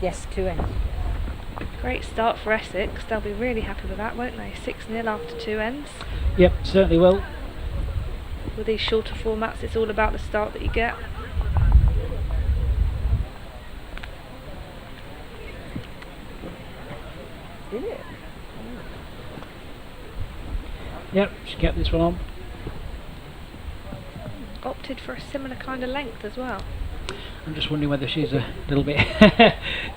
Yes, 2 ends. Great start for Essex. They'll be really happy with that, won't they? 6-0 after 2 ends. Yep, certainly will. With these shorter formats, it's all about the start that you get. Did it? Yep, she kept this one on. Opted for a similar kind of length as well. I'm just wondering whether she's a little bit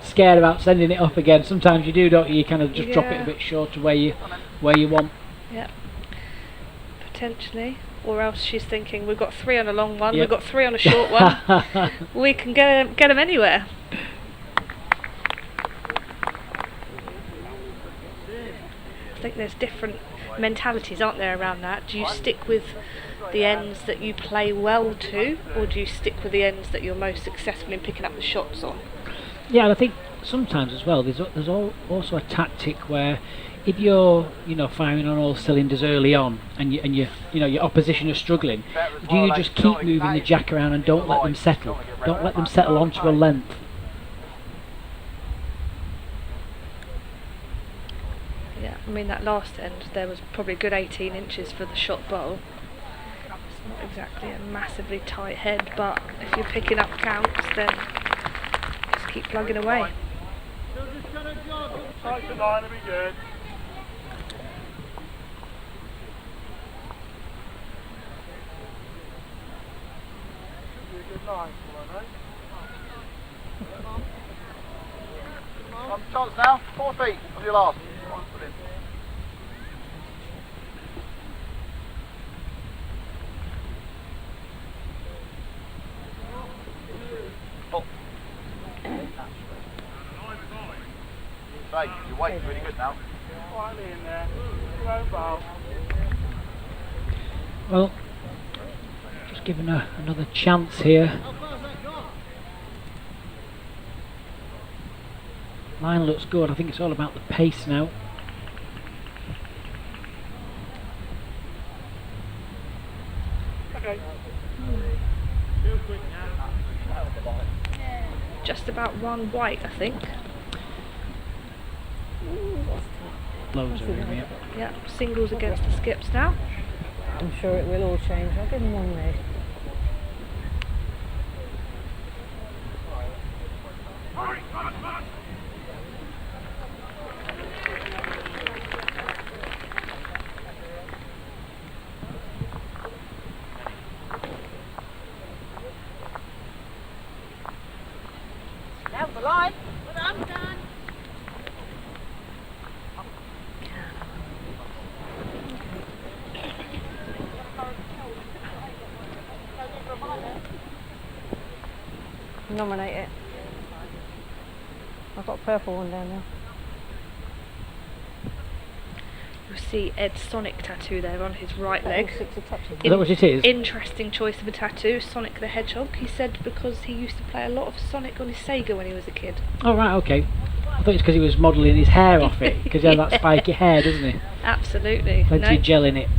scared about sending it up again. Sometimes you do, don't you? You kind of just drop it a bit shorter where you want. Yeah, potentially. Or else she's thinking, we've got 3 on a long one, Yep. we've got 3 on a short one. We can get them anywhere. I think there's different mentalities, aren't there, around that? Do you stick with the ends that you play well to, or do you stick with the ends that you're most successful in picking up the shots on? Yeah, and I think sometimes as well, there's also a tactic where if you're firing on all cylinders early on, and your opposition are struggling, do you just keep moving the jack around and don't let them settle? Don't let them settle onto a length. Yeah, mean, that last end, there was probably a good 18 inches for the shot bowl. It's not exactly a massively tight head, but if you're picking up counts, then just keep plugging away. Tight to line, it'll be good. Should be a good line, chance now, 4 feet on your last. Come on, put in. Oh. Right, your weight's really good now. Quietly in there. Slow bow. Well, just giving her another chance here. Line looks good. I think it's all about the pace now. Okay. Just about one white, I think. Loads of room, yeah. Yeah, singles against the skips now. I'm sure it will all change. I'll give him one lead. Now the line. Well, I'm done. Nominate it. I've got a purple one down there. You'll see Ed's Sonic tattoo there on his right leg. 60 touches. Is that what it is? Interesting choice of a tattoo, Sonic the Hedgehog. He said because he used to play a lot of Sonic on his Sega when he was a kid. Oh right, okay. I thought it's because he was modelling his hair off it, because he had that spiky hair, doesn't he? Absolutely. Plenty of gel in it.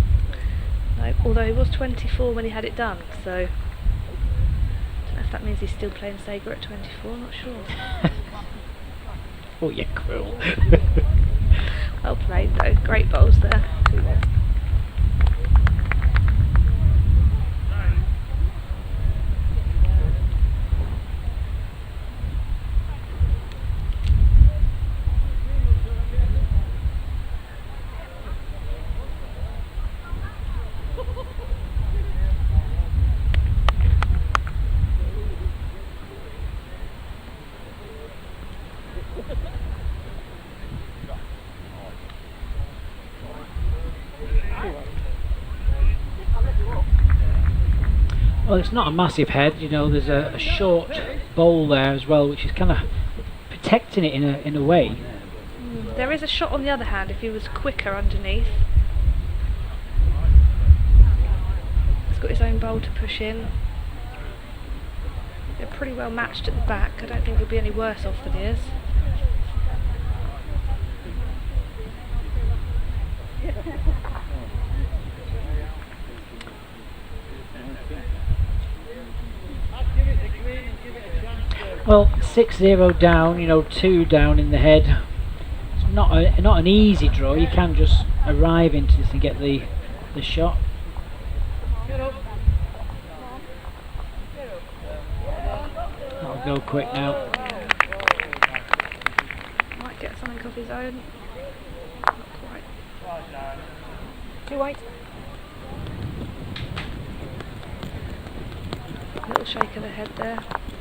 No, although he was 24 when he had it done, so I don't know if that means he's still playing Sega at 24, not sure. Oh, you're cruel. Well played though, great bowls there. Well, it's not a massive head, you know, there's a short bowl there as well, which is kind of protecting it in a way. There is a shot on the other hand if he was quicker underneath. He's got his own bowl to push in. They're pretty well matched at the back. I don't think he'll be any worse off than he is. Well, 6-0 down, you know, 2 down in the head. It's not an easy draw. You can just arrive into this and get the shot. That'll go quick now. Might get something off his own. Not quite. Too white. Little shake of the head there.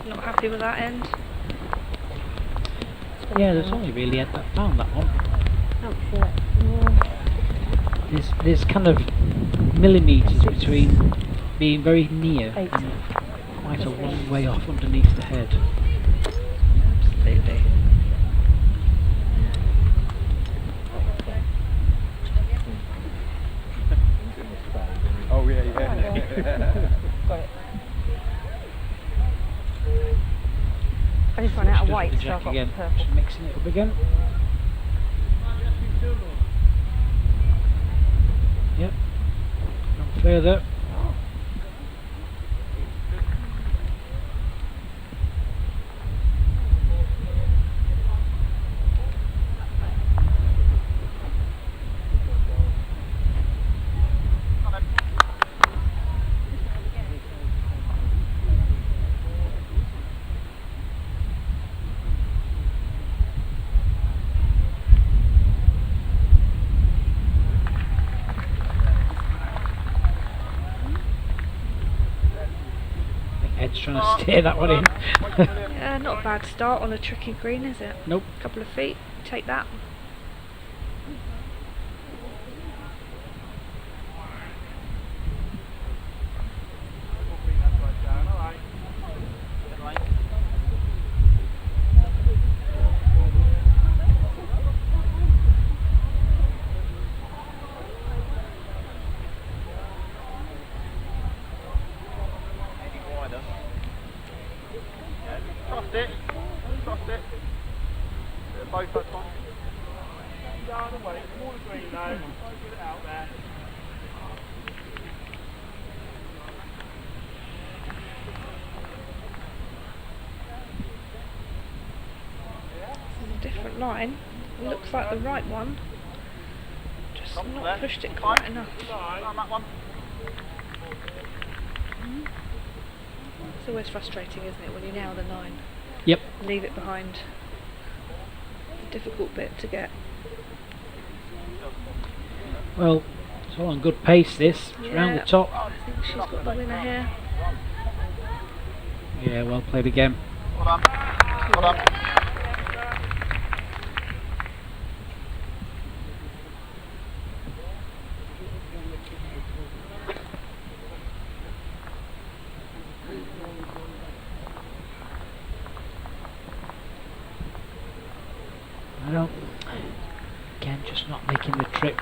Not happy with that end. Yeah, there's only really Ed that found that one. Hampshire. There's kind of millimetres between being very near 8. and quite a long way off underneath the head. Absolutely. Oh yeah. Got it. I just ran out of Just white, the so jack I've got again. purple. Just mixing it up again. Yep. No further. Ed's trying to steer that one in. Yeah, not a bad start on a tricky green, is it? Nope. Couple of feet, take that. Trust it. Trust it. Both that time. Down and wait. More green now. Don't get it out there. This is a different line. It looks like the right one. Just not pushed it quite enough. On that one. It's always frustrating, isn't it, when you nail the 9? Yep. Leave it behind. The difficult bit to get. Well, it's all on good pace this. It's round the top. I think she's got the winner here. Yeah, well played again. Well done. Well done. I don't. Again, just not making the trip.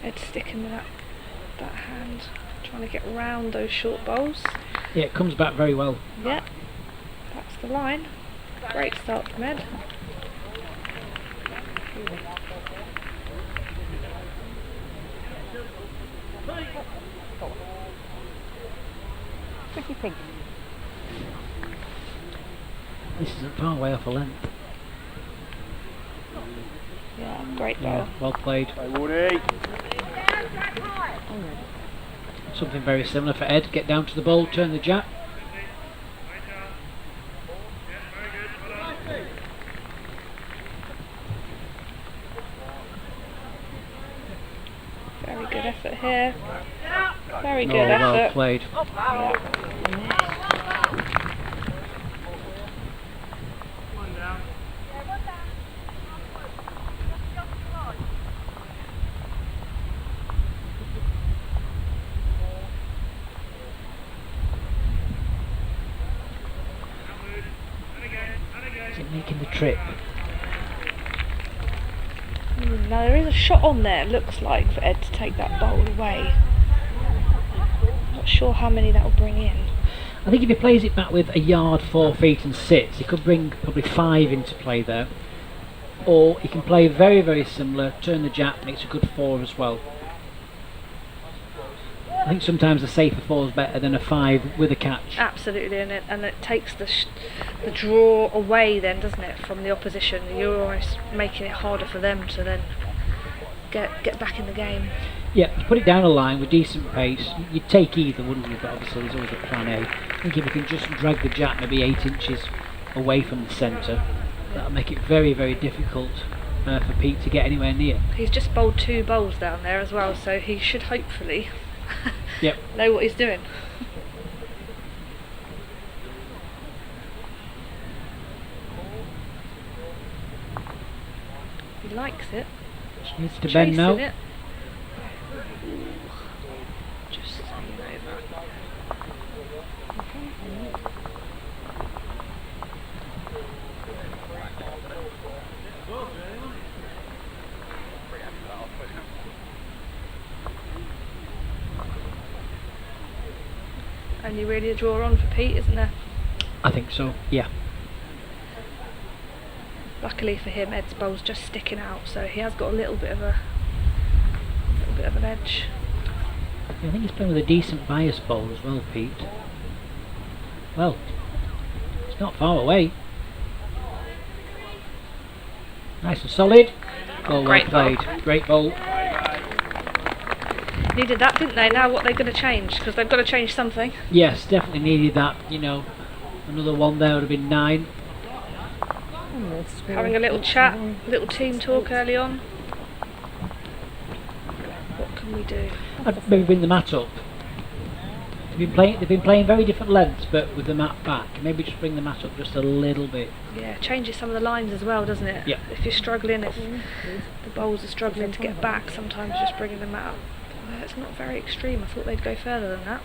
Ed's sticking with that hand, trying to get round those short bowls. Yeah, it comes back very well. Yeah, that's the line. Great start from Ed. Pretty pink. This isn't far away off a length. Yeah, great bowl. Yeah, well played. Hey, Woody. Something very similar for Ed. Get down to the bowl, turn the jack. Very good effort here. Very good Oh, well effort. played. Is it making the trip? Now there is a shot on there, looks like, for Ed to take that bowl away. Not sure how many that will bring in. I think if he plays it back with a yard, 4 feet and sits, he could bring probably 5 into play there. Or he can play very, very similar, turn the jack, makes a good 4 as well. I think sometimes a safer 4 is better than a 5 with a catch. Absolutely, and it takes the draw away then, doesn't it, from the opposition. You're almost making it harder for them to then get back in the game. Yeah, you put it down a line with decent pace, you'd take either, wouldn't you? But obviously there's always a plan A. I think if you can just drag the jack maybe 8 inches away from the centre, that'll make it very, very difficult for Pete to get anywhere near. He's just bowled 2 bowls down there as well, so he should hopefully Yep. know what he's doing. He likes it. She needs to bend now. Chasing it. Just hanging over. Only really a draw on for Pete, isn't there? I think so, yeah. Luckily for him, Ed's bowl's just sticking out, so he has got a little bit of an edge. I think he's playing with a decent bias bowl as well, Pete. Well, it's not far away. Nice and solid. Ball well Great ball. played. Great ball. Needed that, didn't they? Now what they're going to change? Because they've got to change something. Yes, definitely needed that. You know, another one there would have been 9. Having a little chat, little team talk early on. What can we do? I'd maybe bring the mat up. They've been playing very different lengths, but with the mat back. Maybe just bring the mat up just a little bit. Yeah, changes some of the lines as well, doesn't it? Yeah. If you're struggling, if the bowls are struggling to get back, sometimes just bringing the mat up. It's not very extreme. I thought they'd go further than that.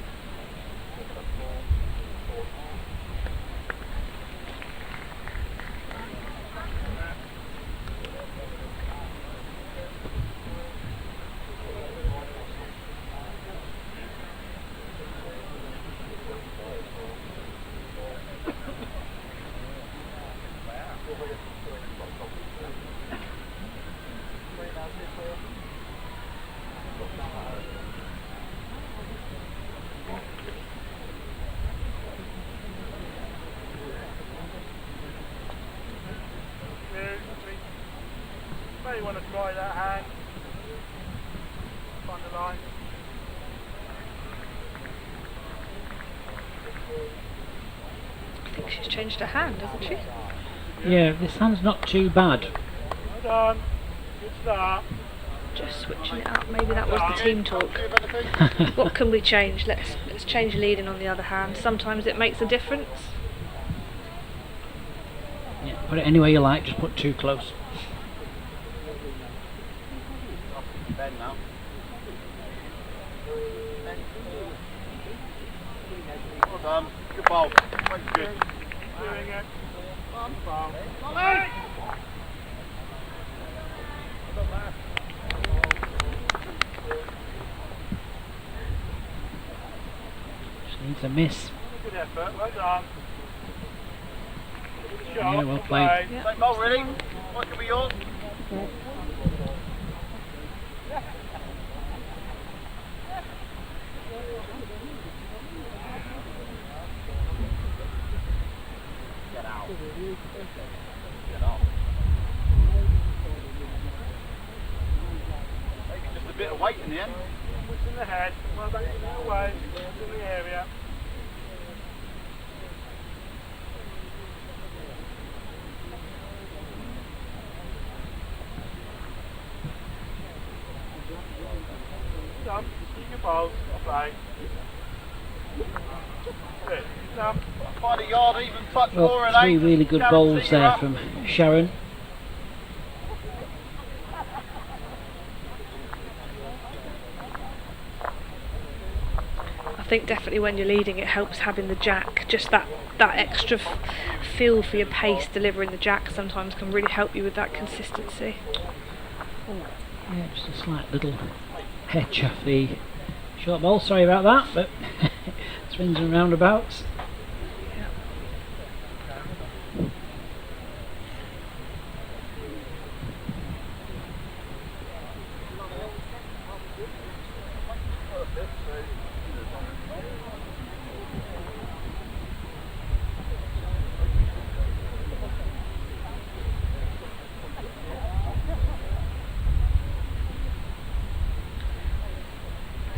May want to try that hand. Find the line. I think she's changed her hand, hasn't she? Yeah, this hand's not too bad. Well done. Good start. Just switching it up. Maybe that was the team talk. What can we change? Let's change leading on the other hand. Sometimes it makes a difference. Yeah, put it any way you like, just put 2 close. Ben now. Well done. Good ball. Very good. Doing it. One ball. Just needs a miss. Good effort. Well done. Good shot. Yeah, well played. Same ball, ready? What can be yours? Get out. Get off. Maybe just a bit of weight in the end. Push in the head. Well back in the way. In the area. Done. Keep your balls. Play. Good. Done. Find a yard, even touch Well, more and 3 really good bowls there from Sharon. I think definitely when you're leading, it helps having the jack. Just that extra feel for your pace delivering the jack sometimes can really help you with that consistency. Yeah, just a slight little hedge off the short ball. Sorry about that, but swings and roundabouts.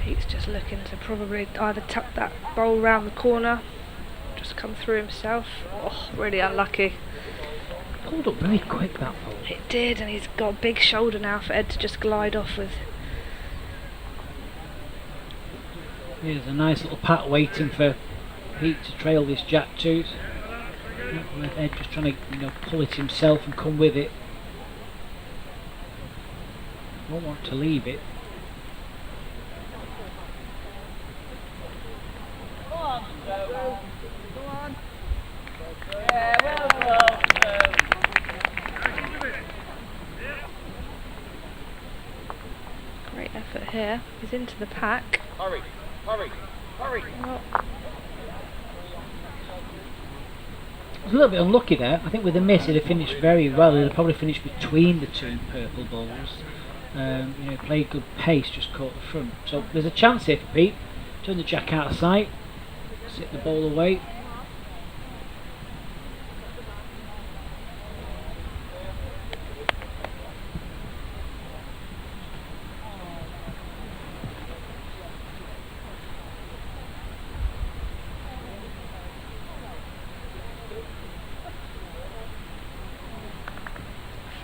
He's just looking to probably either tuck that bowl round the corner, just come through himself. Oh, really unlucky. Pulled up very quick, that ball. It did, and he's got a big shoulder now for Ed to just glide off with. Here's a nice little pat waiting for Pete to trail this jack tooth. With Ed just trying to, pull it himself and come with it. Won't want to leave it. Great effort here. He's into the pack. Hurry, hurry, hurry. Oh, I was a little bit unlucky there. I think with the miss he'd have finished very well. He'd have probably finished between the 2 purple balls. Played good pace, just caught the front. So there's a chance here for Pete. Turn the jack out of sight, sit the ball away.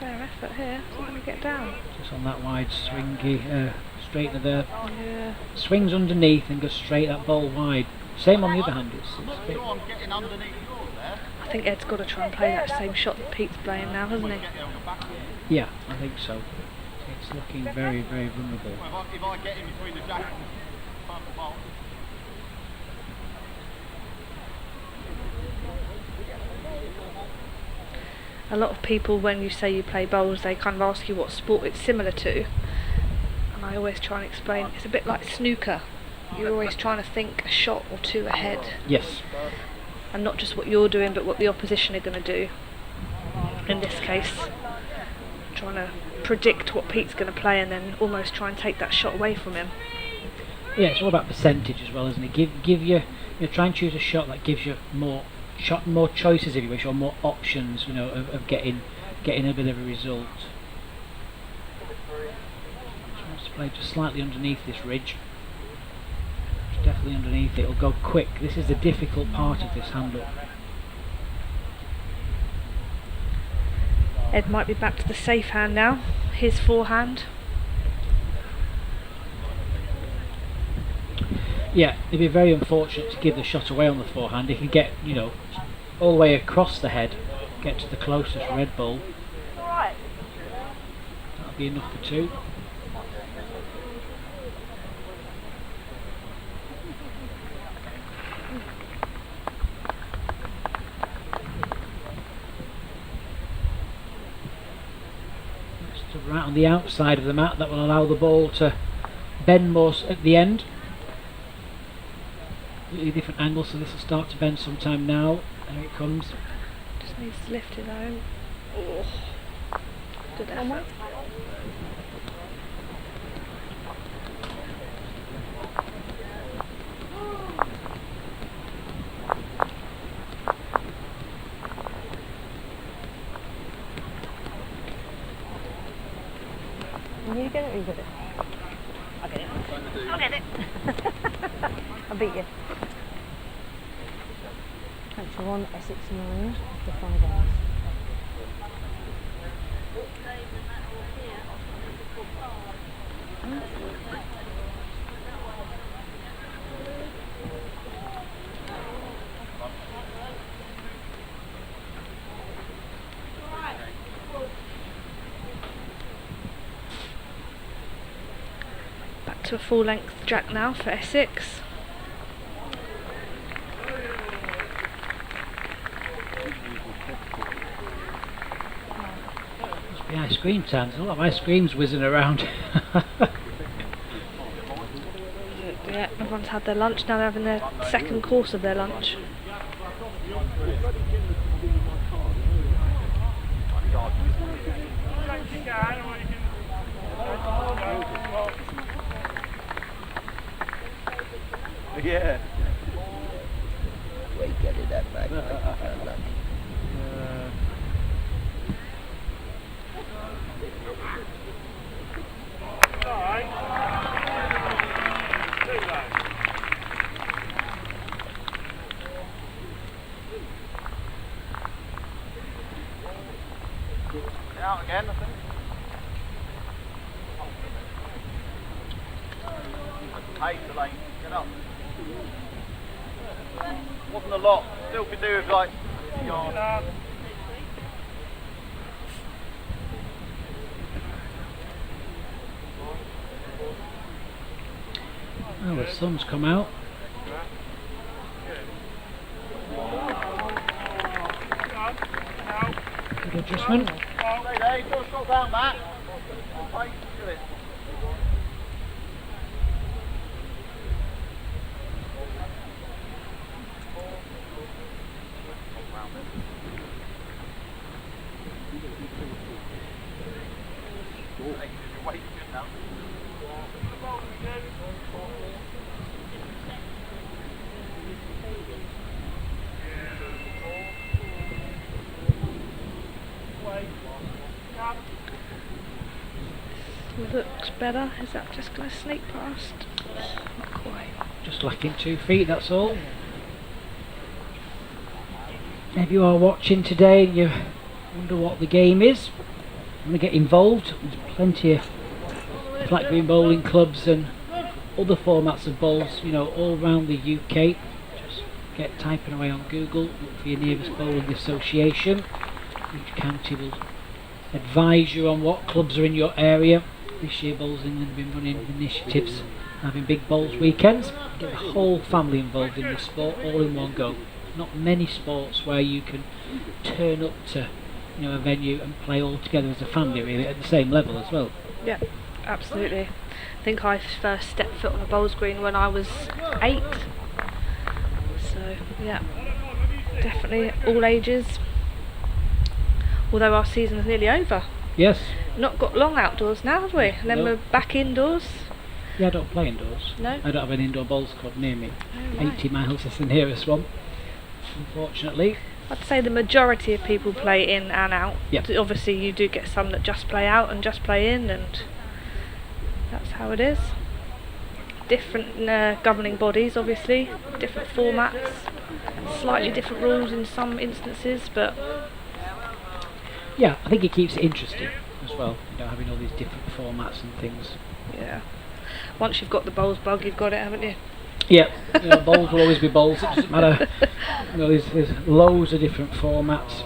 Fair effort here. It's not going to get down. Just on that wide swingy straightener there. Yeah. Swings underneath and goes straight that ball wide. Same on the other hand. It's bit, Getting underneath yours there. I think Ed's got to try and play that same shot that Pete's playing now, hasn't he? yeah, I think so. It's looking very, very vulnerable. If I get in between the jack and the ball. A lot of people, when you say you play bowls, they kind of ask you what sport it's similar to. And I always try and explain, it's a bit like snooker. You're always trying to think a shot or two ahead. Yes. And not just what you're doing, but what the opposition are going to do. In this case, trying to predict what Pete's going to play and then almost try and take that shot away from him. Yeah, it's all about percentage as well, isn't it? Give you try and choose a shot that gives you more choices, if you wish, or more options, of getting a bit of a result. Just wants to play just slightly underneath this ridge. It's definitely underneath it. It'll go quick. This is the difficult part of this handle. Ed might be back to the safe hand now. His forehand. Yeah, it'd be very unfortunate to give the shot away on the forehand. He can get, all the way across the head, get to the closest red ball. That'll be enough for two. Just right on the outside of the mat, that will allow the ball to bend more at the end. Completely different angle, so this will start to bend sometime now. There it comes. Just needs to lift it out. Oh. Good effort. You get it or you get it? I'll get it. I'll get it. I'll beat you. Hampshire 1, Essex 9 after 5 hours. Back to a full length jack now for Essex. Must be ice cream time. There's a lot of ice creams whizzing around. Yeah, everyone's had their lunch, now they're having their second course of their lunch. Yeah. Wait, get it that back. Out again, I think. Hey, Elaine, get up. Wasn't a lot. Still could do with like yard. Oh, the sun's come out. Good adjustment. Stay there, you've got to stop down, Matt. Hey, do it. Looks better. Is that just going to sneak past? Not quite. Just lacking 2 feet, that's all. If you are watching today and you wonder what the game is, want to get involved, there's plenty of flat green bowling clubs and other formats of bowls, you know, all around the UK. Just get typing away on Google, look for your nearest bowling association. Each county will advise you on what clubs are in your area. This year Bowls England have been running initiatives, having big bowls weekends, get the whole family involved in the sport all in one go. Not many sports where you can turn up to, you know, a venue and play all together as a family really at the same level as well. Yeah, absolutely. I think I first stepped foot on a bowls green when I was 8. So yeah, definitely all ages. Although our season is nearly over. Yes. Not got long outdoors now, have we? And then we're back indoors. Yeah, I don't play indoors. No? I don't have an indoor bowls club near me. Oh, right. 80 miles is the nearest one, unfortunately. I'd say the majority of people play in and out. Yep. Obviously you do get some that just play out and just play in, and that's how it is. Different governing bodies, obviously, different formats, slightly different rules in some instances, but Yeah, I think it keeps it interesting as well, you know, having all these different formats and things. yeah. Once you've got the bowls bug, you've got it, haven't you? Yeah, you know, bowls will always be bowls, it doesn't matter. You know, there's loads of different formats.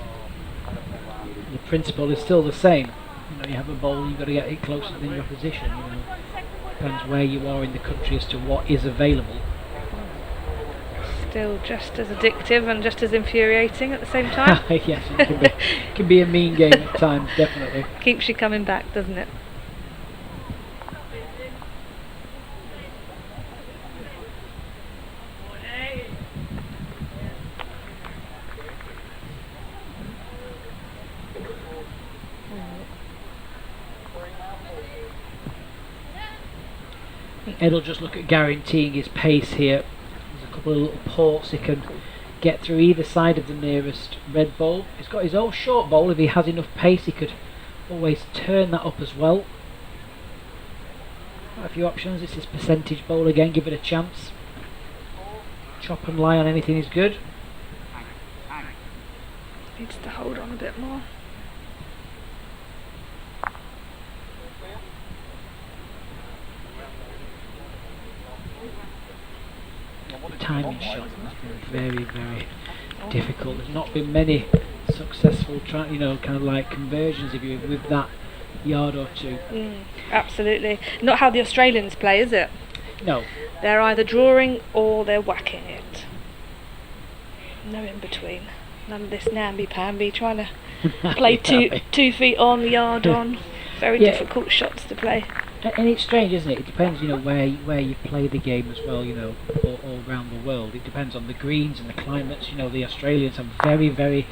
The principle is still the same. You know, you have a bowl, you've got to get it closer than your position, you know. Depends where you are in the country as to what is available. Still just as addictive and just as infuriating at the same time. Yes, it can be a mean game at times, definitely. Keeps you coming back, doesn't it? Ed will just look at guaranteeing his pace here. There's a couple of little ports he can get through either side of the nearest red bowl. He's got his own short bowl. If he has enough pace, he could always turn that up as well. Got a few options. This is percentage bowl again. Give it a chance. Chop and lie on anything is good. Needs to hold on a bit more. The timing shot has been very, very difficult. There's not been many successful, you know, kind of like conversions if you with that yard or two. Absolutely. Not how the Australians play, is it? No. They're either drawing or they're whacking it. No in between. None of this namby-pamby trying to play 2 feet on, yard on. Very difficult shots to play. And it's strange, isn't it? It depends, you know, where you play the game as well, you know, all around the world. It depends on the greens and the climates. You know, the Australians have very, very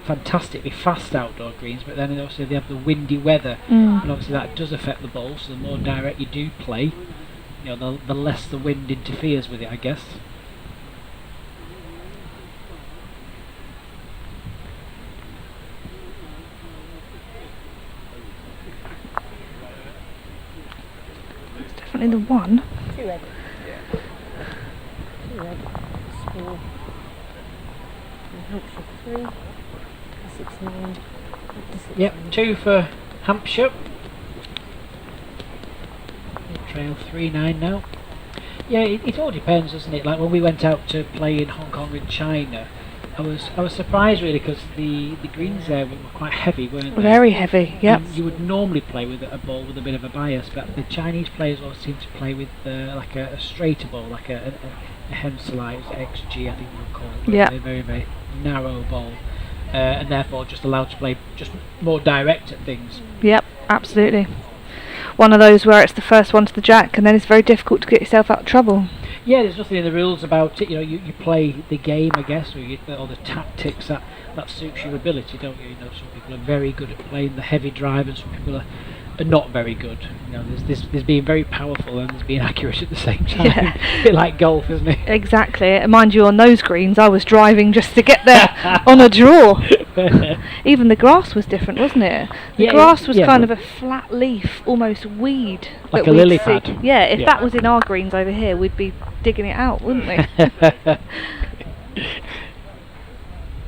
fantastically fast outdoor greens, but then obviously they have the windy weather, and obviously that does affect the ball. So the more direct you do play, you know, the less the wind interferes with it, I guess. Definitely the one. 2 red. 2 red. Score. Hampshire 3. Essex 9. Yep, 2 for Hampshire. Trail 3-9 now. Yeah, it all depends, doesn't it? Like when we went out to play in Hong Kong and China, I was surprised really because the greens there were quite heavy, weren't they? Very heavy, yep. You would normally play with a ball with a bit of a bias, but the Chinese players always seem to play with like a straighter ball, like a Henselite XG, I think we would call it. Yeah. A very, very narrow ball, and therefore just allowed to play just more direct at things. Yep, absolutely. One of those where it's the first one to the jack and then it's very difficult to get yourself out of trouble. Yeah, there's nothing in the rules about it. You know, you play the game, I guess, or the tactics that suits your ability, don't you? You know, some people are very good at playing the heavy drive, and some people are not very good. You know, there's being very powerful and there's being accurate at the same time. Yeah. A bit like golf, isn't it? Exactly. Mind you, on those greens, I was driving just to get there on a draw. Even the grass was different, wasn't it? The grass was kind of a flat leaf, almost weed. Like a lily pad. Yeah, if that was in our greens over here, we'd be digging it out, wouldn't we?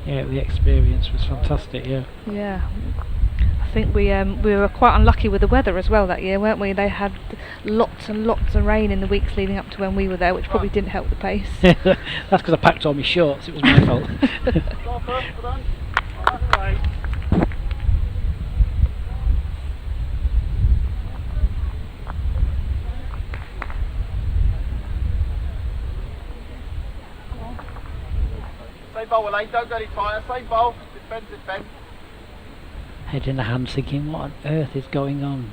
Yeah, the experience was fantastic, yeah. Yeah. think we were quite unlucky with the weather as well that year, weren't we? They had lots and lots of rain in the weeks leading up to when we were there, which probably didn't help the pace. That's because I packed all my shorts. It was my fault. Stop her, well done. Out of the way. Same bowl, Elaine, don't go any tighter. Same bowl, defend. Head in the hands thinking, what on earth is going on?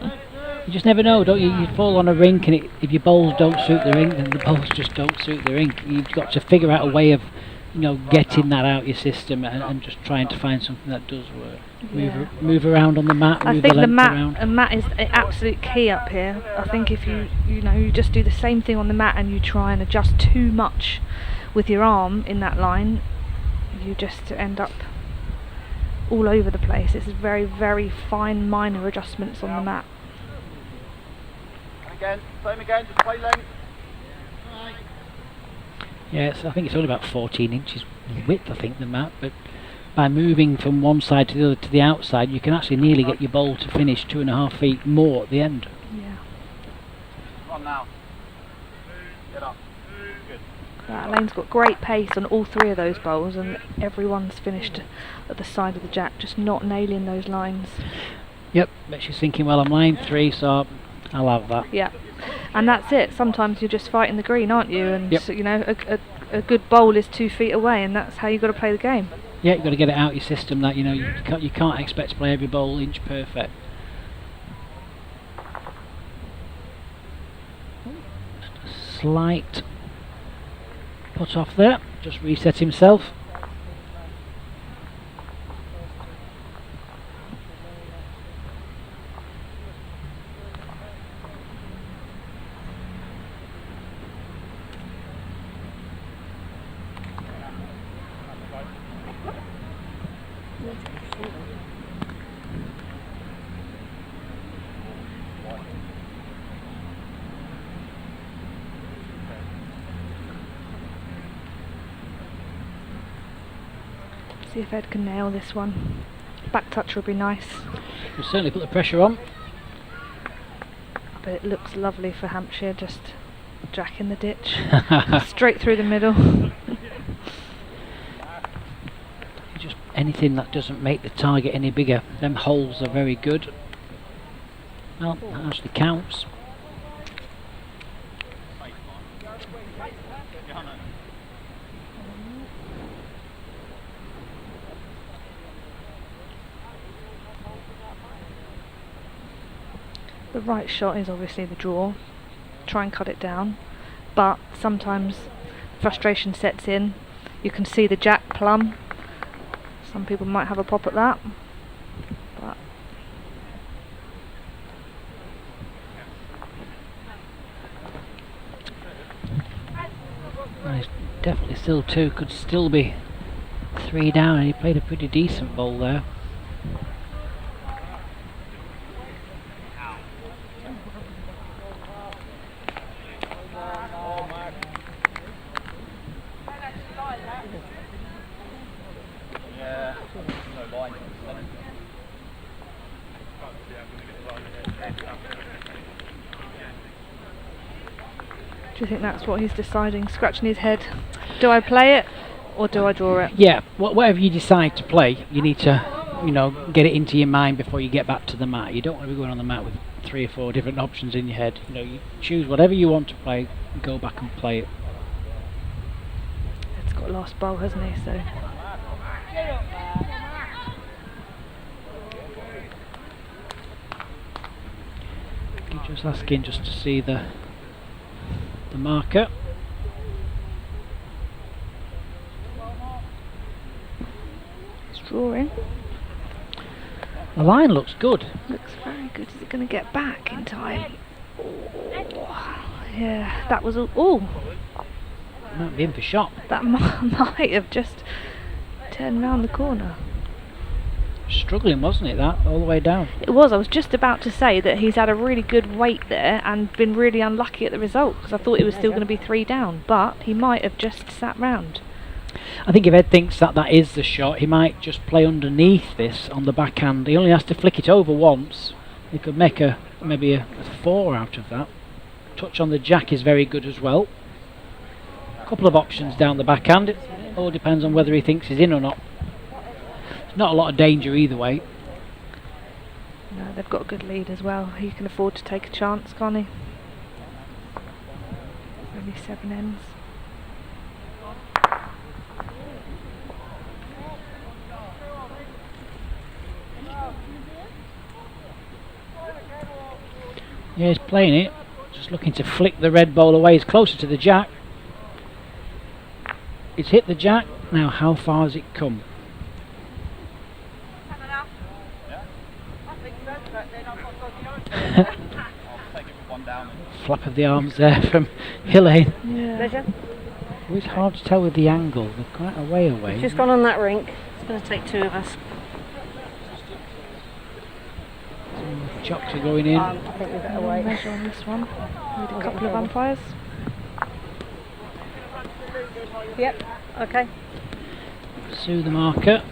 You just never know, don't you? You fall on a rink and if your bowls don't suit the rink, then the bowls just don't suit the rink. You've got to figure out a way of, getting that out your system and just trying to find something that does work. Move around on the mat, I move think the the length around. mat is an absolute key up here. I think if you just do the same thing on the mat and you try and adjust too much with your arm in that line, you just end up all over the place. It's very, very fine, minor adjustments on the mat. Again, same again, just play length. Yeah, I think it's only about 14 inches width, I think, the mat, but by moving from one side to the other to the outside, you can actually nearly get your bowl to finish 2.5 feet more at the end. Yeah. Come on now. Get up. Good. Elaine's got great pace on all three of those bowls, and everyone's finished at the side of the jack, just not nailing those lines. Yep, but she's thinking, well, I'm line 3, so I'll have that. Yeah, and that's it. Sometimes you're just fighting the green, aren't you? And yep. A good bowl is 2 feet away, and that's how you've got to play the game. Yeah, you've got to get it out of your system that, you can't expect to play every bowl inch perfect. Just a slight put off there, just reset himself. See if Ed can nail this one. Back touch would be nice. We'll certainly put the pressure on. But it looks lovely for Hampshire, just jack in the ditch. Straight through the middle. Just anything that doesn't make the target any bigger. Them holes are very good. Well, that actually counts. The right shot is obviously the draw. Try and cut it down, but sometimes frustration sets in. You can see the jack plumb. Some people might have a pop at that, but well, he's definitely still 2, could still be 3 down, and he played a pretty decent bowl there. do you think that's what he's deciding? Scratching his head. Do I play it or do I draw it? Yeah, whatever you decide to play, you need to, get it into your mind before you get back to the mat. You don't want to be going on the mat with 3 or 4 different options in your head. You choose whatever you want to play, go back and play it. Ed's got last bowl, hasn't he? So You're just asking just to see the marker. it's drawing. The line looks good. Looks very good. Is it going to get back in time? Oh, yeah, that was all. Oh, Might be in for shot. that might have just turned round the corner. Struggling, wasn't it, that, all the way down? It was. I was just about to say that he's had a really good weight there and been really unlucky at the result, because I thought it was still going to be 3 down, but he might have just sat round. I think if Ed thinks that that is the shot, he might just play underneath this on the backhand. He only has to flick it over once. He could make maybe a 4 out of that. Touch on the jack is very good as well. A couple of options down the backhand. It all depends on whether he thinks he's in or not. There's not a lot of danger either way. No, they've got a good lead as well. He can afford to take a chance, can't he? Only 7 ends. Yeah, he's playing it. Just looking to flick the red ball away. He's closer to the jack. It's hit the jack. Now, how far has it come? Flap of the arms there from Elaine. Pleasure. It's hard to tell with the angle. They're quite a way away. Just gone on that rink. It's going to take 2 of us. Chocks are going in. I think we better wait. Measure on this one. Need a couple of umpires. Yep. Okay. Pursue the marker.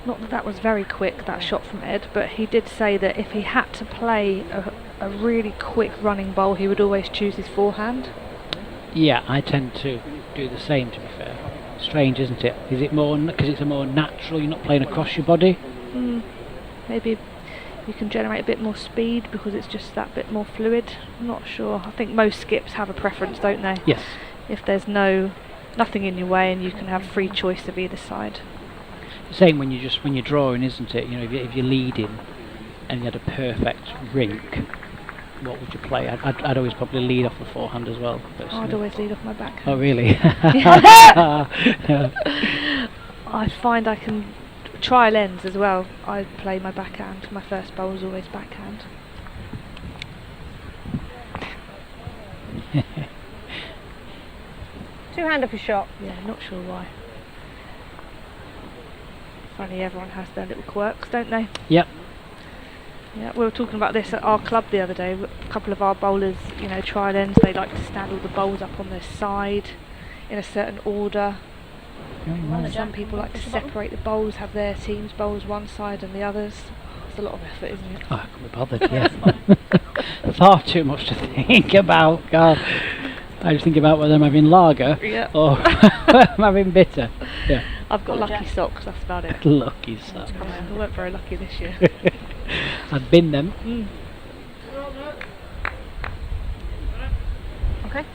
Not that that was very quick, that shot from Ed, but he did say that if he had to play a really quick running bowl, he would always choose his forehand. Yeah, I tend to do the same, to be fair. Strange, isn't it? Is it more because it's a more natural, you're not playing across your body? Maybe you can generate a bit more speed because it's just that bit more fluid. I'm not sure. I think most skips have a preference, don't they? Yes. If there's nothing in your way and you can have free choice of either side. The same when you're drawing, isn't it? You know, if you're leading and you had a perfect rink, what would you play? I'd always probably lead off the forehand as well. Personally. I'd always lead off my backhand. Oh really? I find I can trial ends as well. I play my backhand. My first bowl is always backhand. Two-hander for shot. Yeah, not sure why. Funny, everyone has their little quirks, don't they? Yep. Yeah, we were talking about this at our club the other day. A couple of our bowlers, trial ends, they like to stand all the bowls up on their side in a certain order. Some people like to separate the bowls, have their team's bowls one side and the others. It's a lot of effort, isn't it? Oh, I couldn't be bothered, yeah. Far too much to think about, God. I just think about whether I'm having lager or I'm having bitter. Yeah. I've got lucky socks, that's about it. Lucky socks. I weren't very lucky this year. I've been them. Okay.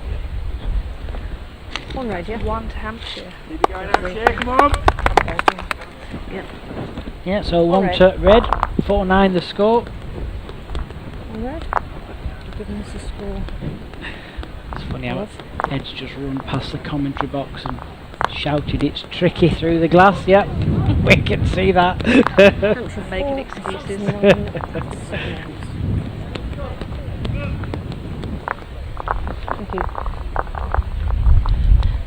One red, yeah? 1 to Hampshire. Keep it going, Hampshire, come on. Yep. Yeah, so 1 to red, 4-9 the score. One red. You're giving us a score. It's funny how Ed's just run past the commentary box and shouted it's tricky through the glass. Yep, we can see that. Hampshire making excuses. Thank you.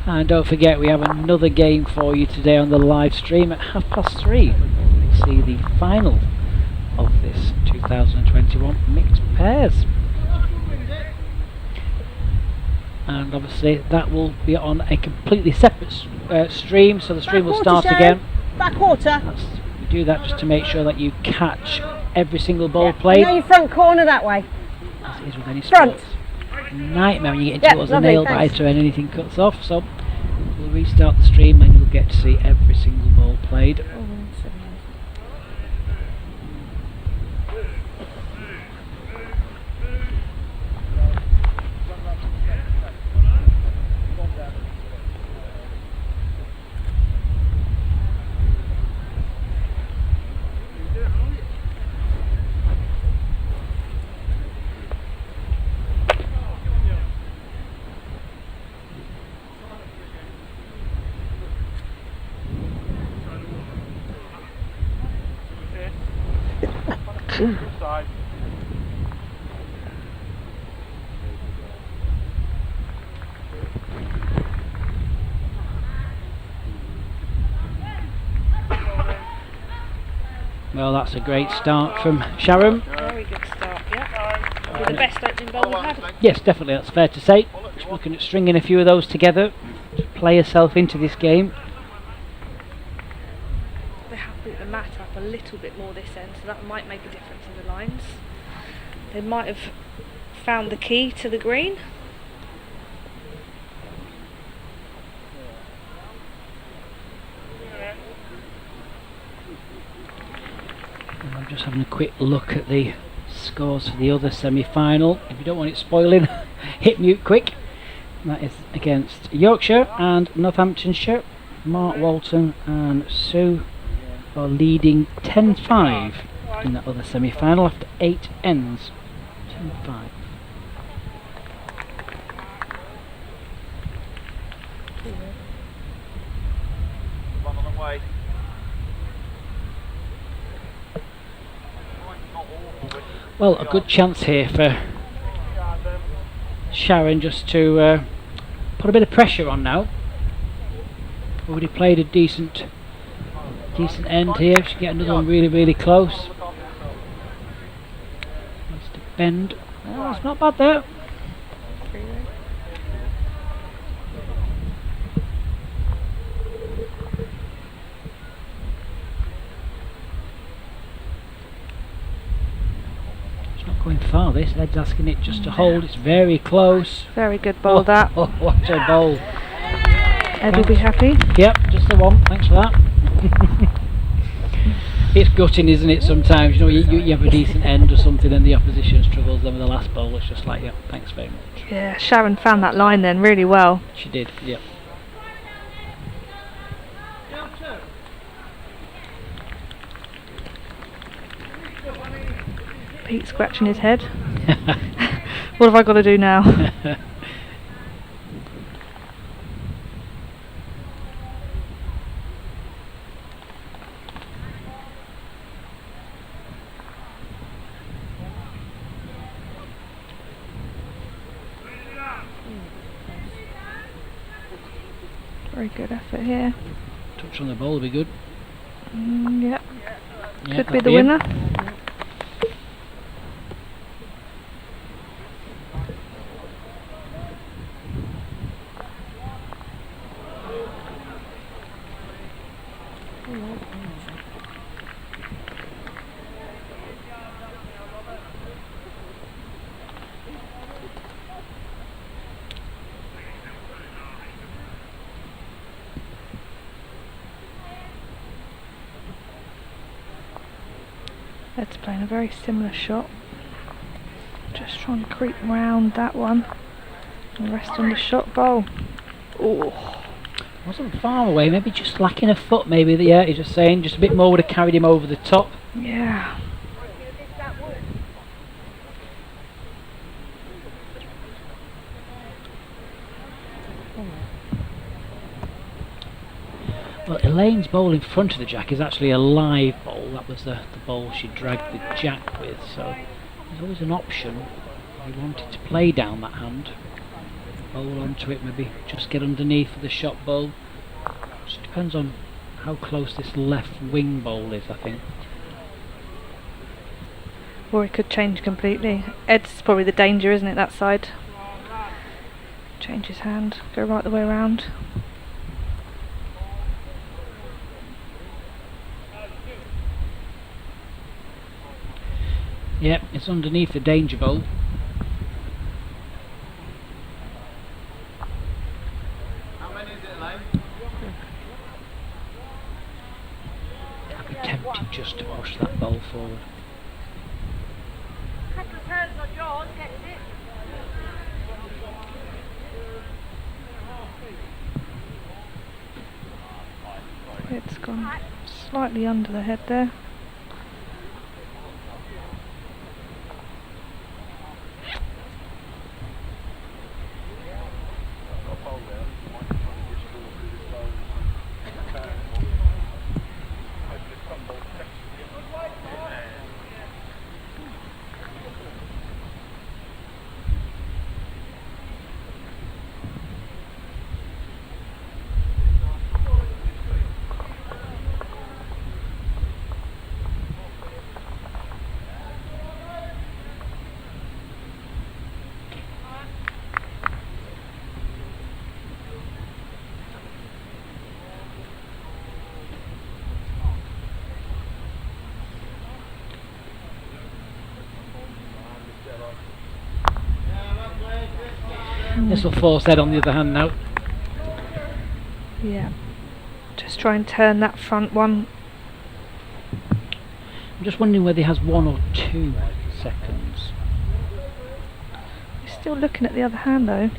And don't forget, we have another game for you today on the live stream at 3:30. We'll see the final of this 2021 mixed pairs. And obviously that will be on a completely separate stream, so the stream will start again. Back quarter. We do that just to make sure that you catch every single ball played. Know your front corner that way. As it is with any Front. sports. Nightmare when you get towards the lovely, nail thanks. biter and anything cuts off, so we'll restart the stream and you'll get to see every single ball played. Good side. Well, that's a great start from Sharon. Very good start, yeah. Probably the best opening bowl we've had. Yes, definitely, that's fair to say. Just looking at stringing a few of those together to play herself into this game. They have put the mat up a little bit more this end, so that might make a difference in the lines. They might have found the key to the green. And I'm just having a quick look at the scores for the other semi-final. If you don't want it spoiling, hit mute quick. And that is against Yorkshire and Northamptonshire. Mark Walton and Sue are leading 10-5 in that other semi-final after 8 ends. 10-5. One on the way. Well, a good chance here for Sharon just to put a bit of pressure on now. Already played a decent end here. She get another one really close. Needs to bend. Oh, it's not bad there. Going far, this Ed's asking it just to hold. It's very close. Very good bowl, that. Oh, what a bowl. Ed will be happy. Yep, just the one. Thanks for that. It's gutting, isn't it, sometimes? You know, you have a decent end or something and the opposition struggles. Then with the last bowl, it's just like, yeah, thanks very much. Yeah, Sharon found that line then really well. She did, yep. Pete scratching his head. What have I got to do now? Very good effort here. Touch on the ball would be good. Yep. Yeah, Could be the winner. Ed's playing a very similar shot. Just trying to creep round that one and rest on the shot bowl. Oh, Wasn't far away, maybe just lacking a foot maybe. Yeah, he's just saying, just a bit more would have carried him over the top. yeah. Well, Elaine's bowl in front of the jack is actually a live bowl. That was the bowl she dragged the jack with, so there's always an option if you wanted to play down that hand. Bowl onto it, maybe just get underneath for the shot bowl. Just depends on how close this left wing bowl is, I think. Or it could change completely. Ed's probably the danger, isn't it, that side? Change his hand, go right the way around. Yep, it's underneath the danger bowl. How many is it, Elaine? I'd be tempted just to push that bowl forward. It's gone slightly under the head there. This will force Ed on the other hand now. Yeah. Just try and turn that front one. I'm just wondering whether he has 1 or 2 seconds. He's still looking at the other hand though.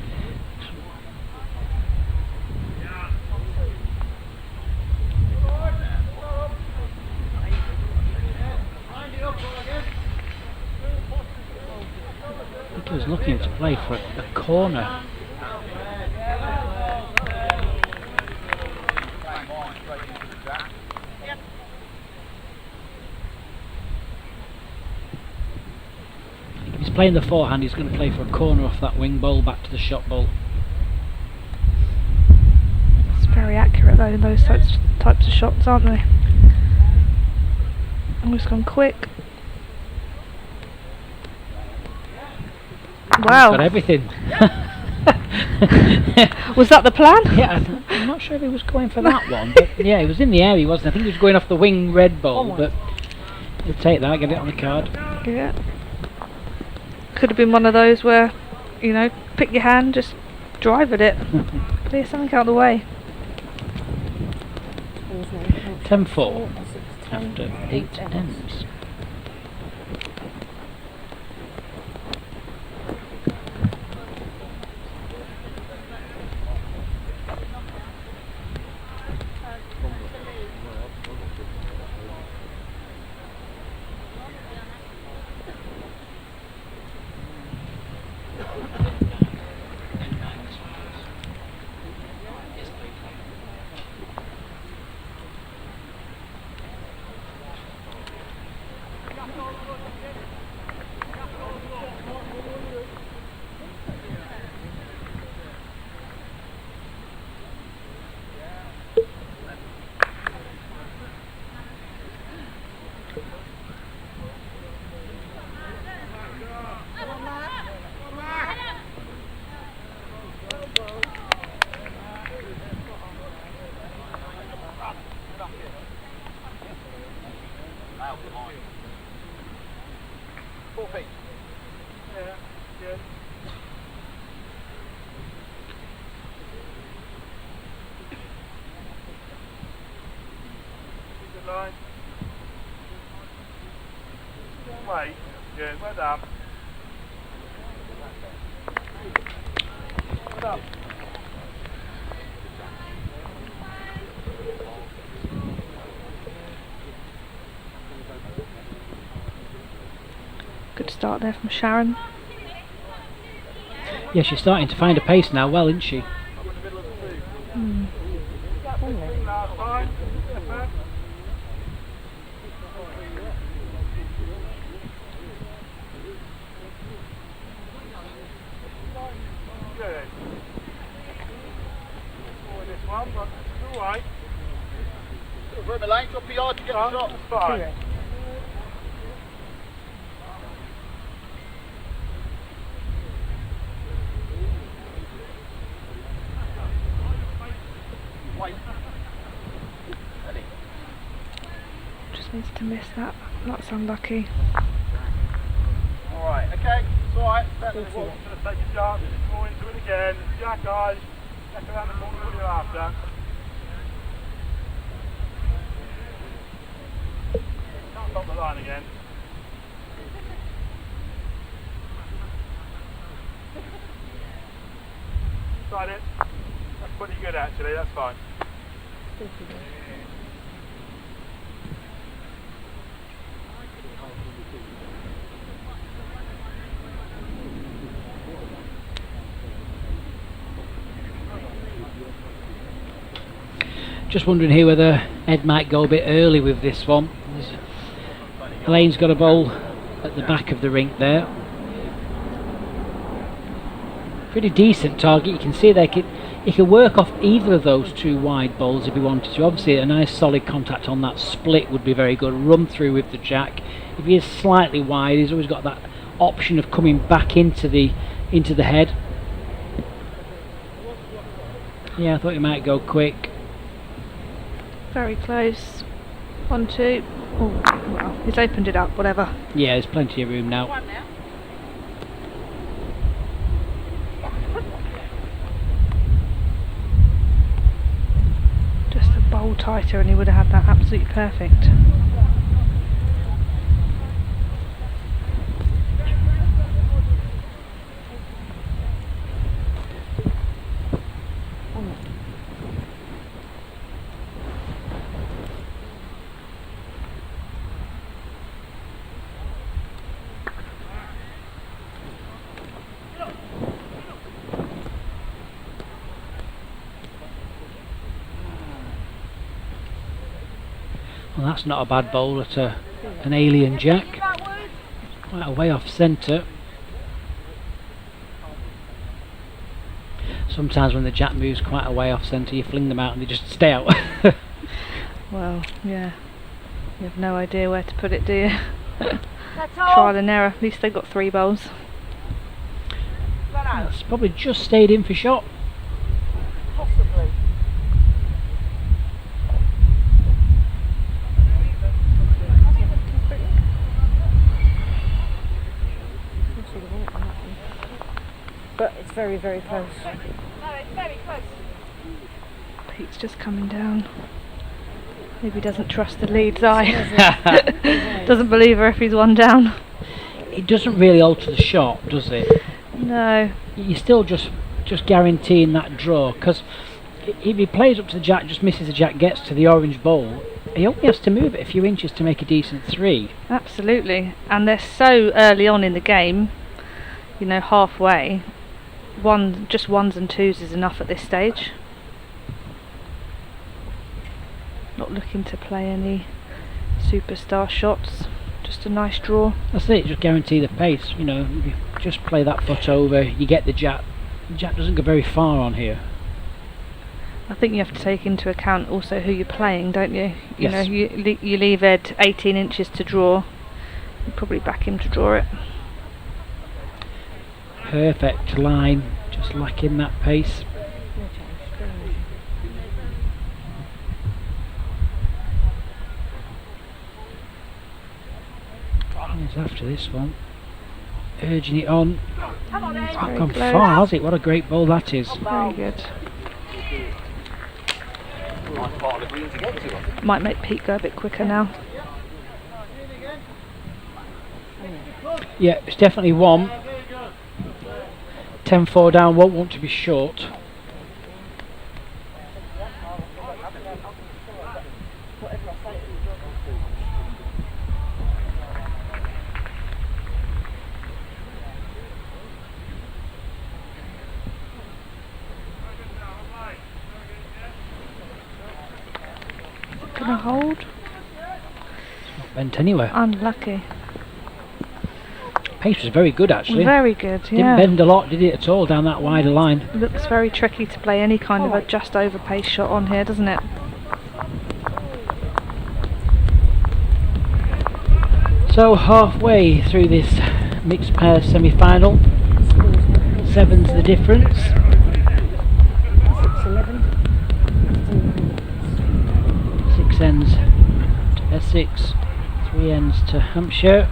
I think he was looking to play for a corner. If he's playing the forehand, he's going to play for a corner off that wing ball back to the shot ball. It's very accurate though, those types of shots, aren't they? I'm just gone quick. Wow. Got everything. Was that the plan? Yeah, I'm not sure if he was going for that one, but yeah, he was in the air, he wasn't. I think he was going off the wing red ball, but he'll take that, get it on the card. Yeah. Could have been one of those where, you know, pick your hand, just drive at it. Clear something out of the way. 10-4 after 8 ends. Wait, good, well done. Well done. Good start there from Sharon. Yeah, she's starting to find a pace now, well, isn't she? Last time. Good. Forward this one, but it's alright. Room Elaine, drop a yard to get the shot. It's fine. Just needs to miss that. That's unlucky. Alright, okay, it's alright. Just take a chance, go into it again. Jack eyes, check around the corner what you're after. Can't stop the line again. Tried it. That's pretty good actually, that's fine. Just wondering here whether Ed might go a bit early with this one. Elaine's got a bowl at the back of the rink there. Pretty decent target. You can see there he can work off either of those 2 wide bowls if he wanted to. Obviously a nice solid contact on that split would be very good. Run through with the jack. If he is slightly wide, he's always got that option of coming back into the head. Yeah, I thought he might go quick. Very close. 1, 2. Oh, well, he's opened it up, whatever. Yeah, there's plenty of room now. tighter and he would have had that absolutely perfect. Well, that's not a bad bowl at an alien jack. Quite a way off centre. Sometimes when the jack moves quite a way off centre, you fling them out and they just stay out. Well, yeah. You have no idea where to put it, do you? Trial and error. At least they got 3 bowls. That's probably just stayed in for shot. Possibly. But it's very, very close. No, it's very close. Pete's just coming down. Maybe he doesn't trust the lead's eye. Doesn't believe her if he's 1 down. It doesn't really alter the shot, does it? No. You're still just guaranteeing that draw, because if he plays up to the jack, just misses the jack, gets to the orange bowl, he only has to move it a few inches to make a decent 3. Absolutely. And they're so early on in the game, you know, halfway. Just 1s and 2s is enough at this stage. Not looking to play any superstar shots, just a nice draw. That's it, just guarantee the pace. You know, you just play that foot over, you get the jack. The jack doesn't go very far on here. I think you have to take into account also who you're playing, don't you? You Yes. know, you leave Ed 18 inches to draw. You probably back him to draw it. Perfect line, just lacking that pace. He's after this one, urging it on. It's not gone close. far, has it? What a great ball that is. Very good. Might make Pete go a bit quicker now. Yeah, it's definitely 1. 10-4 down, won't want to be short. Gonna hold. Not bent anywhere. Unlucky. Pace was very good actually. Very good, Didn't yeah. bend a lot, did it at all, down that wider line. Looks very tricky to play any kind of a just over pace shot on here, doesn't it? So halfway through this mixed pair semi-final, 7's the difference. 6 ends to Essex, 3 ends to Hampshire.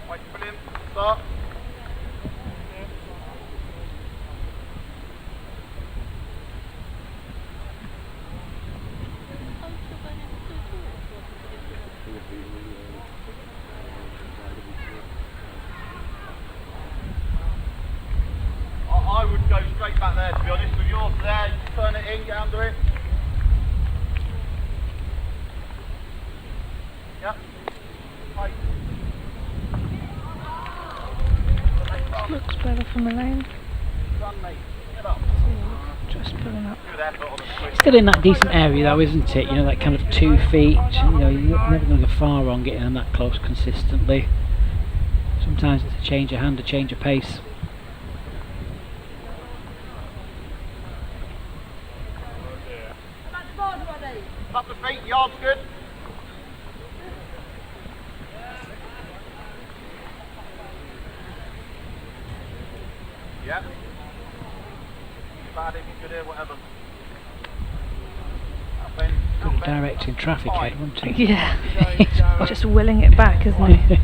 Wait for him. Start. I would go straight back there, to be honest with yours there. Turn it in, get under it. Yep. Right. Looks better from Elaine. Run, mate. Get up. Just pulling up. Still in that decent area though, isn't it? You know, that kind of 2 feet. You know, you're never going to go far wrong getting them that close consistently. Sometimes it's a change of hand, a change of pace. Top the feet, yard's good. Yeah. Bad if you could hear whatever. Good at directing traffic, Ed, wasn't he? Yeah. Just willing it back, isn't he?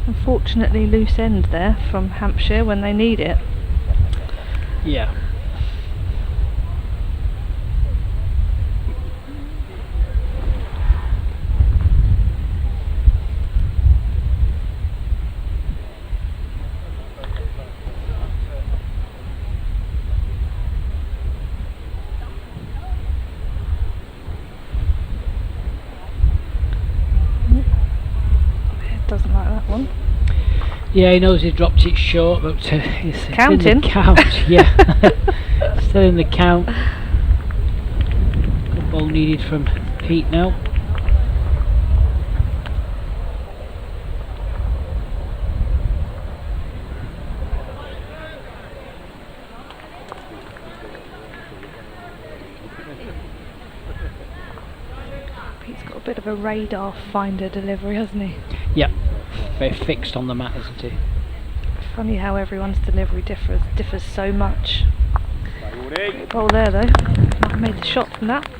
Unfortunately, loose end there from Hampshire when they need it. Yeah. Doesn't like that one. Yeah, he knows he dropped it short, but it's Counting. in the count. Yeah, still in the count. Good ball needed from Pete now. Pete's got a bit of a radar finder delivery, hasn't he? Yep, very fixed on the mat, isn't he? Funny how everyone's delivery differs so much. Great ball there though. Might have made the shot from that.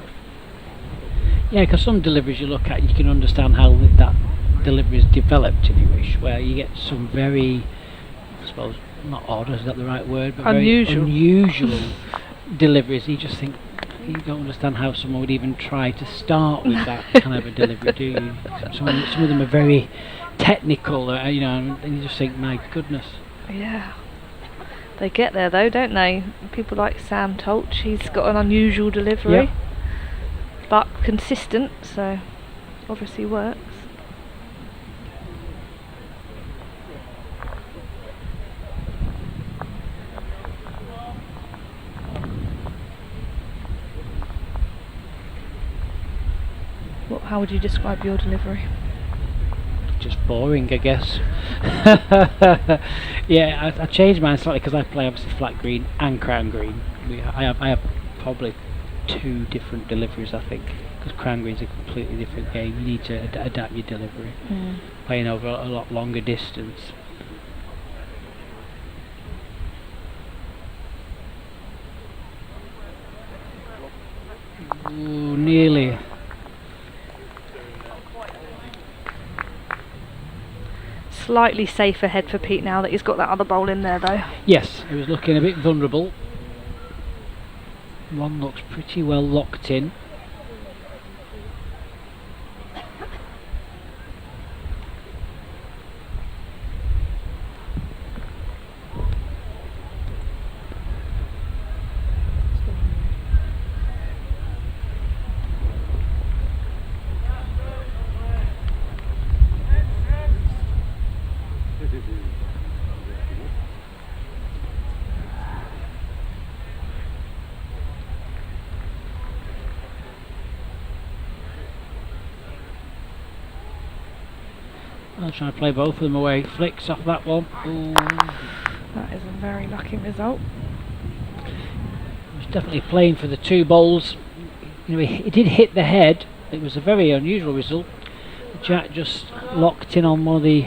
Yeah, because some deliveries you look at, you can understand how that delivery is developed, if you wish, where you get some very, I suppose, not odd, is that the right word? But Unusual. very unusual deliveries. You just think, you don't understand how someone would even try to start with that kind of a delivery, do you? Some of them are very technical, you know, and you just think, my goodness. Yeah. They get there though, don't they? People like Sam Tolch, he's got an unusual delivery. Yep. But consistent, so obviously works. How would you describe your delivery? Just boring, I guess. Yeah, I changed mine slightly because I play obviously flat green and crown green. I have probably 2 different deliveries, I think, because crown green's a completely different game. You need to adapt your delivery. Playing over a lot longer distance. Ooh, nearly. Slightly safer head for Pete now that he's got that other bowl in there though. Yes, it was looking a bit vulnerable. One looks pretty well locked in. I'll try to play both of them away. Flicks off that one. Ooh. That is a very lucky result. He was definitely playing for the 2 bowls. You know, he did hit the head. It was a very unusual result. Jack just locked in on one of the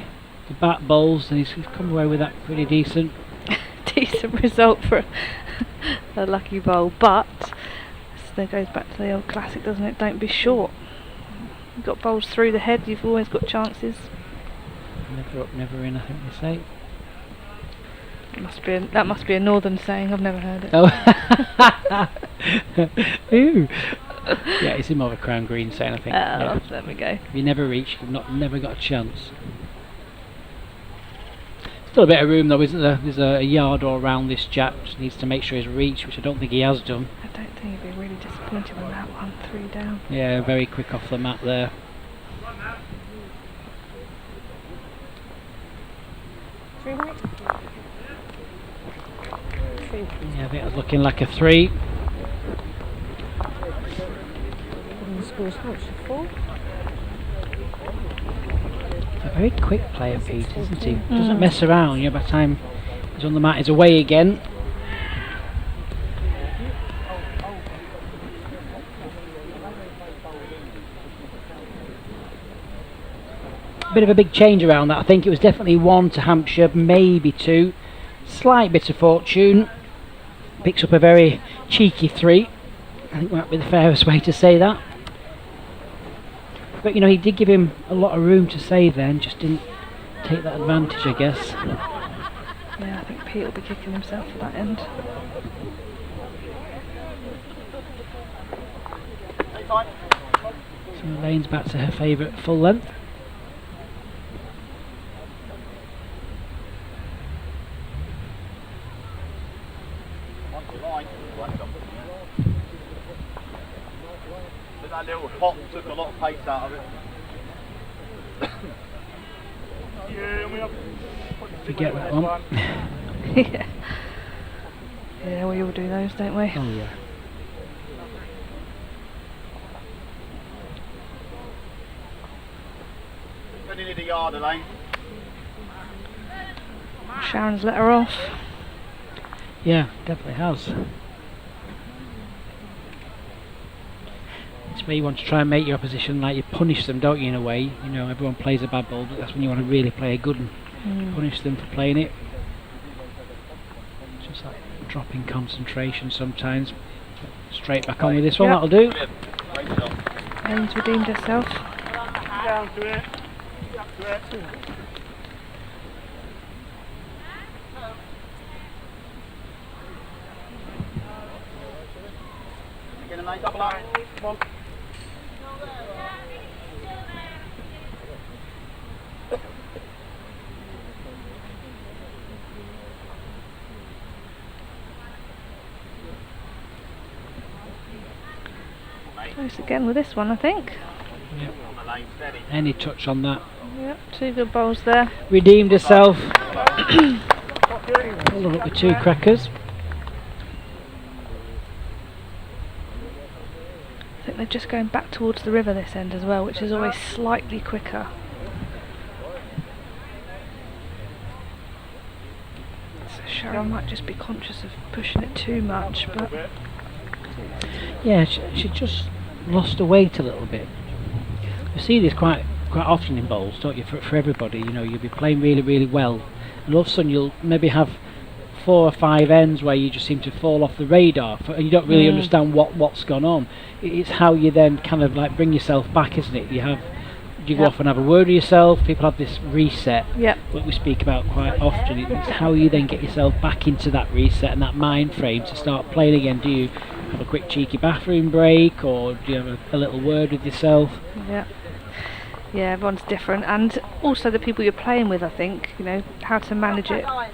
back bowls, and he's come away with that pretty decent. Decent result for a lucky bowl, but that goes back to the old classic, doesn't it? Don't be short. You've got bowls through the head, you've always got chances. Never up, never in, I think they say. That must be a northern saying. I've never heard it. Oh. Ooh. Yeah, it's more of a crown green saying, I think. Yeah. There we go. If you never reach, you've never got a chance. Still a bit of room though, isn't there? There's a yard all around this jack. Just needs to make sure he's reached, which I don't think he has done. I don't think he'd be really disappointed with that one. 3 down. Yeah, very quick off the mat there. Yeah, I think it's looking like a 3. Scores Hampshire 4. A very quick player, Pete, isn't he? Doesn't mess around. By the time he's on the mat, he's away again. Bit of a big change around that. I think it was definitely 1 to Hampshire, maybe 2. Slight bit of fortune. Picks up a very cheeky 3. I think might be the fairest way to say that. But he did give him a lot of room to save there and just didn't take that advantage, I guess. Yeah, I think Pete will be kicking himself for that end. So Elaine's back to her favourite full length. That little pop took a lot of pace out of it. Forget that one. Yeah. Yeah, we all do those, don't we? Oh yeah. Only need a yard, Elaine. Sharon's let her off. Yeah, definitely has. It's where you want to try and make your opposition like you punish them, don't you, in a way? Everyone plays a bad ball, but that's when you want to really play a good one. Punish them for playing it. Just like dropping concentration sometimes. Straight back on with this one, that'll do. Elaine's redeemed herself. Down to it. Up to it. Get a nice double up. Come on. Close again with this one, I think. Yep. Any touch on that. Yep, 2 good bowls there. Redeemed herself. Followed up with 2 crackers. I think they're just going back towards the river this end as well, which is always slightly quicker. So Sharon might just be conscious of pushing it too much, but Yeah, she just lost her weight a little bit. You see this quite often in bowls, don't you? For everybody, you'll be playing really, really well, and all of a sudden you'll maybe have 4 or 5 ends where you just seem to fall off the radar, and you don't really understand what's gone on. It's how you then kind of like bring yourself back, isn't it? You go off and have a word with yourself. People have this reset, what we speak about quite often. It's how you then get yourself back into that reset and that mind frame to start playing again. Do you have a quick cheeky bathroom break, or do you have a little word with yourself? Yeah, everyone's different, and also the people you're playing with, I think, how to manage it. I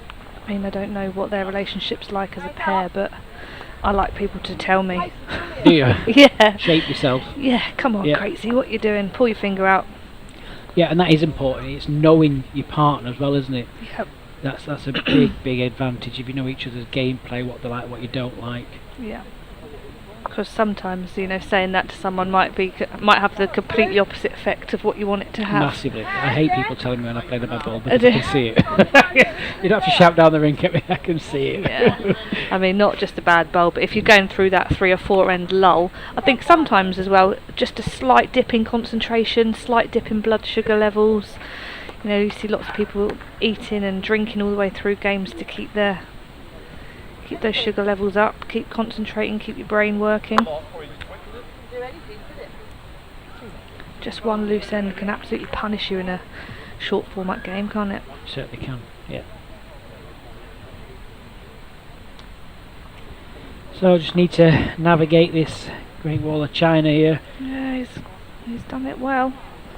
mean, I don't know what their relationship's like as a pair, but I like people to tell me. Do you? Yeah. Shape yourself. Yeah, come on, crazy, what you doing? Pull your finger out. Yeah, and that is important. It's knowing your partner as well, isn't it? Yep. That's a big advantage if you know each other's gameplay, what they like, what you don't like. Yeah. Because sometimes, saying that to someone might have the completely opposite effect of what you want it to have. Massively. I hate people telling me when I play the bad ball, because I can see it. You don't have to shout down the rink at me, I can see it. Yeah. I mean, not just a bad bowl, but if you're going through that 3 or 4 end lull, I think sometimes as well, just a slight dip in concentration, slight dip in blood sugar levels. You see lots of people eating and drinking all the way through games to keep those sugar levels up, keep concentrating, keep your brain working. Just one loose end can absolutely punish you in a short format game, can't it? Certainly can, yeah. So just need to navigate this Great Wall of China here. Yeah, he's done it well.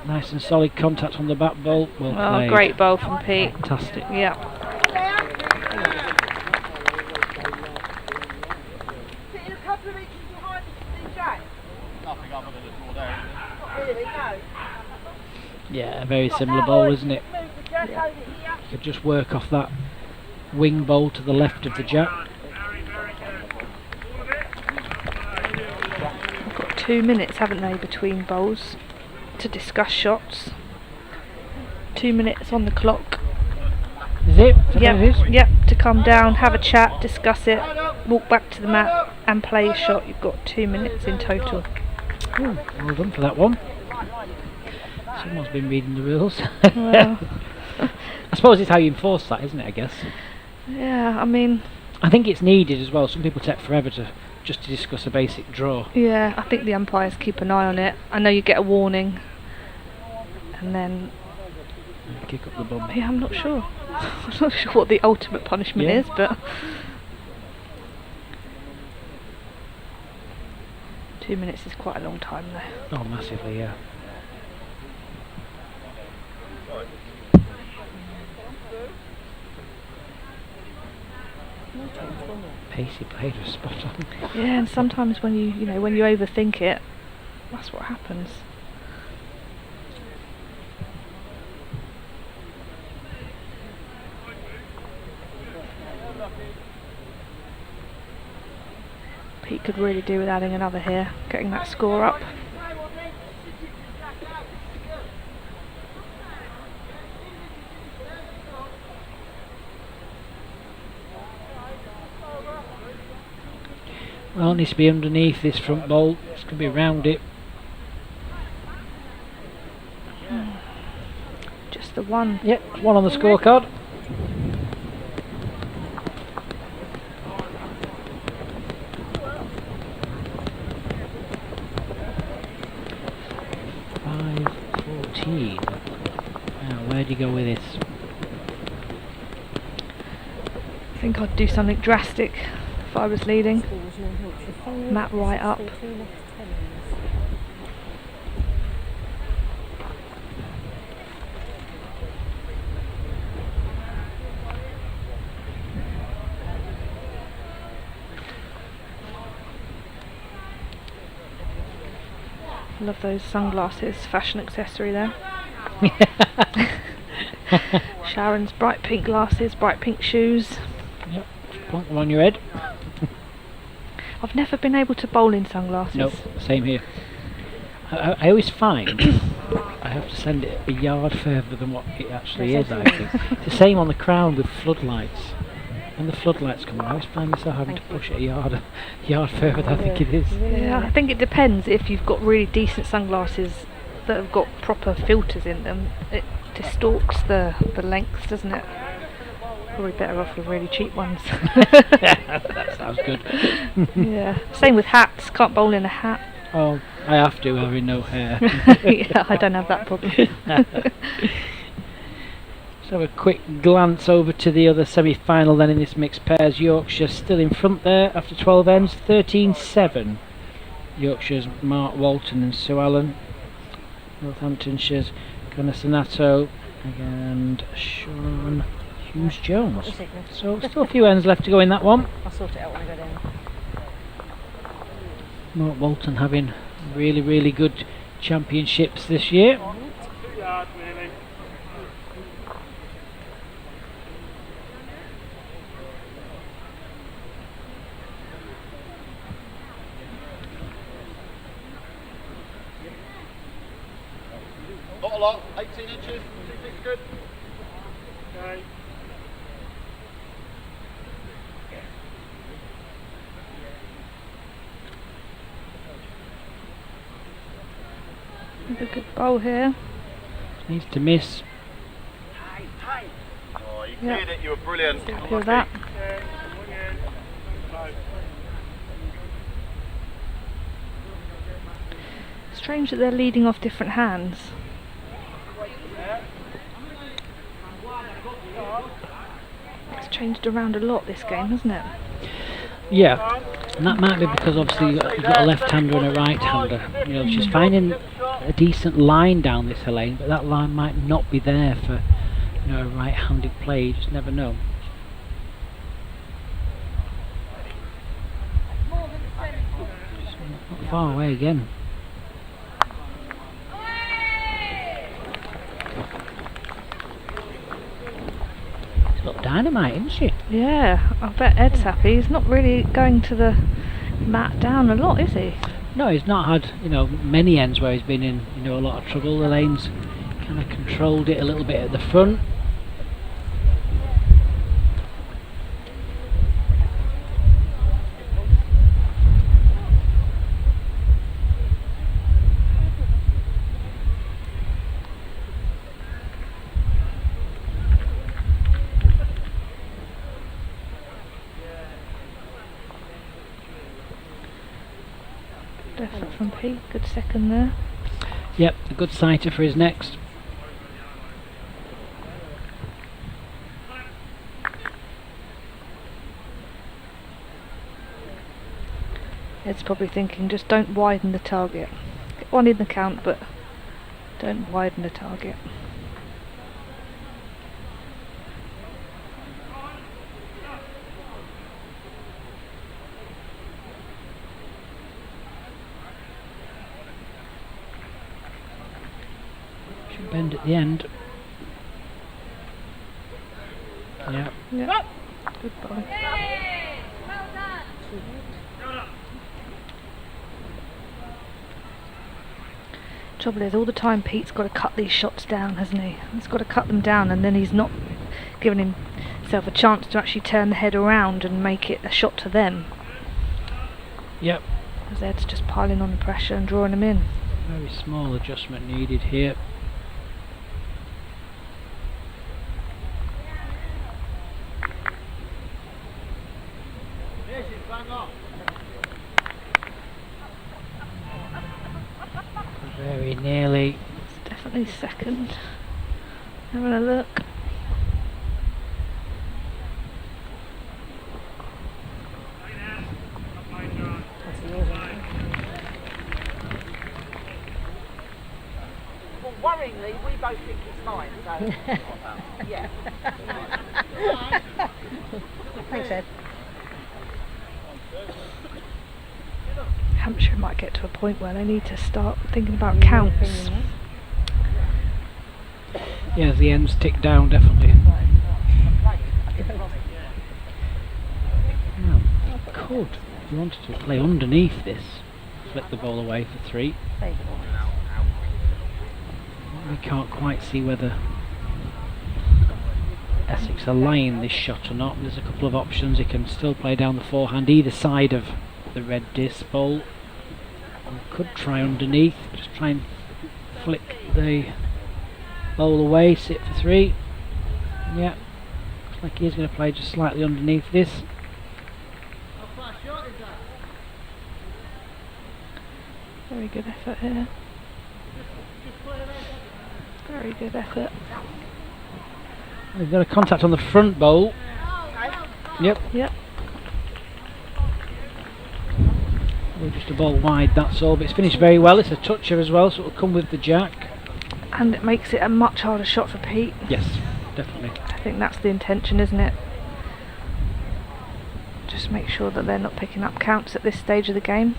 Nice and solid contact on the back bowl. Well played. Great bowl from Pete. Fantastic. Yeah. Not really, no. Yeah, a very similar bowl, isn't it? Move the jack over here. You could just work off that wing bowl to the left of the jack. They've got 2 minutes, haven't they, between bowls to discuss shots. 2 minutes on the clock. Is it? Is that what it is? Yep, to come down, have a chat, discuss it, walk back to the mat and play a shot. You've got 2 minutes in total. Ooh, well done for that one. Someone's been reading the rules. Well, I suppose it's how you enforce that, isn't it, I guess? yeah, I mean, I think it's needed as well. Some people take forever to discuss a basic draw. yeah, I think the umpires keep an eye on it. I know you get a warning and then, Kick up the bum. yeah, I'm not sure. I'm not sure what the ultimate punishment Yeah. is, but 2 minutes is quite a long time though. Oh, massively, yeah. Pacey played was spot on. Yeah, and sometimes when you know, when you overthink it, that's what happens. Pete could really do with adding another here, getting that score up. Well, it needs to be underneath this front bowl. It's going to be around it. Just the one. Yep, one on the scorecard. Now, where do you go with this? I think I'd do something drastic if I was leading. Mat right up. Love those sunglasses, fashion accessory there. Sharon's bright pink glasses, bright pink shoes. Yep, point them on your head. I've never been able to bowl in sunglasses. Nope, same here. I always find I have to send it a yard further than what it actually is, I think. It's the same on the crown with floodlights. When the floodlights come on, I always find myself having to push it a yard further than I think it is. Yeah, I think it depends. If you've got really decent sunglasses that have got proper filters in them, it distorts the lengths, doesn't it? Probably better off with really cheap ones. That sounds good. Yeah. Same with hats. Can't bowl in a hat. Oh, I have to, having no hair. Yeah, I don't have that problem. Let's have a quick glance over to the other semi-final then in this mixed pairs. Yorkshire still in front there after 12 ends, 13-7. Yorkshire's Mark Walton and Sue Allen. Northamptonshire's Connor Sanato and Sean Hughes-Jones. So still a few ends left to go in that one. I'll sort it out when I go down. Mark Walton having really, really good championships this year. 2 yards, really. Not a lot, 18 inches. 2 feet's good. Okay. Another good bowl here. Needs to miss. Oh, you Yep. cleared it, you were brilliant. Happy with that. Yeah, swing in. Go. Strange that they're leading off different hands. It's changed around a lot this game, hasn't it? Yeah, and that might be because obviously you've got a left-hander and a right-hander. You know, she's finding a decent line down this Elaine, but that line might not be there for, you know, a right-handed play. You just never know. Not far away again. dynamite, isn't she? Yeah, I bet Ed's happy. He's not really going to the mat down a lot, is he? No, he's not had, many ends where he's been in, a lot of trouble. Elaine's kind of controlled it a little bit at the front. Effort from Pete, good second there. Yep, a good sighter for his next. Ed's probably thinking, just don't widen the target. Get one in the count, but don't widen the target. Bend at the end. Yeah. Yep. Good boy. Trouble is, all the time Pete's got to cut these shots down, hasn't he? He's got to cut them down, and then he's not giving himself a chance to actually turn the head around and make it a shot to them. Yep. Because Ed's just piling on the pressure and drawing them in. Very small adjustment needed here. Very nearly. It's definitely second. Having a look. Well, worryingly, we both think it's mine, so yeah. Thanks, Ed. Hampshire might get to a point where they need to start thinking about counts. Yeah, as the ends tick down, definitely. Now, could, if you wanted to, play underneath this, flip the ball away for 3. We can't quite see whether Essex are lying this shot or not. There's a couple of options. He can still play down the forehand either side of the red disc ball. Could try underneath, just try and flick the bowl away, sit for 3. Yeah, looks like he's going to play just slightly underneath this. Very good effort here. Very good effort. We've got a contact on the front bowl. Yep. Yep. Just a ball wide, that's all, but it's finished very well. It's a toucher as well, so it'll come with the jack. And it makes it a much harder shot for Pete. Yes, definitely. I think that's the intention, isn't it? Just make sure that they're not picking up counts at this stage of the game.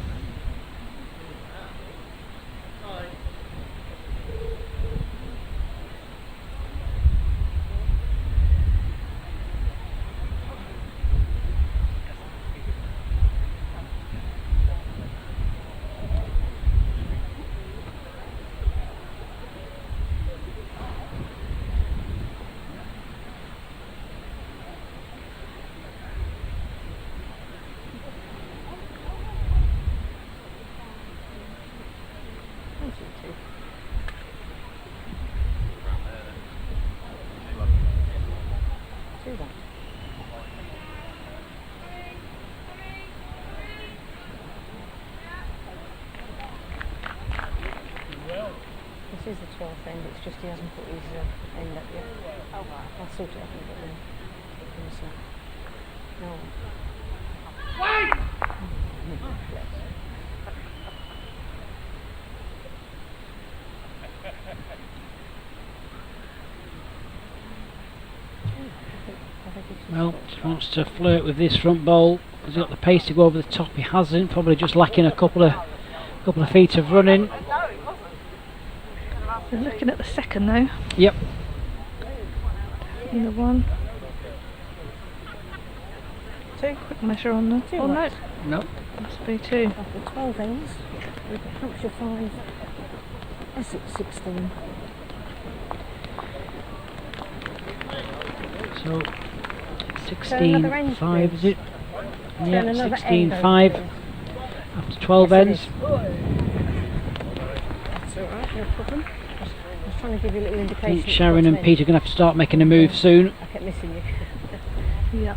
This is the 12th end, it's just he hasn't put his end up yet. Oh, right. I'll sort it out and get them in the snap. No. Well, just wants to flirt with this front bowl. Has he got the pace to go over the top? He hasn't. Probably just lacking a couple of feet of running. They're looking at the second though. Yep. Definitely the one. Quick measure on the. Two Oh no, whites. No. must be 2. After 12 ends, we've got Hampshire 5, Essex 16. So So another end, 16-5 is it? Turn Yeah, another end 16-5 over. after 12 Yes, it ends. is. That's alright, no problem. I was trying to give you a little I indication. think of Sharon what's and meant. Pete are going to have to start making a move soon. I kept missing you. Yeah.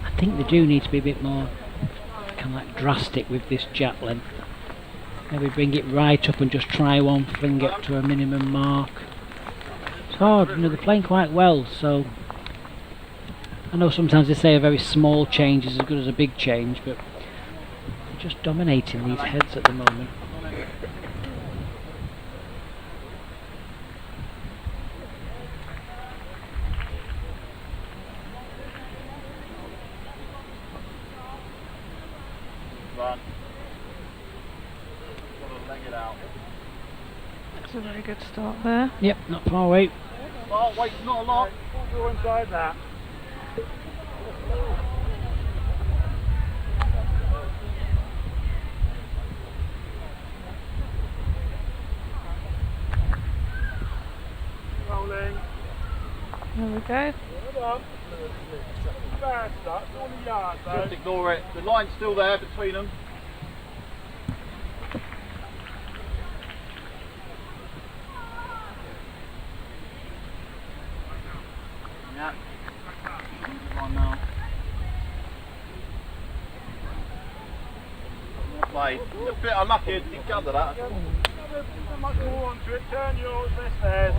I think they do need to be a bit more kind of like drastic with this jack length. Maybe bring it right up and just try one, fling it to a minimum mark. It's hard, you know, they're playing quite well, so I know sometimes they say a very small change is as good as a big change, but they're just dominating these heads at the moment. Run. Leg it out. That's a very good start there. Yep, not far away. Oh, wait, not a lot. Go inside that. Rolling. There we go. Fast up, on the yard though. Just ignore it. The line's still there between them. Yeah. Good one now. Well played. A bit unlucky, you didn't gather that. Much more onto it. Turn yours, this theirs.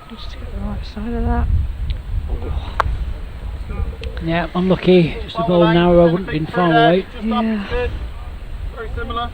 Just to get the right side of that. Yeah, unlucky. Just a ball narrow, wouldn't have been far away. Just up, Yeah. it's good. Very similar.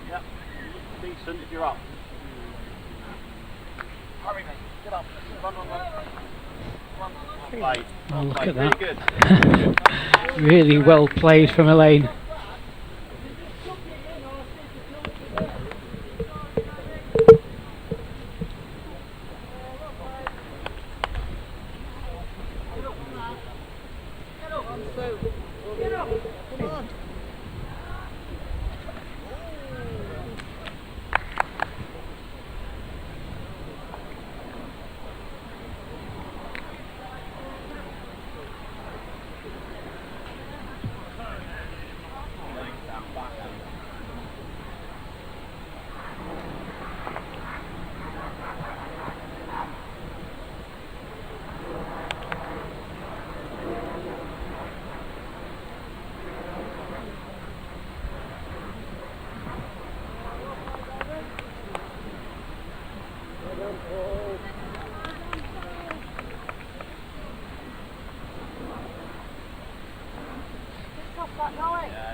Yep. Decent if you're up. Hurry mate, get up. Run. Played. Oh, look Played. at Really that. good. Really well played from Elaine. Yeah,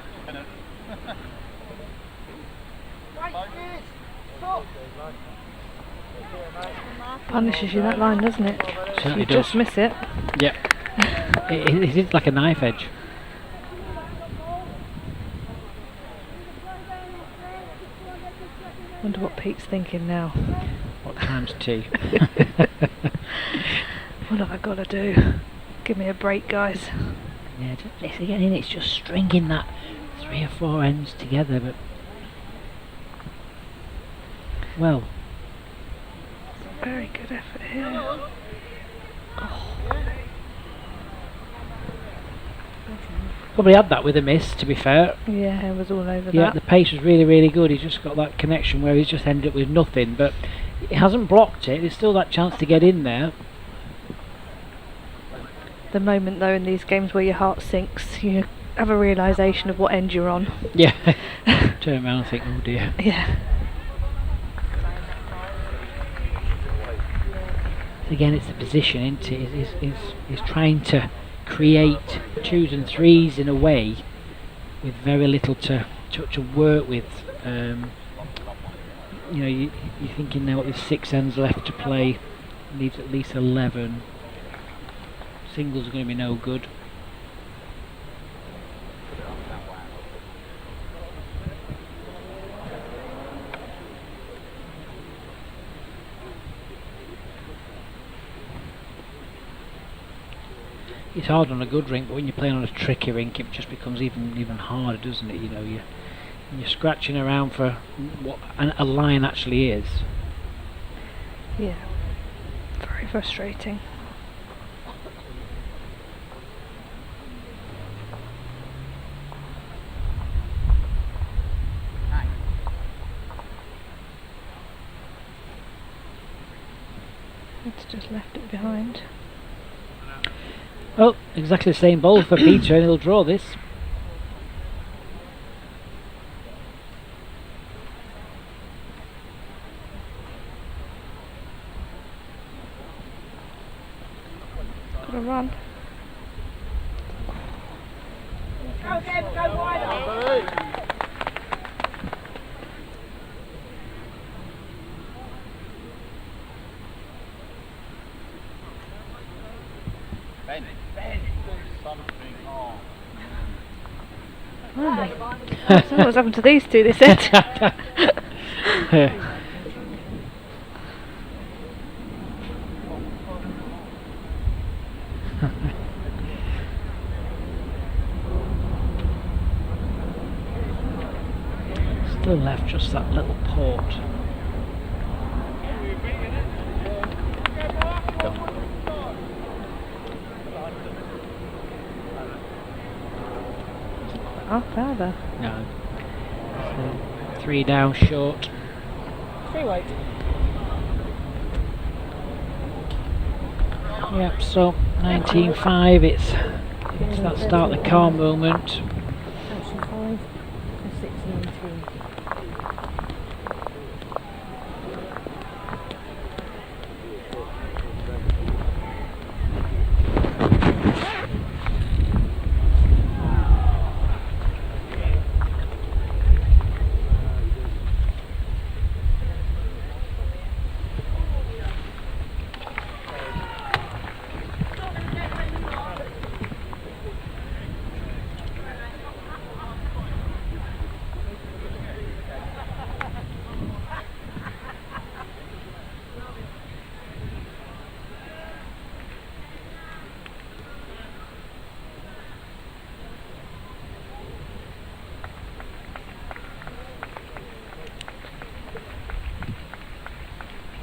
just gonna. Punishes you that line, doesn't it? Certainly You does. just miss it. Yep. It is like a knife edge. Wonder what Pete's thinking now. What time's tea? What have I got to do? Give me a break, guys. Yeah, it's just stringing that 3 or 4 ends together, but well, Very good effort here. probably had that with a miss, to be fair. Yeah, it was all over Yeah, that. the pace was really, really good. He's just got that connection where he's just ended up with nothing, but he hasn't blocked it. There's still that chance to get in there. The moment, though, in these games where your heart sinks, you have a realisation of what end you're on. Yeah. Turn around and think, oh dear. Yeah. again, it's the position, isn't it? Is trying to create 2s and 3s in a way with very little to work with. You know, you're thinking now there's 6 ends left to play, needs at least 11. Singles are going to be no good. It's hard on a good rink, but when you're playing on a tricky rink, it just becomes even harder, doesn't it? You know, you're scratching around for what a line actually is. Yeah, very frustrating. It's just left it behind. Oh, exactly the same ball for Peter, and he'll draw this. Got to run. Go again, go wider. So what's happened to these two, they said. Still left just that little port. Oh, further. No. So 3 down short. 3 weight. Yep, so 19.5, it's that start the calm moment. Hampshire 5, Essex 19.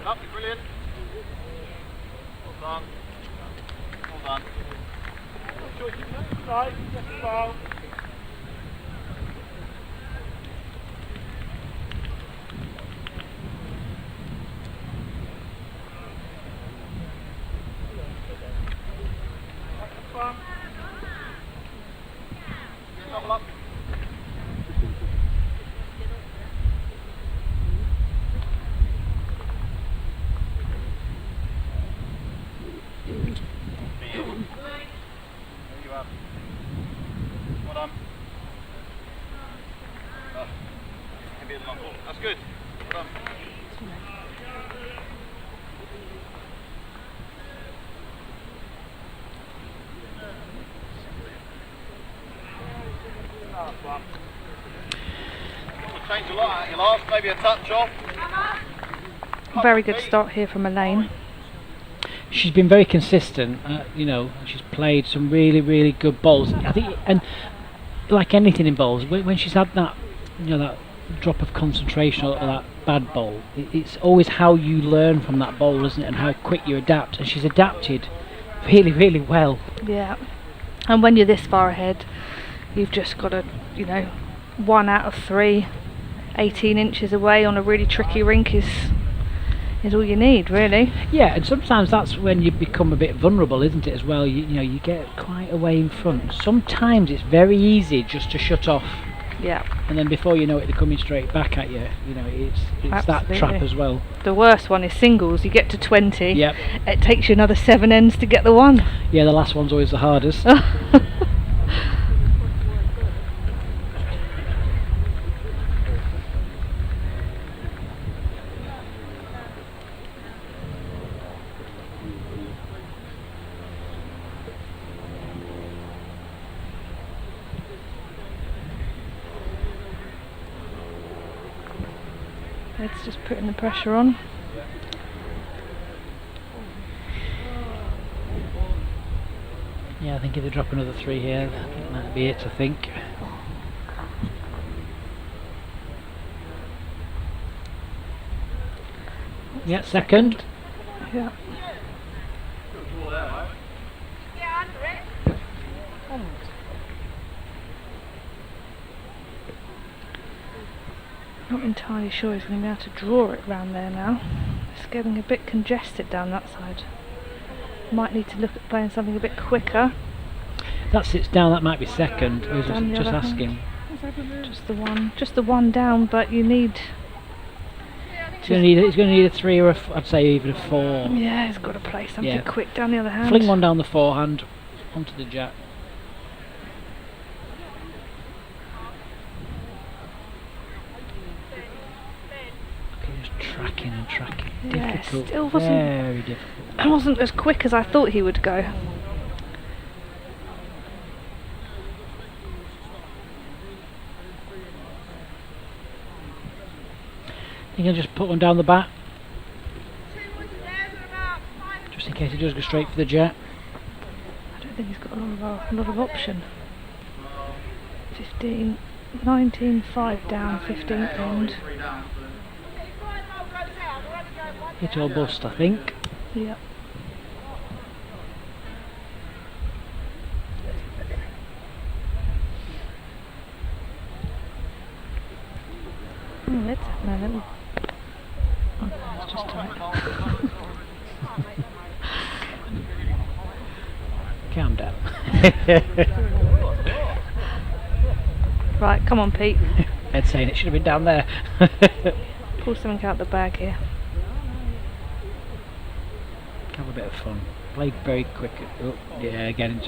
Lovely, brilliant. Well done. Well done. Right, just foul. Double up. That's good. Well done. Change a lot at your last, maybe a touch off. Very good start here from Elaine. She's been very consistent, you know, she's played some really good bowls. I think, and like anything in bowls, when she's had that, you know, that drop of concentration or that bad bowl, it's always how you learn from that bowl, isn't it, and how quick you adapt, and she's adapted really well. Yeah, and when you're this far ahead, you've just got to, you know, 1 out of 3, 18 inches away on a really tricky rink is all you need, really. Yeah, and sometimes that's when you become a bit vulnerable, isn't it, as well? You know, you get quite away in front. Sometimes it's very easy just to shut off Yeah. And then before you know it, they're coming straight back at you. You know, it's that Absolutely. trap as well. The worst one is singles. You get to 20. Yep. It takes you another 7 ends to get the one. Yeah, the last one's always the hardest. It's just putting the pressure on. Yeah, I think if they drop another 3 here, that'd be it, I think. Yeah, second. Yeah. Not entirely sure he's going to be able to draw it round there now. It's getting a bit congested down that side. Might need to look at playing something a bit quicker. If that sits down, that might be second. I was Down the just other asking. Just the one down, but you need. He's going to need a 3 or I'd say even a 4. Yeah, he's got to play something quick down the other hand. Fling one down the forehand onto the jack. Okay, just tracking and tracking. Yeah, Difficult. still wasn't. Very difficult. It wasn't as quick as I thought he would go. You can just put one down the bat, just in case he does go straight for the jet. I don't think he's got a lot of option. 15, 19, 5 down, 15th end. Hit or bust, I think. Yep. Let's have a little. Oh, it's just tight. Calm down. Right, come on, Pete. Ed's saying it should have been down there. Pull something out the bag here. Have a bit of fun. Played very quick. Oh, yeah, again,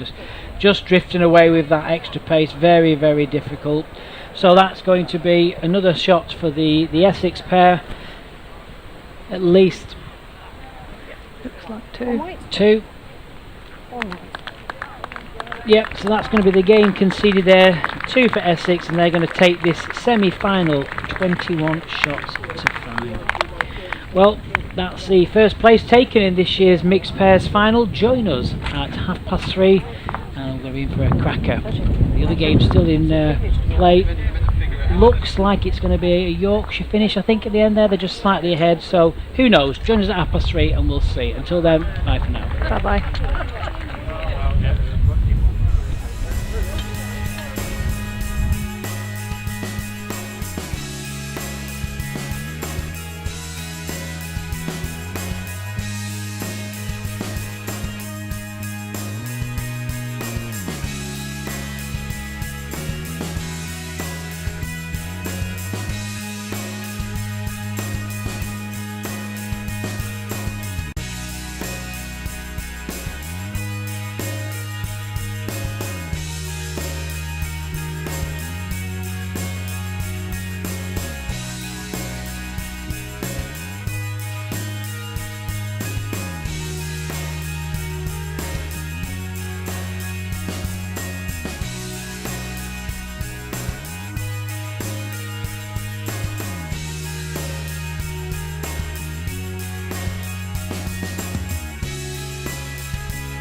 just drifting away with that extra pace. Very, very difficult. So that's going to be another shot for the Essex pair. At least. Looks like 2. 2. Yep, so that's going to be the game conceded there. 2 for Essex, and they're going to take this semi-final 21 shots to 5. Well, that's the first place taken in this year's mixed pairs final. Join us at 3:30, and we're in for a cracker. The other game's still in play. Looks like it's going to be a Yorkshire finish, I think, at the end there. They're just slightly ahead, so who knows. Join us at 3:30 and we'll see. Until then, bye for now. Bye bye.